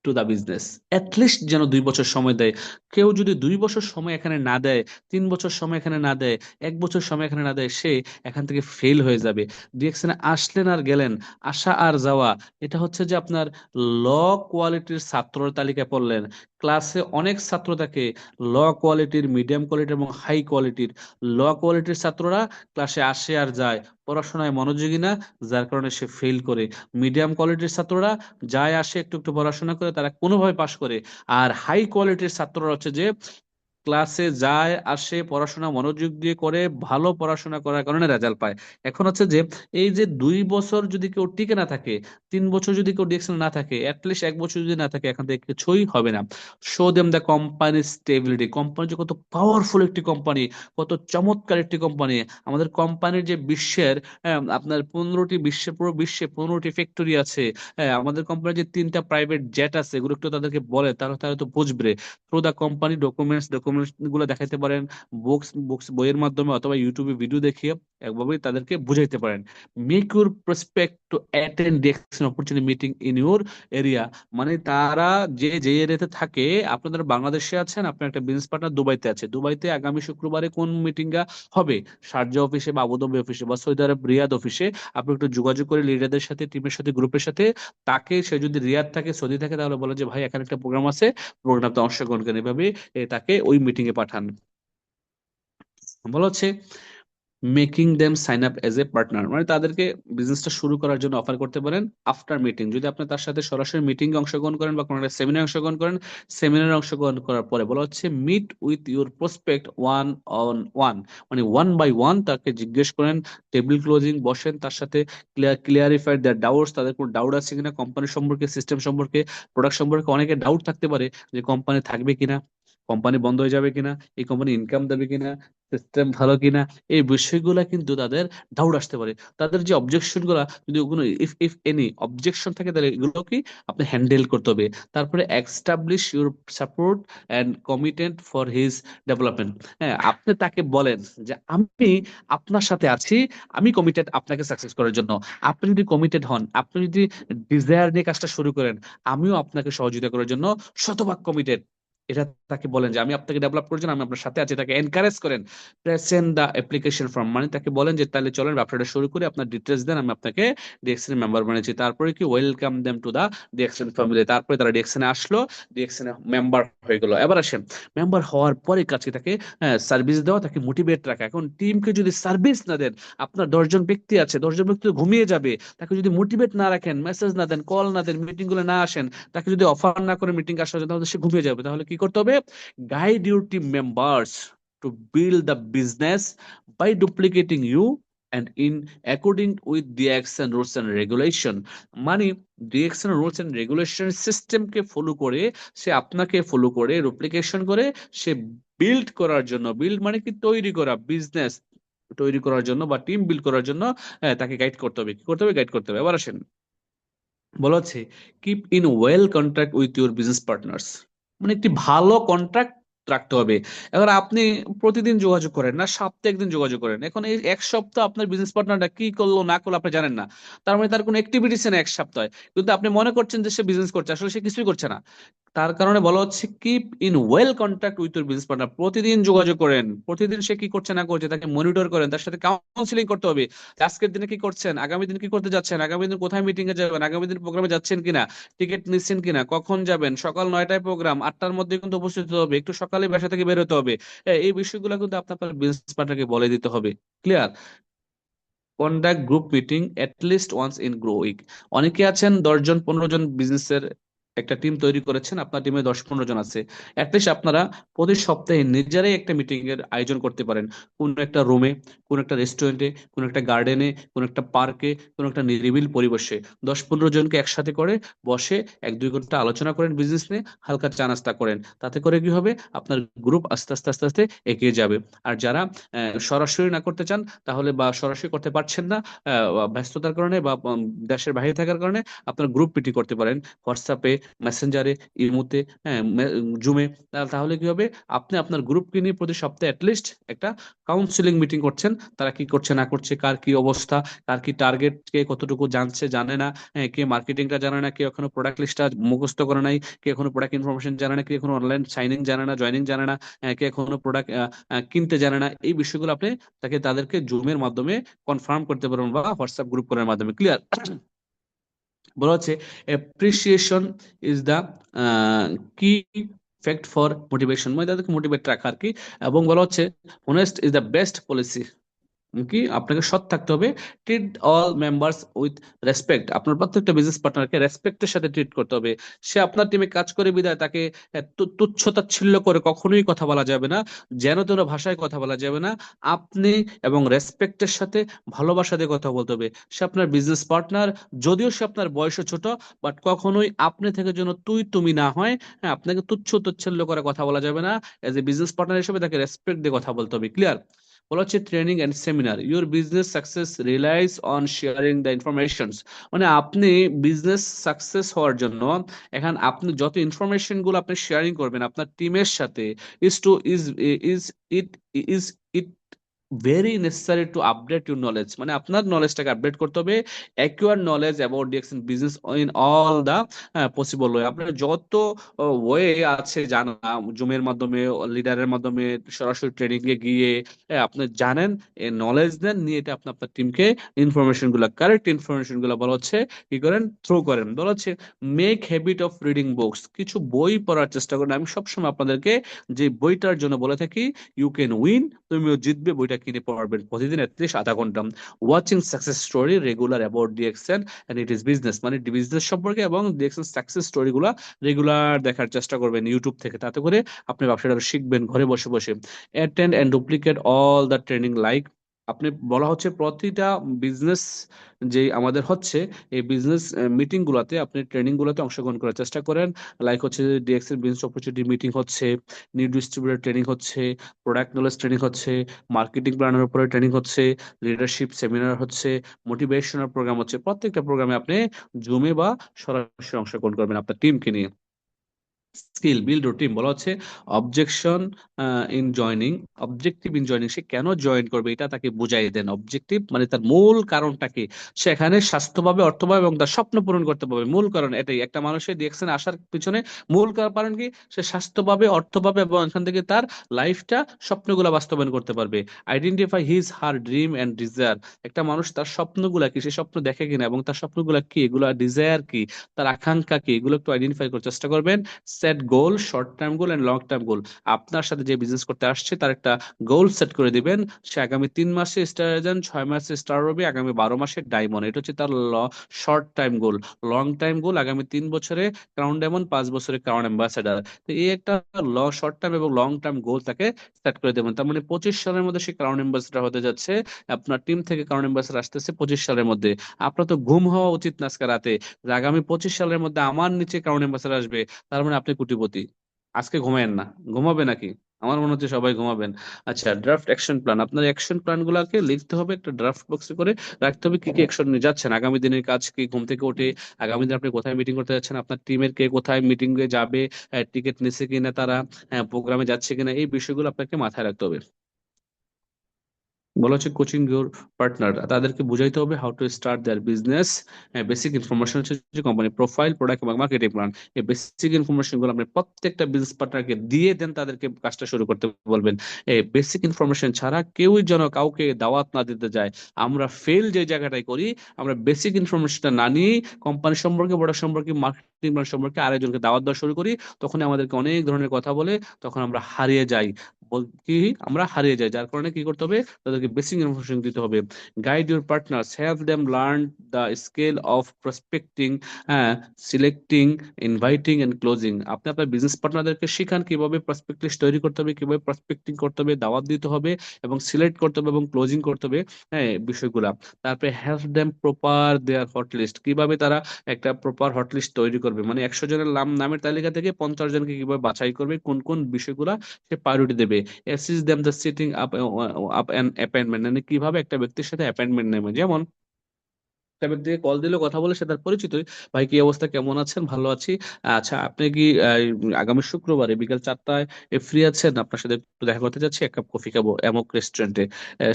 to the business, at least যেন 2 বছর সময় দেয়। কেউ যদি 2 বছর সময় এখানে না দেয়, 3 বছর সময় এখানে না দেয়, 1 বছর সময় এখানে না দেয়, সে এখান থেকে ফেল হয়ে যাবে। ডিরেকশনে আসলেন আর গেলেন, আসা আর যাওয়া, এটা হচ্ছে যে আপনার ল কোয়ালিটির ছাত্রর তালিকায় পড়লেন। ক্লাসে অনেক ছাত্র থাকে, ল কোয়ালিটির, মিডিয়াম কোয়ালিটির এবং হাই কোয়ালিটির। ল কোয়ালিটির ছাত্ররা ক্লাসে আসে আর যায়, পড়াশোনায় মনোযোগী না, যার কারণে সে ফেল করে। মিডিয়াম কোয়ালিটির ছাত্ররা যায় আসে, একটু একটু পড়াশোনা করে, তারা কোনোভাবে পাশ করে। আর হাই কোয়ালিটির ছাত্ররা হচ্ছে যে ক্লাসে যায় আসে, পড়াশোনা মনোযোগ দিয়ে করে, ভালো পড়াশোনা করার কারণে রেজাল্ট পায়। এখন হচ্ছে যে এই যে 2 বছর যদি কেউ টিকে না থাকে, 3 বছর যদি কেউ ডিরেকশন না থাকে, অ্যাটলিস্ট 1 বছর যদি না থাকে, এখান থেকে কিছুই হবে না। Show them the company stability, company যে কত পাওয়ারফুল একটি কোম্পানি, কত চমৎকার একটি কোম্পানি। আমাদের কোম্পানির যে বিশ্বের আপনার 15টি, পুরো বিশ্বে 15টি ফ্যাক্টরি আছে। হ্যাঁ, আমাদের কোম্পানির যে 3টা প্রাইভেট জেট আছে, এগুলো একটু তাদেরকে বলে, তারা তারা তো বুঝবে। থ্রু দা কোম্পানি ডকুমেন্টস গুলো দেখাইতে পারেন, বুকস বুকস বইয়ের মাধ্যমে অথবা ইউটিউবে ভিডিও দেখিয়ে একভাবে তাদেরকে বুঝাইতে পারেন। Make your prospect to attend direction opportunity meeting in your area, মানে তারা যে এরিয়াতে থাকে, আপনারা বাংলাদেশে আছেন, আপনার একটা বিজনেস পার্টনার দুবাইতে আছে, দুবাইতে আগামী শুক্রবারে কোন মিটিং হবে, শারজা অফিসে বা আবুধাবি অফিসে বা সৌদি আরব রিয়াদ অফিসে, আপনি একটু যোগাযোগ করে লিডারদের সাথে, টিমের সাথে, গ্রুপের সাথে। তাকে, সে যদি রিয়াদ থাকে, সৌদি থাকে, তাহলে বলে যে ভাই এখানে একটা প্রোগ্রাম আছে, প্রোগ্রামটা অংশগ্রহণ করেন, এভাবে তাকে ওই মিটিং এ পাঠান। বলা হচ্ছে making them sign up as a partner, মানে তাদেরকে বিজনেসটা শুরু করার জন্য অফার করতে পারেন আফটার মিটিং। যদি আপনি তার সাথে সরাসরি মিটিং এ অংশগ্রহণ করেন বা কোনো একটা সেমিনারে অংশগ্রহণ করেন, সেমিনারে অংশগ্রহণ করার পরে বলা হচ্ছে meet with your prospect one on one, মানে 1 by 1 তাকে জিজ্ঞেস করেন, টেবিল ক্লোজিং বসেন, তার সাথে ক্লিয়ারিফাই দেয়ার ডাউটস, তাদের কোনো ডাউট আছে কিনা কোম্পানি সম্পর্কে, সিস্টেম সম্পর্কে, প্রোডাক্ট সম্পর্কে। অনেকে ডাউট থাকতে পারে যে কোম্পানি থাকবে কিনা, কোম্পানি বন্ধ হয়ে যাবে কিনা, এই কোম্পানি ইনকাম দেবে কিনা, সিস্টেম ভালো কিনা, এই বিষয়গুলা কিন্তু তাদের ডাউট আসতে পারে। তাদের যে অবজেকশন গুলা, যদি কোনো ইফ ইফ এনি অবজেকশন থাকে, তাহলে এগুলো কি আপনি হ্যান্ডেল করতে হবে। তারপরে establish your support and commitment for his development. হ্যাঁ, আপনি তাকে বলেন যে আমি আপনার সাথে আছি, আমি কমিটেড আপনাকে সাকসেস করার জন্য। আপনি যদি কমিটেড হন, আপনি যদি ডিজায়ার নিয়ে কাজটা শুরু করেন, আমিও আপনাকে সহযোগিতা করার জন্য শতভাগ কমিটেড, এটা তাকে বলেন যে আমি আপনাকে ডেভেলপ করার জন্য আমি আপনার সাথে আছি, তাকে এনকারেজ করেন। প্রেজেন্ট দ্য অ্যাপ্লিকেশন ফর্ম, মানে তাকে বলেন যে তাহলে চলেন ব্যবসাটা শুরু করি, আপনার ডিটেলস দেন, আমি আপনাকে ডিএক্সএন মেম্বার বানিয়েছি। তারপরে কি welcome them to the DXN family, তারপরে তারা ডিএক্সএন আসলো, ডিএক্সএন মেম্বার হয়ে গেল। এবার আসেন মেম্বার হওয়ার পরে কাছে তাকে সার্ভিস দেওয়া, তাকে মোটিভেট রাখা। এখন টিমকে যদি সার্ভিস না দেন, আপনার 10 জন ব্যক্তি আছে, 10 জন ব্যক্তি তো ঘুমিয়ে যাবে, তাকে যদি মোটিভেট না রাখেন, মেসেজ না দেন, কল না দেন, মিটিং গুলো না আসেন, তাকে যদি অফার না করে মিটিং আসার জন্য, তাহলে সে ঘুমিয়ে যাবে। তাহলে কি করতে হবে? Guide your team members to build the business by duplicating you and in according with the action rules and regulation, মানে ডিএক্সএন রুলস এন্ড রেগুলেশন সিস্টেমকে ফলো করে, সে আপনাকে ফলো করে, ডুপ্লিকেশন করে, সে বিল্ড করার জন্য, বিল্ড মানে কি তৈরি করা, বিজনেস তৈরি করার জন্য বা টিম বিল্ড করার জন্য তাকে গাইড করতে হবে। কি করতে হবে? গাইড করতে হবে। এবার আসেন, বলা হচ্ছে keep in well contract with your business partners, মানে একটি ভালো কন্ট্রাক্ট রাখতে হবে। এবার আপনি প্রতিদিন যোগাযোগ করেন না, সপ্তাহে একদিন যোগাযোগ করেন, এখন এই এক সপ্তাহ আপনার বিজনেস পার্টনারটা কি করলো না করলো আপনি জানেন না, তার মানে তার কোনো অ্যাক্টিভিটিস নেই এক সপ্তাহে, কিন্তু আপনি মনে করছেন যে সে বিজনেস করছে, আসলে সে কিছুই করছে না। তার কারণে বলা হচ্ছে keep in well contact with your business partner, প্রতিদিন যোগাযোগ করেন, প্রতিদিন সে কি করছে না করছে তাকে মনিটর করেন, তার সাথে কাউন্সিলিং করতে হবে। আজকের দিনে কি করছেন, আগামী দিন কি করতে যাচ্ছেন, আগামী দিন কোথায় মিটিং এ যাবেন, আগামী দিন প্রোগ্রামে যাচ্ছেন কিনা, টিকিট নিচ্ছেন কিনা, কখন যাবেন, সকাল 9টায় প্রোগ্রাম, 8টার মধ্যে কিন্তু উপস্থিত হতে হবে, একটু সকালে বাসা থেকে বের হতে হবে। এই বিষয়গুলো কিন্তু আপনার বিজনেস পার্টনারকে বলে দিতে হবে। Clear? Conduct group meeting at least once in grow week, অনেকে আছেন 10 জন 15 জন বিজনেসের একটা টিম তৈরি করেছেন, আপনার টিমে 10 15 জন আছে, অ্যাটলিস্ট আপনারা প্রতি সপ্তাহে নিজেরাই একটা মিটিং এর আয়োজন করতে পারেন, কোন একটা রুমে, কোন একটা রেস্টুরেন্টে, কোন একটা গার্ডেনে, কোন একটা পার্কে, কোন একটা নিরিবিল পরিবেশে 10 15 জনকে একসাথে করে বসে 1 2 ঘন্টা আলোচনা করেন, বিজনেস নিয়ে হালকা চা নাস্তা করেন। তাতে করে কি হবে? আপনার গ্রুপ আস্তে আস্তে আস্তে আস্তে এগিয়ে যাবে। আর যারা সরাসরি না করতে চান, তাহলে বা সরাসরি করতে পারছেন না ব্যস্ততার কারণে বা দেশের বাইরে থাকার কারণে, আপনার গ্রুপ পিটি করতে পারেন হোয়াটসঅ্যাপে, মেসেঞ্জারে, ইমোতে, হ্যাঁ, জুমে। তাহলে কি হবে? আপনি আপনার গ্রুপকে নিয়ে প্রতি সপ্তাহে অ্যাটলিস্ট একটা কাউন্সিলিং মিটিং করছেন, তারা কি করছে না করছে, কার কি অবস্থা, কার কি টার্গেট, কে কতটুকু জানছে জানে না, কে মার্কেটিংটা জানে না, কে এখনো প্রোডাক্ট লিস্টটা মুখস্থ করে নাই, কে এখনো প্রোডাক্ট ইনফরমেশন জানে না, কে এখনো অনলাইন সাইনিং জানে না, জয়নিং জানে না, কে এখনো প্রোডাক্ট কিনতে জানে না। এই বিষয়গুলো আপনি তাদেরকে জুমের মাধ্যমে কনফার্ম করতে পারবেন বা হোয়াটসঅ্যাপ গ্রুপ করার মাধ্যমে। ক্লিয়ার? বলা হচ্ছে অ্যাপ্রিসিয়েশন ইজ দ্য কি ফ্যাক্ট ফর মোটিভেশন, মানে তাদেরকে মোটিভেট রাখা আর কি। এবং বলা হচ্ছে honest is the best policy, কি আপনাকে সৎ থাকতে হবে। Treat all members with respect, আপনার প্রত্যেকটা বিজনেস পার্টনারকে রেসপেক্টের সাথে ট্রিট করতে হবে। সে আপনার টিমে কাজ করে বিদায় তাকে তুচ্ছ তাচ্ছিল্য করে কখনোই কথা বলা যাবে না, যেন তেন ভাষায় কথা বলা যাবে না। আপনি এবং রেসপেক্টের সাথে ভালোবাসা দিয়ে কথা বলতে হবে। সে আপনার বিজনেস পার্টনার, যদিও সে আপনার বয়সে ছোট, বাট কখনোই আপনি থেকে যেন তুই তুমি না হয়। হ্যাঁ, আপনাকে তুচ্ছ তাচ্ছিল্য করে কথা বলা যাবে না। এজ এ বিজনেস পার্টনার হিসেবে তাকে রেসপেক্ট দিয়ে কথা বলতে হবে। ক্লিয়ার? বলা হচ্ছে training and seminar, your business success relies on sharing the information, মানে আপনি বিজনেস সাকসেস হওয়ার জন্য এখন আপনি যত ইনফরমেশন গুলো আপনি শেয়ারিং করবেন আপনার টিমের সাথে, is to is it is it very necessary to update your knowledge, মানে আপনার নলেজটাকে আপডেট করতে হবে। Acquire knowledge about DXN business in all the possible way, আপনার যত ওয়ে আছে জানা, জুমের মাধ্যমে, লিডারের মাধ্যমে, সরাসরি ট্রেনিং এ গিয়ে আপনি জানেন, নলেজ দেন, নিয়ে এটা আপনি আপনার টিমকে ইনফরমেশন গুলা, কারেক্ট ইনফরমেশন গুলা বলা হচ্ছে কি করেন, থ্রু করেন। বলা হচ্ছে make habit of reading books, কিছু বই পড়ার চেষ্টা করেন। আমি সবসময় আপনাদেরকে যে বইটার জন্য বলে থাকি, ইউ ক্যান উইন, তুমিও জিতবে, বইটা কিনে পড়বেন প্রতিদিন অ্যাটলিস্ট আধা ঘন্টা। Watching success story regular about DXN and it is business, মানে বিজনেস সম্পর্কে এবং ডিএক্সএন সাকসেস স্টোরি গুলা রেগুলার দেখার চেষ্টা করবেন ইউটিউব থেকে, তাতে করে আপনি ব্যবসাটা শিখবেন ঘরে বসে বসে। Attend and duplicate all the training like, আপনি বলা হচ্ছে প্রতিটা বিজনেস যে আমাদের হচ্ছে এই বিজনেস মিটিং গুলাতে, আপনি ট্রেনিং গুলাতে অংশগ্রহণ করার চেষ্টা করেন। লাইক হচ্ছে ডিএক্সএল বিজনেস অপরচুনিটি মিটিং হচ্ছে, নিউ ডিস্ট্রিবিউটর ট্রেনিং হচ্ছে, প্রোডাক্ট নলেজ ট্রেনিং হচ্ছে, মার্কেটিং প্ল্যানের উপরে ট্রেনিং হচ্ছে, লিডারশিপ সেমিনার হচ্ছে, মোটিভেশনাল প্রোগ্রাম হচ্ছে। প্রত্যেকটা প্রোগ্রামে আপনি জুমে বা সরাসরি অংশগ্রহণ করবেন আপনার টিমকে নিয়ে। স্কিল বিল্ড রুটিন বলা হচ্ছে objection in joining, objective in joining, সে কেন জয়েন করবে এটা তাকে বুঝাই দেন। অবজেক্টিভ মানে তার মূল কারণটা কি, সেখানে স্বাস্থ্য পাবে, অর্থ পাবে এবং তার স্বপ্ন পূরণ করতে পারবে। মূল কারণ এটাই, একটা মানুষের ডিএক্সএন আসার পিছনে মূল কারণ কি, সে স্বাস্থ্য পাবে, অর্থ পাবে এবং এখান থেকে তার লাইফটা, স্বপ্নগুলো বাস্তবায়ন করতে পারবে। Identify his her dream and desire, একটা মানুষ তার স্বপ্নগুলা কি, সে স্বপ্ন দেখে কিনা এবং তার স্বপ্নগুলা কি, এগুলা ডিজায়ার কি, তার আকাঙ্ক্ষা কি, এগুলো একটু আইডেন্টিফাই করার চেষ্টা করবেন। Set goal, short term goal and long term goal. আপনার সাথে যে বিজনেস করতে আসছে তার একটা গোল সেট করে দিবেন, সে আগামী 3 মাসে স্টার এজেন্ট, 6 মাসে স্টার হবে, আগামী 12 মাসে ডায়মন্ড, এটা হচ্ছে তার শর্ট টাইম গোল। লং টাইম গোল আগামী 3 বছরে ক্রাউন ডায়মন্ড, 5 বছরে ক্রাউন অ্যাম্বাসেডার। তো এই একটা শর্ট টার্ম এবং লং টার্ম গোল তাকে সেট করে দেবেন। তার মানে 25 সালের মধ্যে সে ক্রাউন অ্যাম্বাসেডার হতে যাচ্ছে, আপনার টিম থেকে ক্রাউন অ্যাম্বাসেডার আসতেছে 25 সালের মধ্যে। আপনার তো ঘুম হওয়া উচিত না আজকে রাতে, যে আগামী 25 সালের মধ্যে আমার নিচে ক্রাউন অ্যাম্বাসেডার আসবে, তার মানে আপনি কোটিপতি। আজকে ঘুমায়েন না, ঘুমাবে নাকি? আমার মনে হচ্ছে সবাই ঘুমাবেন। আচ্ছা, ড্রাফট অ্যাকশন প্ল্যান, আপনার অ্যাকশন প্ল্যান গুলাকে লিখতে হবে, একটা ড্রাফট বক্সে করে রাখতে হবে, কি কি অ্যাকশন নিয়ে যাচ্ছেন, আগামী দিনের কাজ কি, ঘুম থেকে উঠে আগামী দিন আপনি কোথায় মিটিং করতে যাচ্ছেন, আপনার টিমের কে কোথায় মিটিং এ যাবে, টিকিট নিচ্ছে কিনা তারা, প্রোগ্রামে যাচ্ছে কিনা, এই বিষয়গুলো আপনাকে মাথায় রাখতে হবে। বলা হচ্ছে কোচিং ইউর পার্টনার, তাদেরকে বুঝাইতে হবে how to start there business. Basic information হচ্ছে যে কোম্পানি প্রোফাইল, প্রোডাক্ট এবং মার্কেটিং প্ল্যান। এই বেসিক ইনফরমেশন গুলো আপনি প্রত্যেকটা বিজনেস পার্টনারকে দিয়ে দেন, তাদেরকে কাজটা শুরু করতে বলবেন। এই বেসিক ইনফরমেশন ছাড়া কেউই যেন কাউকে দাওয়াত না দিতে যায়। আমরা ফেল যে জায়গাটাই করি, আমরা বেসিক ইনফরমেশনটা না নিয়ে কোম্পানি সম্পর্কে, প্রোডাক্ট সম্পর্কে, মার্কেটিং প্ল্যান সম্পর্কে আরেকজনকে দাওয়াত দেওয়া শুরু করি, তখন আমাদেরকে অনেক ধরনের কথা বলে, তখন আমরা হারিয়ে যাই। কি, আমরা হারিয়ে যাই। যার কারণে কি করতে হবে, তাদেরকে বেসিক ইনফরমেশন দিতে হবে। Guide your partners, help them learn the skill of prospecting, হ্যাঁ, সিলেক্টিং, ইনভাইটিং এন্ড ক্লোজিং। আপনি আপনার বিজনেস পার্টনারদেরকে শিখান কিভাবে প্রসপেক্ট লিস্ট তৈরি করতে হবে, কিভাবে প্রসপেক্টিং করতে হবে, দাওয়াত দিতে হবে এবং সিলেক্ট করতে হবে এবং ক্লোজিং করতে হবে, হ্যাঁ, বিষয়গুলা। তারপরে হেল্প দেম প্রপার দেয়ার হট লিস্ট, কিভাবে তারা একটা প্রপার হট লিস্ট তৈরি করবে, মানে 100 জনের নামের তালিকা থেকে 50 জনকে কিভাবে বাছাই করবে, কোন কোন বিষয়গুলা সে প্রায়োরিটি দেবে। Assist them the setting up up an appointment, মানে কিভাবে একটা ব্যক্তির সাথে অ্যাপয়েন্টমেন্ট নেবে। যেমন একটা ব্যক্তিকে কল দিলে কথা বলে সে তার পরিচিতই, ভাই কি অবস্থা, কেমন আছেন, ভালো আছি, আচ্ছা আপনি কি আগামী শুক্রবারে বিকাল 4টায় ফ্রি আছেন, আপনার সাথে একটু দেখা করতে যাচ্ছি, এক কাপ কফি খাবো এমক রেস্টুরেন্টে।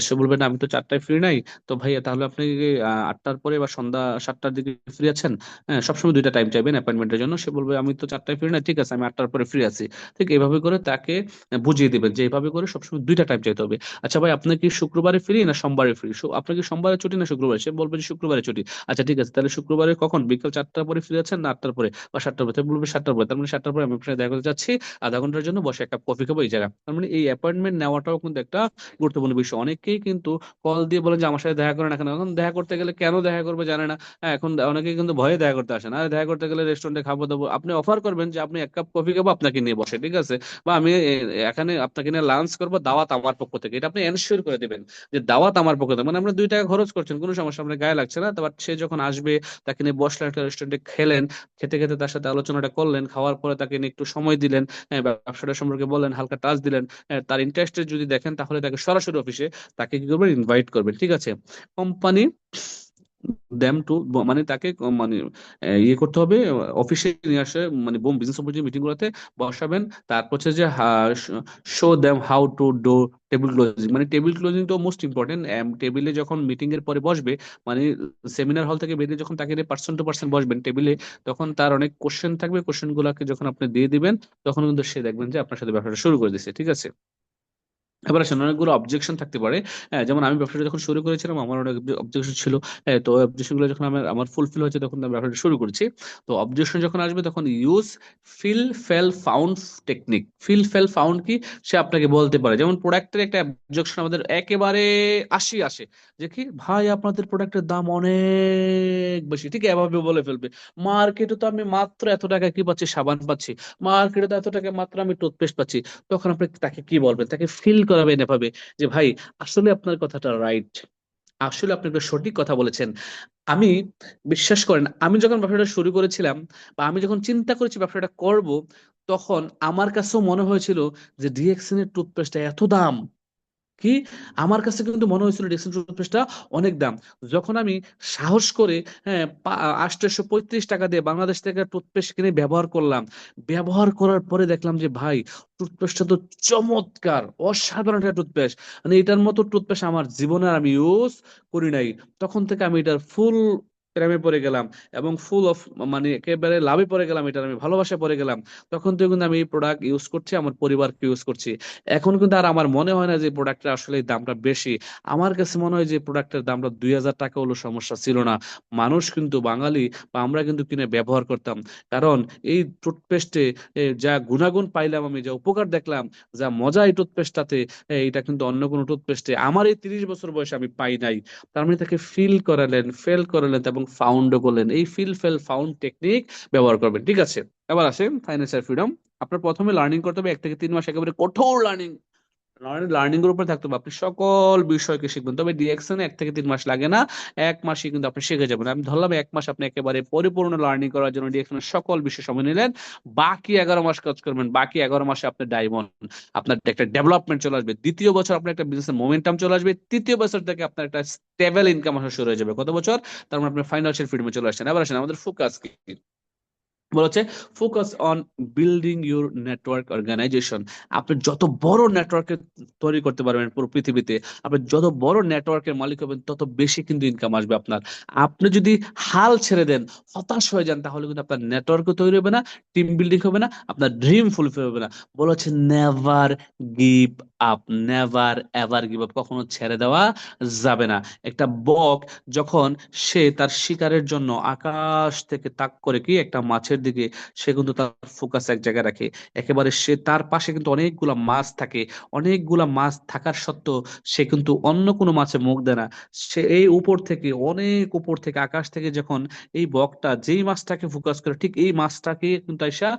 সে বলবেন আমি তো 4টায় ফ্রি নাই, তো ভাইয়া তাহলে আপনি কি 8টার পরে বা সন্ধ্যা 7টার দিকে ফ্রি আছেন? হ্যাঁ, সবসময় দুইটা টাইম চাইবেন অ্যাপয়েন্টমেন্টের জন্য। সে বলবে আমি তো 4টায় ফ্রি নাই, ঠিক আছে আমি 8টার পরে ফ্রি আছি। ঠিক এইভাবে করে তাকে বুঝিয়ে দিবেন যে এইভাবে করে সবসময় দুইটা টাইম চাইতে হবে। আচ্ছা ভাই আপনার কি শুক্রবারে ফ্রি না সোমবারে ফ্রি, আপনার কি সোমবারে ছুটি না শুক্রবারে? সে বলবে যে শুক্রবারে ছুটি। আচ্ছা ঠিক আছে, তাহলে শুক্রবারে কখন, বিকাল 4টার পরে ফ্রি আছেন না 8টার পরে বা 7টার পরে? তাহলে বলবে 7টার পরে। তার মানে 7টার পরে আমি আপনার সাথে দেখা করতে যাচ্ছি, আধা ঘন্টার জন্য বসে এক কাপ কফি খাবো এই জায়গা। তার মানে এই অ্যাপয়েন্টমেন্ট নেওয়াটাও কিন্তু একটা গুরুত্বপূর্ণ বিষয়। অনেকেই কিন্তু কল দিয়ে বলেন যে আমার সাথে দেখা করেন, এখন এখন দেখা করতে গেলে কেন দেখা করবে জানে না। হ্যাঁ, এখন অনেকেই কিন্তু ভয়ে দেখা করতে আসে না। আর দেখা করতে গেলে রেস্টুরেন্টে খাবো দাবো, আপনি অফার করবেন যে আপনি এক কাপ কফি খাবো আপনাকে নিয়ে বসে, ঠিক আছে, বা আমি এখানে আপনাকে নিয়ে লাঞ্চ করবো, দাওয়াত আমার পক্ষ থেকে, এটা আপনি এনশিওর করে দিবেন যে দাওয়াত আমার পক্ষ থেকে। মানে আপনি 2 টাকা খরচ করছেন, কোনো সমস্যা, আপনার গায়ে লাগছে না। তারপর সে যখন আসবে, তাকে নিয়ে বসলেন একটা রেস্টুরেন্টে, খেলেন, খেতে খেতে তার সাথে আলোচনাটা করলেন, খাওয়ার পরে তাকে নিয়ে একটু সময় দিলেন, ব্যবসাটা সম্পর্কে বললেন, হালকা টাচ দিলেন। তার ইন্টারেস্টেড যদি দেখেন তাহলে তাকে সরাসরি অফিসে তাকে কি করবেন, ইনভাইট করবেন, ঠিক আছে। কোম্পানি দেম টু, মানে তাকে মানে ইয়ে করতে হবে, অফিসে নিয়ে আসে, মানে বোম বিজনেস অপরচুনিটি মিটিং গুলোতে বসাবেন। তারপর হচ্ছে যে show them how to do table closing, মানে টেবিল ক্লোজিং তো মোস্ট ইম্পর্টেন্ট। টেবিলে যখন মিটিং এর পরে বসবে, মানে সেমিনার হল থেকে বেরিয়ে যখন তাকে পার্সন টু পার্সন বসবেন টেবিলে, তখন তার অনেক কোশ্চেন থাকবে, কোশ্চেন গুলাকে যখন আপনি দিয়ে দিবেন, তখন কিন্তু সে দেখবেন যে আপনার সাথে ব্যবসাটা শুরু করে দিচ্ছে, ঠিক আছে। এবার আসেন, অনেকগুলো অবজেকশন থাকতে পারে। যেমন আমি ব্যবসাটা যখন শুরু করেছিলাম আমার অনেক অবজেকশন ছিল। তো অবজেকশন গুলো যখন আমার ফুলফিল হয়েছে তখন আমি ব্যবসাটা শুরু করেছি। তো অবজেকশন যখন আসবে তখন use feel felt found technique. Feel felt found কি, সে আপনাকে বলতে পারে, যেমন প্রোডাক্টের একটা অবজেকশন আমাদের একেবারে আসে যে কি, ভাই আপনাদের প্রোডাক্টের দাম অনেক বেশি, ঠিক এভাবে বলে ফেলবে। মার্কেটে তো আমি মাত্র এত টাকা কি পাচ্ছি, সাবান পাচ্ছি, মার্কেটে তো এত টাকা মাত্র আমি টুথপেস্ট পাচ্ছি। তখন আপনি তাকে কি বলবেন, তাকে ফিল করাবেন এভাবে যে ভাই আসলে আপনার কথাটা রাইট, আসলে আপনি একটা সঠিক কথা বলেছেন। আমি, বিশ্বাস করেন, আমি যখন ব্যবসাটা শুরু করেছিলাম বা আমি যখন চিন্তা করেছি ব্যবসাটা করব, তখন আমার কাছেও মনে হয়েছিল যে ডিএক্সএন এর টুথপেস্টটা এত দাম, কি, আমার কাছে কিন্তু মনে হয়েছিল ডিকসন টুথপেস্টটা অনেক দাম। যখন আমি সাহস করে, হ্যাঁ, 835 টাকা দিয়ে বাংলাদেশ থেকে টুথপেস্ট কিনে ব্যবহার করলাম, ব্যবহার করার পরে দেখলাম যে ভাই, টুথপেস্টটা তো চমৎকার, অসাধারণ একটা টুথপেস্ট। মানে এটার মতো টুথপেস্ট আমার জীবনে আর আমি ইউজ করি নাই। তখন থেকে আমি এটার ফুল প্রেমে পড়ে গেলাম এবং ফুল অফ, মানে একেবারে লাভে পড়ে গেলাম, এটার আমি ভালোবাসা পড়ে গেলাম। তখন থেকে কিন্তু আমি এই প্রোডাক্ট ইউজ করছি, আমার পরিবারকে ইউজ করছি। এখন কিন্তু আর আমার মনে হয় না যে প্রোডাক্টের আসলে দামটা বেশি। আমার কাছে মনে হয় যে প্রোডাক্টের দামটা 2000 টাকা হলো সমস্যা ছিল না। মানুষ কিন্তু বাঙালি বা আমরা কিন্তু কিনে ব্যবহার করতাম। কারণ এই টুথপেস্টে যা গুণাগুণ পাইলাম, আমি যা উপকার দেখলাম, যা মজা এই টুথপেস্টটাতে, এটা কিন্তু অন্য কোনো টুথপেস্টে আমার এই 30 বছর বয়সে আমি পাই নাই। তার মানে তাকে ফিল করালেন, ফেল করালেন এবং ফাউন্ডও করলেন। এই ফিল ফেল ফাউন্ড টেকনিক ব্যবহার করবেন, ঠিক আছে? এবার আসেন ফাইন্যান্সিয়াল ফ্রিডম। আপনার প্রথমে লার্নিং করতে হবে 1 থেকে 3 মাস, একেবারে কঠোর লার্নিং। লার্নিং এর উপর থাকতে হবে, আপনি সকল বিষয়কে শিখবেন। তবে ডিএকশনে 1 থেকে 3 মাস লাগে না, 1 মাসে কিন্তু আপনি শিখে যাবেন। আমি ধরলাম 1 মাস আপনি একেবারে পরিপূর্ণ লার্নিং করার জন্য ডিএকশনের সকল বিষয় সময় নিলেন। বাকি 11 মাস কাজ করবেন, বাকি 11 মাসে আপনার ডায়মন্ড, আপনার একটা ডেভেলপমেন্ট চলে আসবে। দ্বিতীয় বছর আপনার একটা বিজনেসের মোমেন্টাম চলে আসবে। তৃতীয় বছর থেকে আপনার একটা স্টেবল ইনকাম আসা শুরু হয়ে যাবে। কত বছর? তার মানে আপনার ফাইন্যান্সিয়াল ফ্রিডমে চলে আসছেন। এবার আসেন আমাদের ফোকাস কি বলা হচ্ছে, focus on building your network organization. আপনি যত বড় নেটওয়ার্ক তৈরি করতে পারবেন পুরো পৃথিবীতে, আপনি যত বড় নেটওয়ার্কের মালিক হবেন, তত বেশি কিন্তু ইনকাম আসবে আপনার। আপনি যদি হাল ছেড়ে দেন, হতাশ হয়ে যান, তাহলে কিন্তু আপনার নেটওয়ার্কও তৈরি হবে না, টিম বিল্ডিং হবে না, আপনার ড্রিম ফুলফিল হবে না। বলা হচ্ছে never give up, never ever give up, কখনো ছেড়ে দেওয়া যাবে না। একটা বক যখন সে তার শিকারের জন্য আকাশ থেকে তাক করে কি একটা মাছের দিকে, সে কিন্তু তার ফোকাস এক জায়গায় রাখে। একেবারে সে, তার পাশে কিন্তু অনেকগুলা মাছ থাকে, অনেকগুলা মাছ থাকার সত্ত্বেও সে কিন্তু অন্য কোনো মাছে মুখ দেয় না। সে এই উপর থেকে, অনেক উপর থেকে, আকাশ থেকে যখন এই বকটা যেই মাছটাকে ফোকাস করে, ঠিক এই মাছটাকে কিন্তু আইসা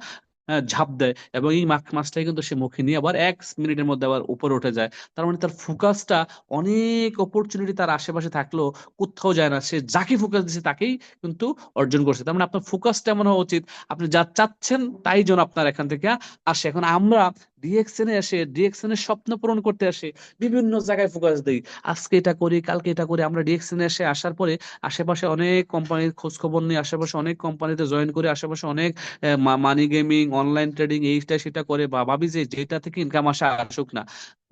ঝাঁপ দেয়, এবং এই মাছটাকে কিন্তু সে মুখে নিয়ে আবার 1 মিনিটের মধ্যে আবার উপরে উঠে যায়। তার মানে তার ফোকাসটা, অনেক অপরচুনিটি তার আশেপাশে থাকলেও কোথাও যায় না, সে যাকে ফোকাস দিচ্ছে তাকেই কিন্তু অর্জন করছে। তার মানে আপনার ফোকাসটা এমন হওয়া উচিত, আপনি যা চাচ্ছেন তাই যেন আপনার এখান থেকে আসে। এখন আমরা ডিএকশনে এসে, ডিএকশন এর স্বপ্ন পূরণ করতে আসে বিভিন্ন জায়গায় ফোকাস দেই, আজকে এটা করি, কালকে এটা করি। আমরা ডিএকশনে এসে আসার পরে আশেপাশে অনেক কোম্পানির খোঁজ খবর নিই, আশেপাশে অনেক কোম্পানিতে জয়েন করি, আশেপাশে অনেক মানি গেমিং, অনলাইন ট্রেডিং, এইটা সেটা করে বা ভাবি যে যেটা থেকে ইনকাম আসুক না,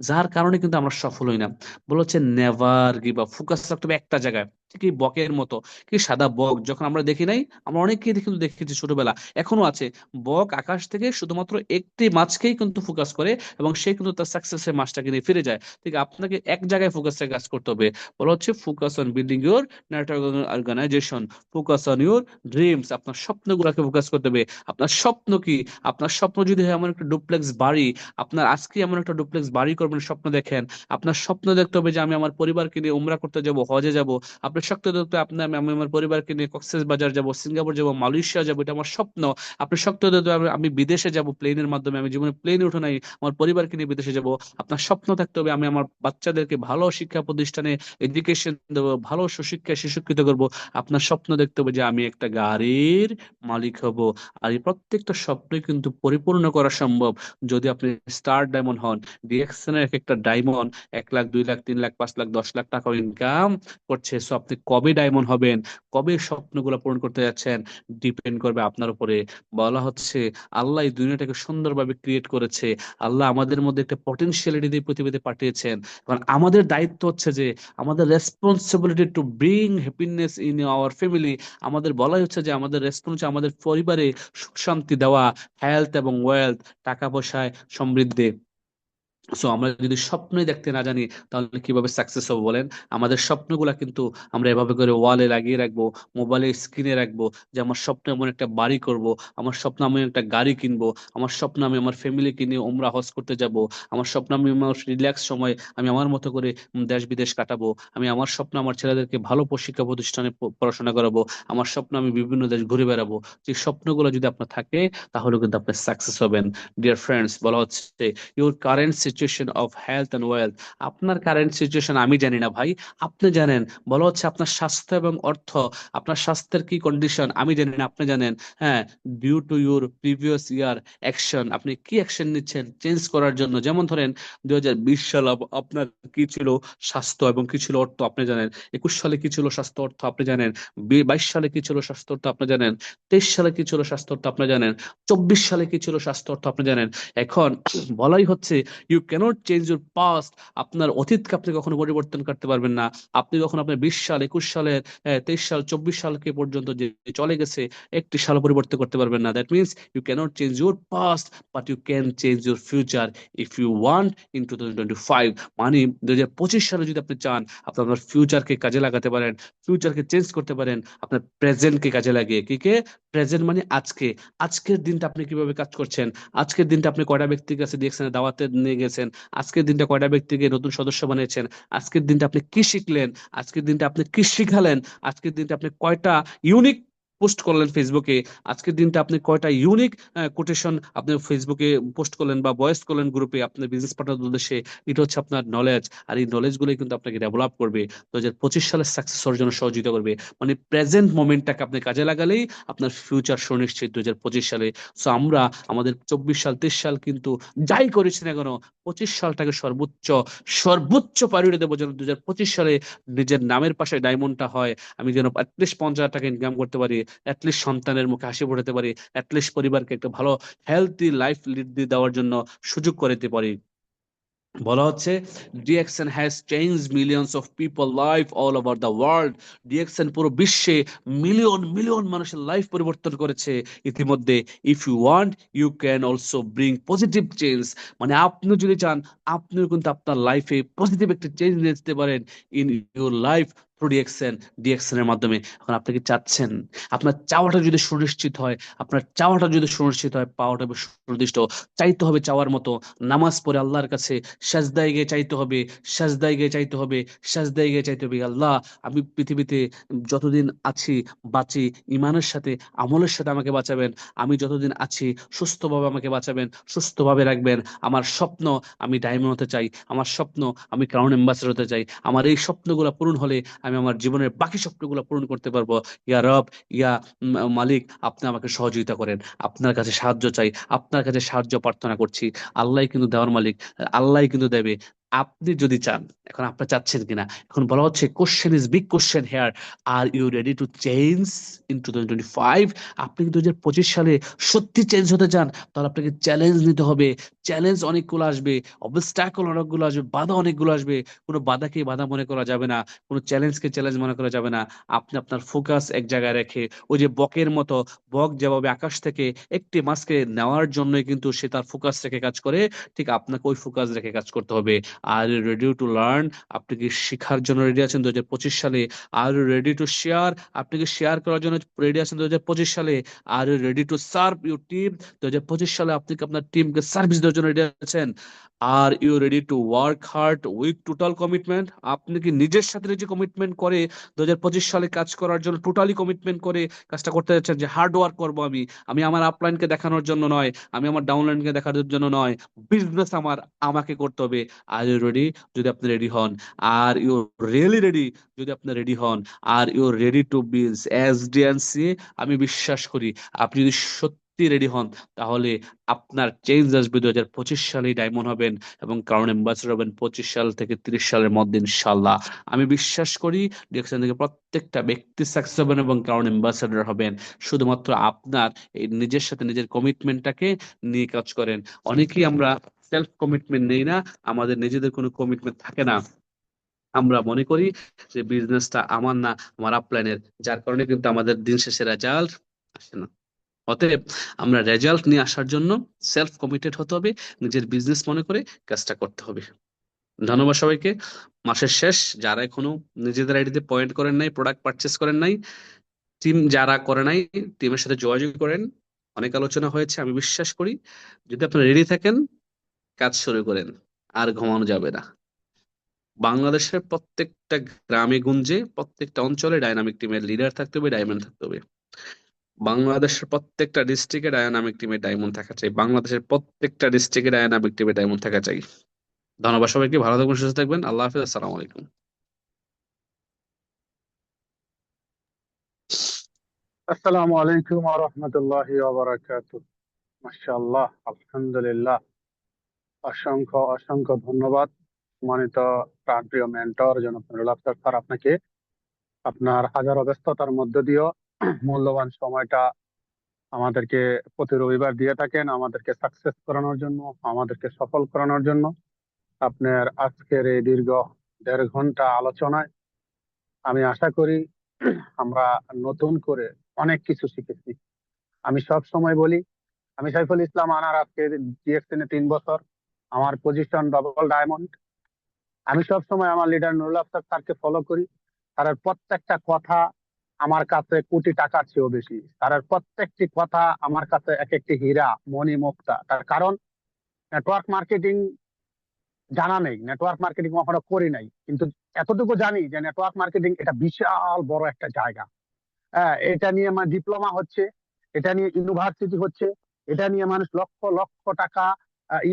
যার কারণে কিন্তু আমরা সফল হই না। বলা হচ্ছে নেভার গিভ আপ, ফোকাস রাখতে হবে একটা জায়গায়। ঠিক এই বকের মতো, কি সাদা বক যখন আমরা দেখি নাই, আমরা অনেককেই কিন্তু দেখেছি ছোটবেলা, এখনো আছে। বক আকাশ থেকে শুধুমাত্র একটি মাছকেই কিন্তু ফোকাস করে এবং সে কিন্তু তার সাকসেসের মাছটাকে নিয়ে ফিরে যায়। ঠিক আপনাকে এক জায়গায় ফোকাস রেখে কাজ করতে হবে। বলা হচ্ছে focus on building your network organization, focus on your dreams, আপনার স্বপ্নগুলোকে ফোকাস করতে হবে। আপনার স্বপ্ন কি? আপনার স্বপ্ন যদি হয় এমন একটা ডুপ্লেক্স বাড়ি, আপনার আজকে এমন একটা ডুপ্লেক্স বাড়ি করবেন স্বপ্ন দেখেন। আপনার স্বপ্ন দেখতে হবে যে আমি আমার পরিবারকে নিয়ে উমরা করতে যাব, হজে যাব। আপনার স্বপ্ন দেখতে আপনি, আমি আমার পরিবারকে নিয়ে কক্সবাজার যাব, সিঙ্গাপুর যাব, মালয়েশিয়া যাব, এটা আমার স্বপ্ন। আপনার স্বপ্ন দেখতে হবে আমি বিদেশে যাব প্লেনের মাধ্যমে, আমি জীবনে প্লেনে উঠে নাই, আমার পরিবারকে নিয়ে বিদেশে যাব। আপনার স্বপ্ন থাকতে হবে আমি আমার বাচ্চাদেরকে ভালো শিক্ষা প্রতিষ্ঠানে এডুকেশন দেবো, ভালো সুশিক্ষায় সুশিক্ষিত করব। আপনার স্বপ্ন দেখতে হবে যে আমি একটা গাড়ির মালিক হব। আর এই প্রত্যেকটা স্বপ্নই কিন্তু পরিপূর্ণ করা সম্ভব যদি আপনি স্টার ডায়মন্ড হন। ডিএকশনের এক একটা ডায়মন্ড 1 লাখ, 2 লাখ, 3 লাখ, 5 লাখ, 10 লাখ টাকা ইনকাম করছে। সো আপনি কবে ডায়মন্ড হবেন, কবে স্বপ্নগুলো পূরণ করতে যাচ্ছেন, ডিপেন্ড করবে আপনার উপরে। বলা হচ্ছে আল্লাহ এই দুনিয়াটাকে সুন্দরভাবে ক্রিয়েট করেছে, আল্লাহ আমাদের মধ্যে একটা পটেনশিয়ালিটি দিয়ে পৃথিবীতে পাঠিয়েছেন। কারণ আমাদের দায়িত্ব হচ্ছে যে, আমাদের responsibility to bring happiness in our family. আমাদের বলাই হচ্ছে যে আমাদের রেসপন্স আমাদের পরিবারে সুখ শান্তি দেওয়া, হেলথ এবং ওয়েলথ, টাকা পয়সায় সমৃদ্ধি। সো আমরা যদি স্বপ্নই দেখতে না জানি, তাহলে কিভাবে সাকসেস হবে বলেন? আমাদের স্বপ্নগুলা কিন্তু আমরা এভাবে করে ওয়ালে লাগিয়ে রাখবো, মোবাইলের স্ক্রিনে রাখবো, যে আমার স্বপ্ন এমন একটা বাড়ি করব, আমার স্বপ্ন আমি একটা গাড়ি কিনবো, আমার স্বপ্ন আমি আমার ফ্যামিলিকে নিয়ে উমরা হজ করতে যাব, আমার স্বপ্ন আমি আমার রিল্যাক্স সময় আমি আমার মতো করে দেশ বিদেশ কাটাবো, আমি আমার স্বপ্ন আমার ছেলেদেরকে ভালো শিক্ষা প্রতিষ্ঠানে পড়াশোনা করাবো, আমার স্বপ্ন আমি বিভিন্ন দেশ ঘুরে বেড়াবো। যে স্বপ্নগুলো যদি আপনার থাকে, তাহলে কিন্তু আপনি সাকসেস হবেন। ডিয়ার ফ্রেন্ডস, বলা হচ্ছে your current situation of health and wealth. আপনার কারেন্ট সিচুয়েশন আমি জানি না ভাই, আপনি জানেন। বলা হচ্ছে আপনার স্বাস্থ্য এবং অর্থ, আপনার স্বাস্থ্যের কি কন্ডিশন আমি জানি না, আপনি জানেন। হ্যাঁ, due to your previous year action, আপনি কি অ্যাকশন নিচ্ছেন চেঞ্জ করার জন্য। যেমন ধরেন 2020 সাল আপনার কি ছিল স্বাস্থ্য এবং কি ছিল অর্থ আপনি জানেন, 21 সালে কি ছিল স্বাস্থ্য অর্থ আপনি জানেন, 22 সালে কি ছিল স্বাস্থ্য অর্থ আপনি জানেন, 23 সালে কি ছিল স্বাস্থ্য অর্থ আপনি জানেন, 24 সালে কি ছিল স্বাস্থ্য অর্থ আপনি জানেন। এখন বলাই হচ্ছে you can't change your past, আপনার অতীতকে আপনি কখনো পরিবর্তন করতে পারবেন না। আপনি যখন আপনার 20 সাল, 21 সালের, 23 সাল, 24 সালকে পর্যন্ত যে চলে গেছে, একটি সাল পরিবর্তন করতে পারবেন না। That means you can't change your past, but you can change your future if you want in 2025। মানে 2025 সালে যদি আপনি চান আপনি আপনার ফিউচারকে কাজে লাগাতে পারেন, ফিউচারকে চেঞ্জ করতে পারেন আপনার প্রেজেন্টকে কাজে লাগিয়ে। কি কে? প্রেজেন্ট মানে আজকে। আজকের দিনটা আপনি কিভাবে কাজ করছেন, আজকের দিনটা আপনি কয়টা ব্যক্তির কাছে দেখছেন, দাওয়াতে নিয়ে গেছেন, আজকের দিনটা কয়টা ব্যক্তিকে নতুন সদস্য বানিয়েছেন, আজকের দিনটা আপনি কি শিখলেন, আজকের দিনটা আপনি কি শিখালেন, আজকের দিনটা আপনি কয়টা ইউনিক পোস্ট করলেন ফেসবুকে, আজকের দিনটা আপনি কয়টা ইউনিক কোটেশন আপনি ফেসবুকে পোস্ট করলেন বা ভয়েস করলেন গ্রুপে আপনার বিজনেস পার্টনার উদ্দেশ্যে। এটা হচ্ছে আপনার নলেজ, আর এই নলেজ গুলোই কিন্তু আপনাকে ডেভেলপ করবে, 2025 সালের সাকসেস হওয়ার জন্য সহযোগিতা করবে। মানে প্রেজেন্ট মোমেন্টটাকে আপনি কাজে লাগালেই আপনার ফিউচার সুনিশ্চিত 2025 সালে। সো আমরা আমাদের 24 সাল 23 সাল কিন্তু যাই করেছি না কেন, 25 সালটাকে সর্বোচ্চ সর্বোচ্চ প্রায়োরিটি দেবো যেন 2025 সালে নিজের নামের পাশে ডায়মন্ডটা হয়। আমি যেন অ্যাটলিস্ট 50,000 টাকা ইনকাম করতে পারি, অ্যাটলিস্ট সন্তানের মুখে হাসি ফোটাতে পারি, অ্যাটলিস্ট পরিবারকে একটা ভালো হেলথি লাইফ লিড দিয়ে দেওয়ার জন্য সুযোগ করে দিতে পারি। বলা হচ্ছে DXN has change millions of people life all over the world. DXN পুরো বিশ্বে মিলিয়ন মিলিয়ন মানুষের লাইফ পরিবর্তন করেছে ইতিমধ্যে। If you want you can also bring positive change. মানে আপনি যদি চান আপনিও কিন্তু আপনার লাইফে পজিটিভ একটা চেঞ্জ নিয়ে যেতে পারেন in your life through DXN, DXN এর মাধ্যমে। এখন আপনি কি চাচ্ছেন? আপনার চাওয়াটা যদি সুনিশ্চিত হয়, আপনার চাওয়াটা যদি সুনিশ্চিত হয়, পাওয়াটা সুনির্দিষ্ট। চাইতে হবে চাওয়ার মতো, নামাজ পড়ে আল্লাহর কাছে সাজদায় গিয়ে চাইতে হবে, সাজদায় গিয়ে চাইতে হবে, সাজদায় গিয়ে চাইতে হবে, আল্লাহ আমি পৃথিবীতে যতদিন আছি বাঁচি ইমানের সাথে, আমলের সাথে আমাকে বাঁচাবেন। আমি যতদিন আছি সুস্থভাবে আমাকে বাঁচাবেন, সুস্থভাবে রাখবেন। আমার স্বপ্ন আমি ডায়মন্ড হতে চাই, আমার স্বপ্ন আমি ক্রাউন অ্যাম্বাসেডর হতে চাই। আমার এই স্বপ্নগুলো পূরণ হলে আমি আমার জীবনের বাকি স্বপ্নগুলো পূরণ করতে পারবো। ইয়া রব, ইয়া মালিক, আপনি আমাকে সহযোগিতা করেন, আপনার কাছে সাহায্য চাই, আপনার কাছে সাহায্য প্রার্থনা করছি। আল্লাহ কিন্তু দেওয়ার মালিক, আল্লাহ কিন্তু দেবে আপনি যদি চান। এখন আপনি চাচ্ছেন কিনা? এখন বলা হচ্ছে question is big question here, are you ready to change in 2025? আপনি কি 2025 সালে সত্যি চেঞ্জ হতে চান? তাহলে আপনাকে চ্যালেঞ্জ নিতে হবে। চ্যালেঞ্জ অনেকগুলো আসবে, অবস্ট্যাকল অনেকগুলো আসবে, বাধা অনেকগুলো আসবে। কোনো বাধাকে বাধা মনে করা যাবে না, কোনো চ্যালেঞ্জকে চ্যালেঞ্জ মনে করা যাবে না। আপনি আপনার ফোকাস এক জায়গায় রেখে, ওই যে বকের মতো, বক যেভাবে আকাশ থেকে একটি মাছকে নেওয়ার জন্যই কিন্তু সে তার ফোকাস রেখে কাজ করে, ঠিক আপনাকে ওই ফোকাস রেখে কাজ করতে হবে। Are you ready to learn? আপনি কি শিখার জন্য রেডি আছেন 2025 সালে? Are you ready to share? আপনি কি শেয়ার করার জন্য রেডি আছেন 2025 সালে? Are you ready to serve your team? 2025 সালে আপনি কি আপনার টিমকে সার্ভিস দেওয়ার জন্য রেডি আছেন? Are you ready to work hard with total commitment? আপনি কি নিজের সাথে নিজে কমিটমেন্ট করে 2025 সালে কাজ করার জন্য টোটালি কমিটমেন্ট করে কাজটা করতে যাচ্ছেন, যে হার্ড ওয়ার্ক করবো আমি, আমি আমার আপলাইনকে দেখানোর জন্য নয়, আমি আমার ডাউনলাইনকে দেখানোর জন্য নয়, বিজনেস আমার আমাকে করতে হবে। Are you ready? যদি আপনি রেডি হন, আর ইউ রিয়েলি রেডি, যদি আপনি রেডি হন, আর ইউ রেডি টু বিজ এস ডি এন্ড সি, আমি বিশ্বাস করি আপনি যদি সত্যি রেডি হন তাহলে আপনার চেঞ্জ আসবে 2025 সালেই ডায়মন্ড হবেন এবং কারণ অ্যাম্বাসেডর হবেন 25 সাল থেকে 30 সালের মধ্যে ইনশাল্লাহ। আমি বিশ্বাস করি ডিরেকশন থেকে প্রত্যেকটা ব্যক্তি সাকসেস হবেন এবং কারণ অ্যাম্বাসেডর হবেন। শুধুমাত্র আপনার এই নিজের সাথে নিজের কমিটমেন্টটাকে নিয়ে কাজ করেন। অনেকেই আমরা সেলফ কমিটমেন্ট নেই না, আমাদের নিজেদের কোনো কমিটমেন্ট থাকে না। আমরা মনে করি যে বিজনেসটা আমার না, আমার আপলাইনের, যার কারণে কিন্তু আমাদের দিন শেষে রেজাল্ট আসে না। অতএব আমরা রেজাল্ট নিয়ে আসার জন্য সেলফ কমিটেড হতে হবে, নিজের বিজনেস মনে করে কাজটা করতে হবে। ধন্যবাদ সবাইকে। মাসের শেষ, যারা এখনো নিজেদের আইডিতে পয়েন্ট করেন নাই, প্রোডাক্ট পারচেস করেন নাই, টিম যারা করে নাই, টিমের সাথে যোগাযোগ করেন। অনেক আলোচনা হয়েছে, আমি বিশ্বাস করি যদি আপনারা রেডি থাকেন কাজ শুরু করেন, আর ঘুমানো যাবে না। বাংলাদেশের প্রত্যেকটা গ্রামে গুঞ্জে, প্রত্যেকটা অঞ্চলে ডাইনামিক টিমের লিডার থাকতে হবে, ডায়মন্ড থাকতে হবে। বাংলাদেশের প্রত্যেকটা ডিস্ট্রিক্টে ডায়নামিক টিমে ডায়মন্ড থাকা চাই, বাংলাদেশের প্রত্যেকটা ডিস্ট্রিক্টে ডায়নামিক টিমে ডায়মন্ড থাকা চাই। ধন্যবাদ সবাইকে, ভালো থাকবেন, সুস্থ থাকবেন। আল্লাহ হাফেজ, আসসালামু আলাইকুম। আসসালামু আলাইকুম ওয়া রাহমাতুল্লাহি ওয়া বারাকাতুহু। মাশাআল্লাহ, আলহামদুলিল্লাহ। অসংখ্য অসংখ্য ধন্যবাদ সম্মানিত প্রাণপ্রিয় মেন্টর জনাব নুরুল আফসার স্যার আপনাকে। আপনার হাজারো ব্যস্ততার মধ্য দিয়েও মূল্যবান সময়টা আমাদেরকে প্রতি রবিবার দিয়ে থাকেন আমাদেরকে সাকসেস করানোর জন্য, আমাদেরকে সফল করানোর জন্য। আপনার আজকের এই দীর্ঘ 1.5 ঘন্টা আলোচনায় আমি আশা করি আমরা নতুন করে অনেক কিছু শিখেছি। আমি সব সময় বলি, আমি সাইফুল ইসলাম আনার, আজকে জিএসএন 3 বছর, আমার পজিশন ডবল ডায়মন্ড। আমি সব সময় আমার লিডার নুরুল আফসার স্যারকে ফলো করি। স্যারের প্রত্যেকটা কথা আমার কাছে কোটি টাকার চেয়েও বেশি। স্যারের প্রত্যেকটি কথা আমার কাছে এক একটি হীরা মণি মুক্তা। তার কারণ নেটওয়ার্ক মার্কেটিং জানা নেই, নেটওয়ার্ক মার্কেটিং কখনো করি নাই, কিন্তু এতটুকু জানি যে নেটওয়ার্ক মার্কেটিং এটা বিশাল বড় একটা জায়গা। হ্যাঁ, এটা নিয়ে আমার ডিপ্লোমা হচ্ছে, এটা নিয়ে ইউনিভার্সিটি হচ্ছে, এটা নিয়ে মানুষ লক্ষ লক্ষ টাকা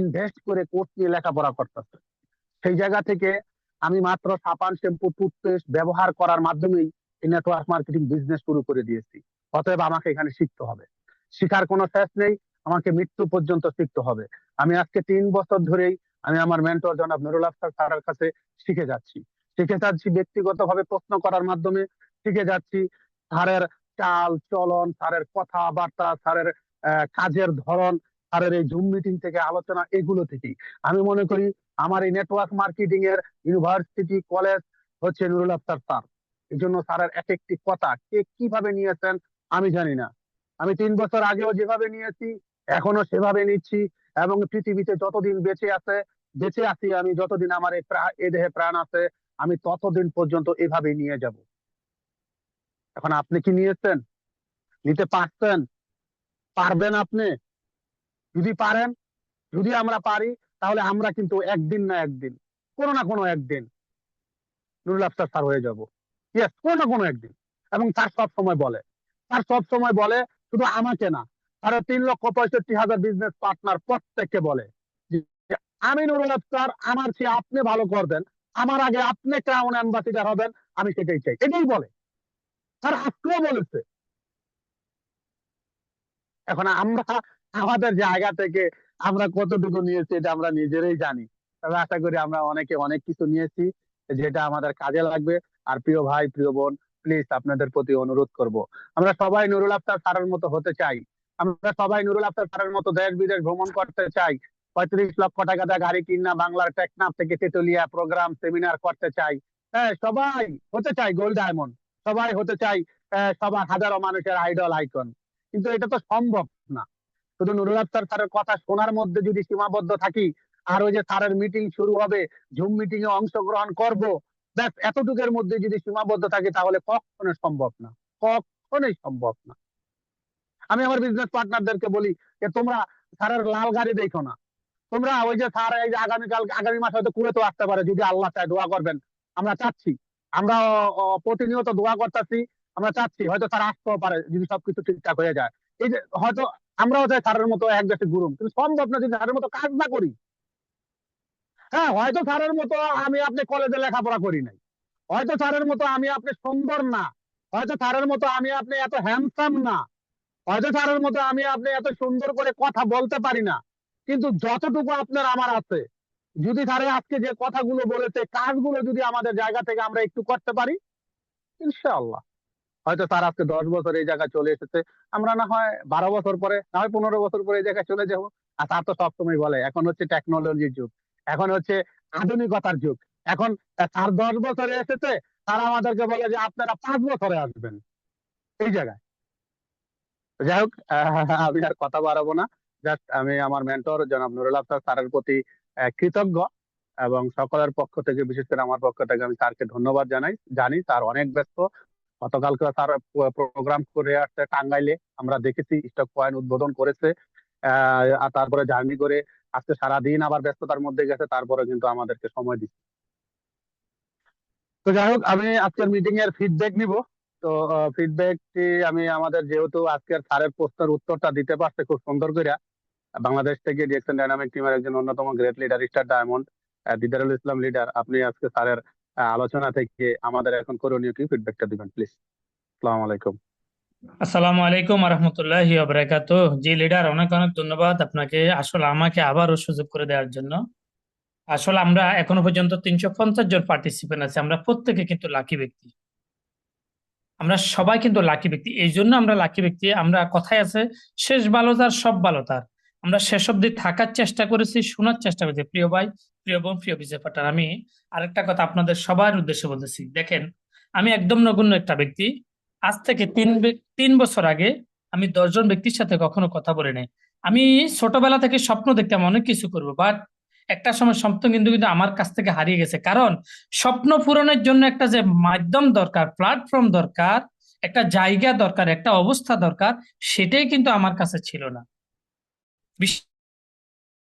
ইনভেস্ট করে কোর্স নিয়ে লেখাপড়া করতেছে। সেই জায়গা থেকে আমি মাত্র সাবান, শ্যাম্পু, টুথপেস্ট ব্যবহার করার মাধ্যমেই এই নেটওয়ার্ক মার্কেটিং বিজনেস শুরু করে দিয়েছি। অতএব আমাকে এখানে শিখতে হবে, শিখার কোনো শেষ নেই, আমাকে মৃত্যু পর্যন্ত শিখতে হবে। আমি আজকে 3 বছর ধরেই আমি আমার মেন্টর জনাব নুরুল আফসার স্যারের কাছে শিখে যাচ্ছি। শিখে যাচ্ছি ব্যক্তিগতভাবে প্রশ্ন করার মাধ্যমে, শিখে যাচ্ছি স্যারের চাল চলন, স্যারের কথাবার্তা, স্যারের কাজের ধরন, স্যারের এই জুম মিটিং থেকে আলোচনা, এগুলো থেকেই আমি মনে করি আমার এই নেটওয়ার্ক মার্কেটিং এর ইউনিভার্সিটি কলেজ হচ্ছে নুরুল আফসার স্যার। এই জন্য স্যারের এক একটি কথা কে কিভাবে নিয়েছেন আমি জানি না। আমি 3 বছর আগেও যেভাবে নিয়েছি এখনো সেভাবে নিচ্ছি, এবং পৃথিবীতে যতদিন বেঁচে আছি আমি, যতদিন আমার এই দেহে প্রাণ আছে, আমি ততদিন পর্যন্ত এভাবে নিয়ে যাব। এখন আপনি কি নিয়েছেন? নিতে পারছেন? পারবেন আপনি? যদি পারেন, যদি আমরা পারি, তাহলে আমরা কিন্তু একদিন না একদিন, কোনো না কোনো একদিন নুরুল আফসার স্যার হয়ে যাব। ইয়েস, কোনো না কোনো একদিন। এবং স্যার সব সময় বলে, শুধু আমাকে না, আরো 3,65,000 বিজনেস পার্টনার প্রত্যেককে বলে যে আমি নুরুল আফসার, আমার চেয়ে আপনি ভালো করবেন, আমার আগে আপনি ক্রাউন অ্যাম্বাসিডার হবেন, আমি সেটাই চাই, এটাই বলে স্যার। আজকেও বলেছে। এখন আমরা আমাদের জায়গা থেকে আমরা কতটুকু নিয়েছি এটা আমরা নিজেরাই জানি। তবে আশা করি আমরা অনেকে অনেক কিছু নিয়েছি যেটা আমাদের কাজে লাগবে। আর প্রিয় ভাই, প্রিয় বোন, প্লিজ আপনাদের প্রতি অনুরোধ করব, আমরা সবাই নুরুল আফসার স্যারের মতো হতে চাই। আমরা সবাই নুরুল আফসার স্যারের মতো দেশ বিদেশ ভ্রমণ করতে চাই। 35 লক্ষ টাকা দিয়ে গাড়ি কিনা বাংলার টেকনাফ থেকে তেতুলিয়া প্রোগ্রাম সেমিনার করতে চাই। হ্যাঁ, সবাই হতে চাই গোল্ড ডায়মন্ড, সবাই হতে চাই সবার হাজারো মানুষের আইডল আইকন। কিন্তু এটা তো সম্ভব না। শুধু নুরুল আফসার স্যারের কথা শোনার মধ্যে যদি সীমাবদ্ধ থাকি, আর ওই যে স্যারের মিটিং শুরু হবে, জুম মিটিং এ অংশগ্রহণ করব, ব্যাস এতটুকুর মধ্যে যদি সীমাবদ্ধ থাকি, তাহলে কখনোই সম্ভব না, কখনোই সম্ভব না। আমি আমার বিজনেস পার্টনারদেরকে বলি যে তোমরা স্যারের লাল গাড়ি দেখো না, তোমরা ওই যে স্যার এই যে আগামী মাসে হয়তো কুয়েতও আসতে পারে, যদি আল্লাহ চায়, দোয়া করবেন। আমরা চাচ্ছি, আমরা প্রতিনিয়ত দোয়া করতেছি, আমরা চাচ্ছি হয়তো স্যার আসতেও পারে যদি সবকিছু ঠিকঠাক হয়ে যায়। এই যে হয়তো আমরাও চাই স্যারের মতো এক দেশে ঘুরুম, কিন্তু সম্ভব না যদি স্যারের মতো কাজ না করি। হ্যাঁ, হয়তো স্যারের মতো আমি আপনি কলেজে লেখাপড়া করি নাই, হয়তো স্যারের মতো আমি আপনি সুন্দর না, হয়তো স্যারের মতো আমি আপনি এত হ্যান্ডসাম না, হয়তো স্যারের মতো আমি আপনি এত সুন্দর করে কথা বলতে পারি না, কিন্তু যতটুকু আপনার আমার আছে, যদি স্যারে আজকে যে কথাগুলো বলেছে, কাজগুলো যদি আমাদের জায়গা থেকে আমরা একটু করতে পারি, ইনশাআল্লাহ হয়তো স্যার আজকে 10 বছর এই জায়গায় চলে এসেছে, আমরা না হয় 12 বছর পরে, না হয় 15 বছর পরে এই জায়গায় চলে যাব। আর স্যার তো সবসময় বলে এখন হচ্ছে টেকনোলজির যুগ, এখন হচ্ছে আধুনিকতার যুগ। এখন স্যার 10 বছরে এসেছে, তারা আমাদেরকে বলে যে আপনারা 5 বছরে আসবেন এই জায়গায়। যাই হোক, আমি আর কথা বাড়াবো না। জাস্ট আমি আমার মেন্টর জনাব নুরুল আফসার স্যারের প্রতি কৃতজ্ঞ, এবং সকলের পক্ষ থেকে, বিশেষ করে আমার পক্ষ থেকে আমি স্যারকে ধন্যবাদ জানাই। জানি স্যার অনেক ব্যস্ত। গতকালকে স্যার প্রোগ্রাম করে আসছে টাঙ্গাইলে, আমরা দেখেছি, স্টক পয়েন্ট উদ্বোধন করেছে। আর তারপরে জার্নি করে আজকে সারাদিন আবার ব্যস্ততার মধ্যে গেছে, তারপরে কিন্তু আমাদেরকে সময় দিচ্ছে। তো যাই হোক, আমি আজকের মিটিং এর ফিডব্যাক নিব। তো ফিডব্যাকটি আমি, আমাদের যেহেতু আজকের স্যারের প্রশ্নের উত্তরটা দিতে পারছে খুব সুন্দর করে, বাংলাদেশ থেকে ডিএক্সএন ডায়নামিক টিমের একজন অন্যতম great leader, star diamond, Didarul Islam leader, আপনি আজকে স্যারের আলোচনা থেকে আমাদের এখন করণীয় কি ফিডব্যাকটা দিবেন প্লিজ। আসসালামু আলাইকুম। আসসালামু আলাইকুম রহমতুল্লাহি ওয়া জি লিডার, অনেক অনেক ধন্যবাদ আপনাকে আসলে আমাকে আবারও সুযোগ করে দেওয়ার জন্য। আসলে আমরা এখনো পর্যন্ত 350 জন পার্টিসিপেন্ট আছে, আমরা প্রত্যেকে কিন্তু লাকি ব্যক্তি, আমরা সবাই কিন্তু লাকি ব্যক্তি। এই জন্য আমরা লাকি ব্যক্তি, আমরা কথায় আছে শেষ ভালো যার সব ভালো তার। আমরা শেষ অব্দি থাকার চেষ্টা করেছি, শোনার চেষ্টা করেছি। প্রিয় ভাই, প্রিয় বোন, প্রিয় বিজয় পাটার, আমি আরেকটা কথা আপনাদের সবার উদ্দেশ্যে বলতেছি। দেখেন, আমি একদম নগণ্য একটা ব্যক্তি। আজ থেকে 3 বছর আগে আমি 10 জন ব্যক্তির সাথে কখনো কথা বলি নাই। আমি ছোটবেলা থেকে স্বপ্ন দেখতাম অনেক কিছু করব, বাট একটা সময় স্বপ্ন কিন্তু কিন্তু আমার কাছ থেকে হারিয়ে গেছে। কারণ স্বপ্ন পূরণের জন্য একটা যে মাধ্যম দরকার, প্ল্যাটফর্ম দরকার, একটা জায়গা দরকার, একটা অবস্থা দরকার, সেটাই কিন্তু আমার কাছে ছিল না।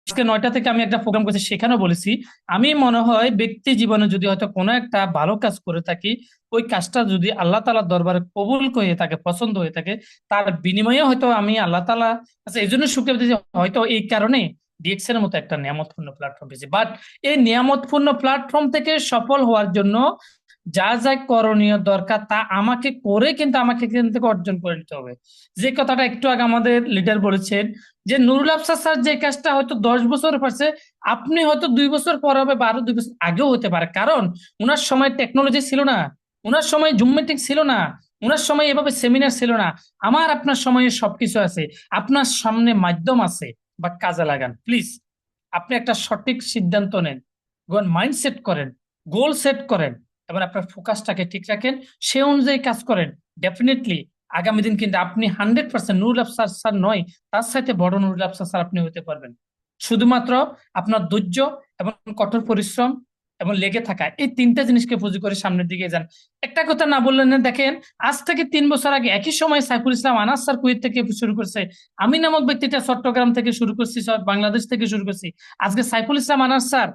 আজকে 9টা থেকে আমি একটা প্রোগ্রাম করছি, সেখানেও বলেছি আমি মনে হয় ব্যক্তি জীবনে যদি হয়তো কোনো একটা ভালো কাজ করে থাকি, ওই কাজটা যদি আল্লাহ তাআলার দরবারে কবুল হয়ে থাকে, পছন্দ হয়ে থাকে, তার বিনিময়ে হয়তো আমি আল্লাহ তাআলা আচ্ছা এই জন্য শুকরিয়া দিতে, হয়তো এই কারণে ডিএক্স এর মতো একটা নিয়ামতপূর্ণ প্ল্যাটফর্ম পেয়েছি। বাট এই নিয়ামতপূর্ণ প্ল্যাটফর্ম থেকে সফল হওয়ার জন্য যা যা করণীয় দরকার তা আমাকে করে কিন্তু আমাকে এখান থেকে অর্জন করে নিতে হবে। যে কথাটা একটু আগে আমাদের লিডার বলেছেন যে নুরুল আফসার স্যার যে কাজটা হয়তো 10 বছর পারছে, আপনি হয়তো 2 বছর পর হবে বা আরো 2 বছর আগেও হতে পারে। কারণ উনার সময় টেকনোলজি ছিল না, উনার সময় জুম মিটিং ছিল না, উনার সময় এভাবে সেমিনার ছিল না। আমার আপনার সময়ে সবকিছু আছে, আপনার সামনে মাধ্যম আছে, বা কাজে লাগান প্লিজ। আপনি একটা সঠিক সিদ্ধান্ত নেন, মাইন্ড সেট করেন, গোল সেট করেন, এবার আপনার ফোকাসটাকে ঠিক রাখেন, সে অনুযায়ী কাজ করেন। ডেফিনেটলি আগামী দিন কিন্তু আপনি 100% নুরুল আফসার স্যার নয়, তার সাথে বড় নুরুল আফসার স্যার আপনি হতে পারবেন। শুধুমাত্র আপনার ধৈর্য এবং কঠোর পরিশ্রম এবং লেগে থাকা, এই 3টা জিনিসকে পুঁজি করে সামনের দিকে যান। একটা কথা না বললেন না, দেখেন আজ থেকে 3 বছর আগে একই সময় সাইফুল ইসলাম আনাস স্যার কুয়েত থেকে শুরু করছে, আমি নামক ব্যক্তিটা চট্টগ্রাম থেকে শুরু করছি, বাংলাদেশ থেকে শুরু করছি। আজকে সাইফুল ইসলাম আনাস স্যার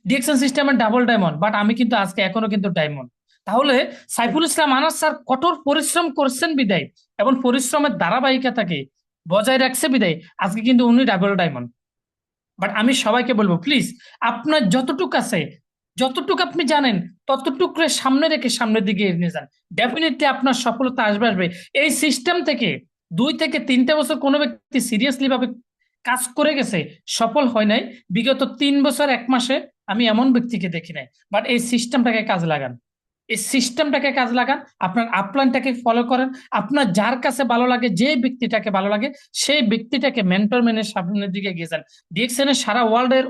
ডিএকশন সিস্টেমের ডাবল ডায়মন্ড, বাট আমি কিন্তু আজকে এখনো কিন্তু ডায়মন্ড। তাহলে সাইফুল ইসলাম আনাস স্যার কঠোর পরিশ্রম করছেন বিদায় এবং পরিশ্রমের ধারাবাহিকতাকে বজায় রাখছে বিদায় আজকে কিন্তু উনি ডাবল ডায়মন্ড। বাট আমি সবাইকে বলবো প্লিজ, আপনার যতটুকু আছে, যতটুকু আপনি জানেন, ততটুকু সামনে রেখে সামনের দিকে এগিয়ে যান। ডেফিনেটলি আপনার সফলতা আসবে আসবে। এই সিস্টেম থেকে 2 থেকে 3টা বছর কোনো ব্যক্তি সিরিয়াসলি ভাবে কাজ করে গেছে, সফল হয় নাই। বিগত 3 বছর 1 মাসে আমি এমন ব্যক্তিকে দেখি নাই। বাট এই সিস্টেমটাকে কাজে লাগান, এই সিস্টেমটাকে কাজ লাগান, আপনার আপলাইনটাকে ফলো করেন, আপনার যার কাছে ভালো লাগে, যে ব্যক্তিটাকে ভালো লাগে, সেই ব্যক্তিটাকে মেন্টর মেনে সামনের দিকে এগিয়ে যান। ডিএক্সএন এর সারা ওয়ার্ল্ডের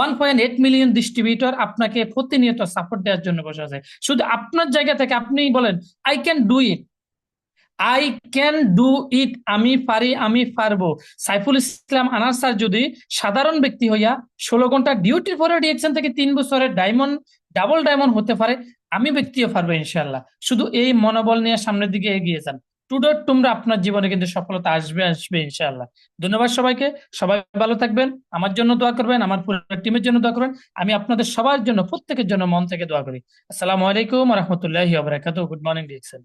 1.8 মিলিয়ন ডিস্ট্রিবিউটর আপনাকে প্রতিনিয়ত সাপোর্ট দেওয়ার জন্য বসে আছে। শুধু আপনার জায়গা থেকে আপনি বলেন I can do it, I can do it, আমি পারি, আমি পারবো। সাইফুল ইসলাম আনাস স্যার যদি সাধারণ ব্যক্তি হইয়া 16 ঘন্টা ডিউটির পরে ডিএক্সএন থেকে 3 বছরের ডায়মন্ড, ডাবল ডায়মন্ড হতে পারে, আমি ব্যক্তিও পারবো ইনশাল্লাহ। শুধু এই মনোবল নিয়ে সামনের দিকে এগিয়ে যান, তোমরা আপনার জীবনে কিন্তু সফলতা আসবে আসবে ইনশাআল্লাহ। ধন্যবাদ সবাইকে, সবাই ভালো থাকবেন, আমার জন্য দোয়া করবেন, আমার পুরো টিমের জন্য দোয়া করবেন। আমি আপনাদের সবার জন্য, প্রত্যেকের জন্য মন থেকে দোয়া করি। আসসালামু আলাইকুম ওয়া রাহমাতুল্লাহি ওয়া বারাকাতুহু। Good morning DXN.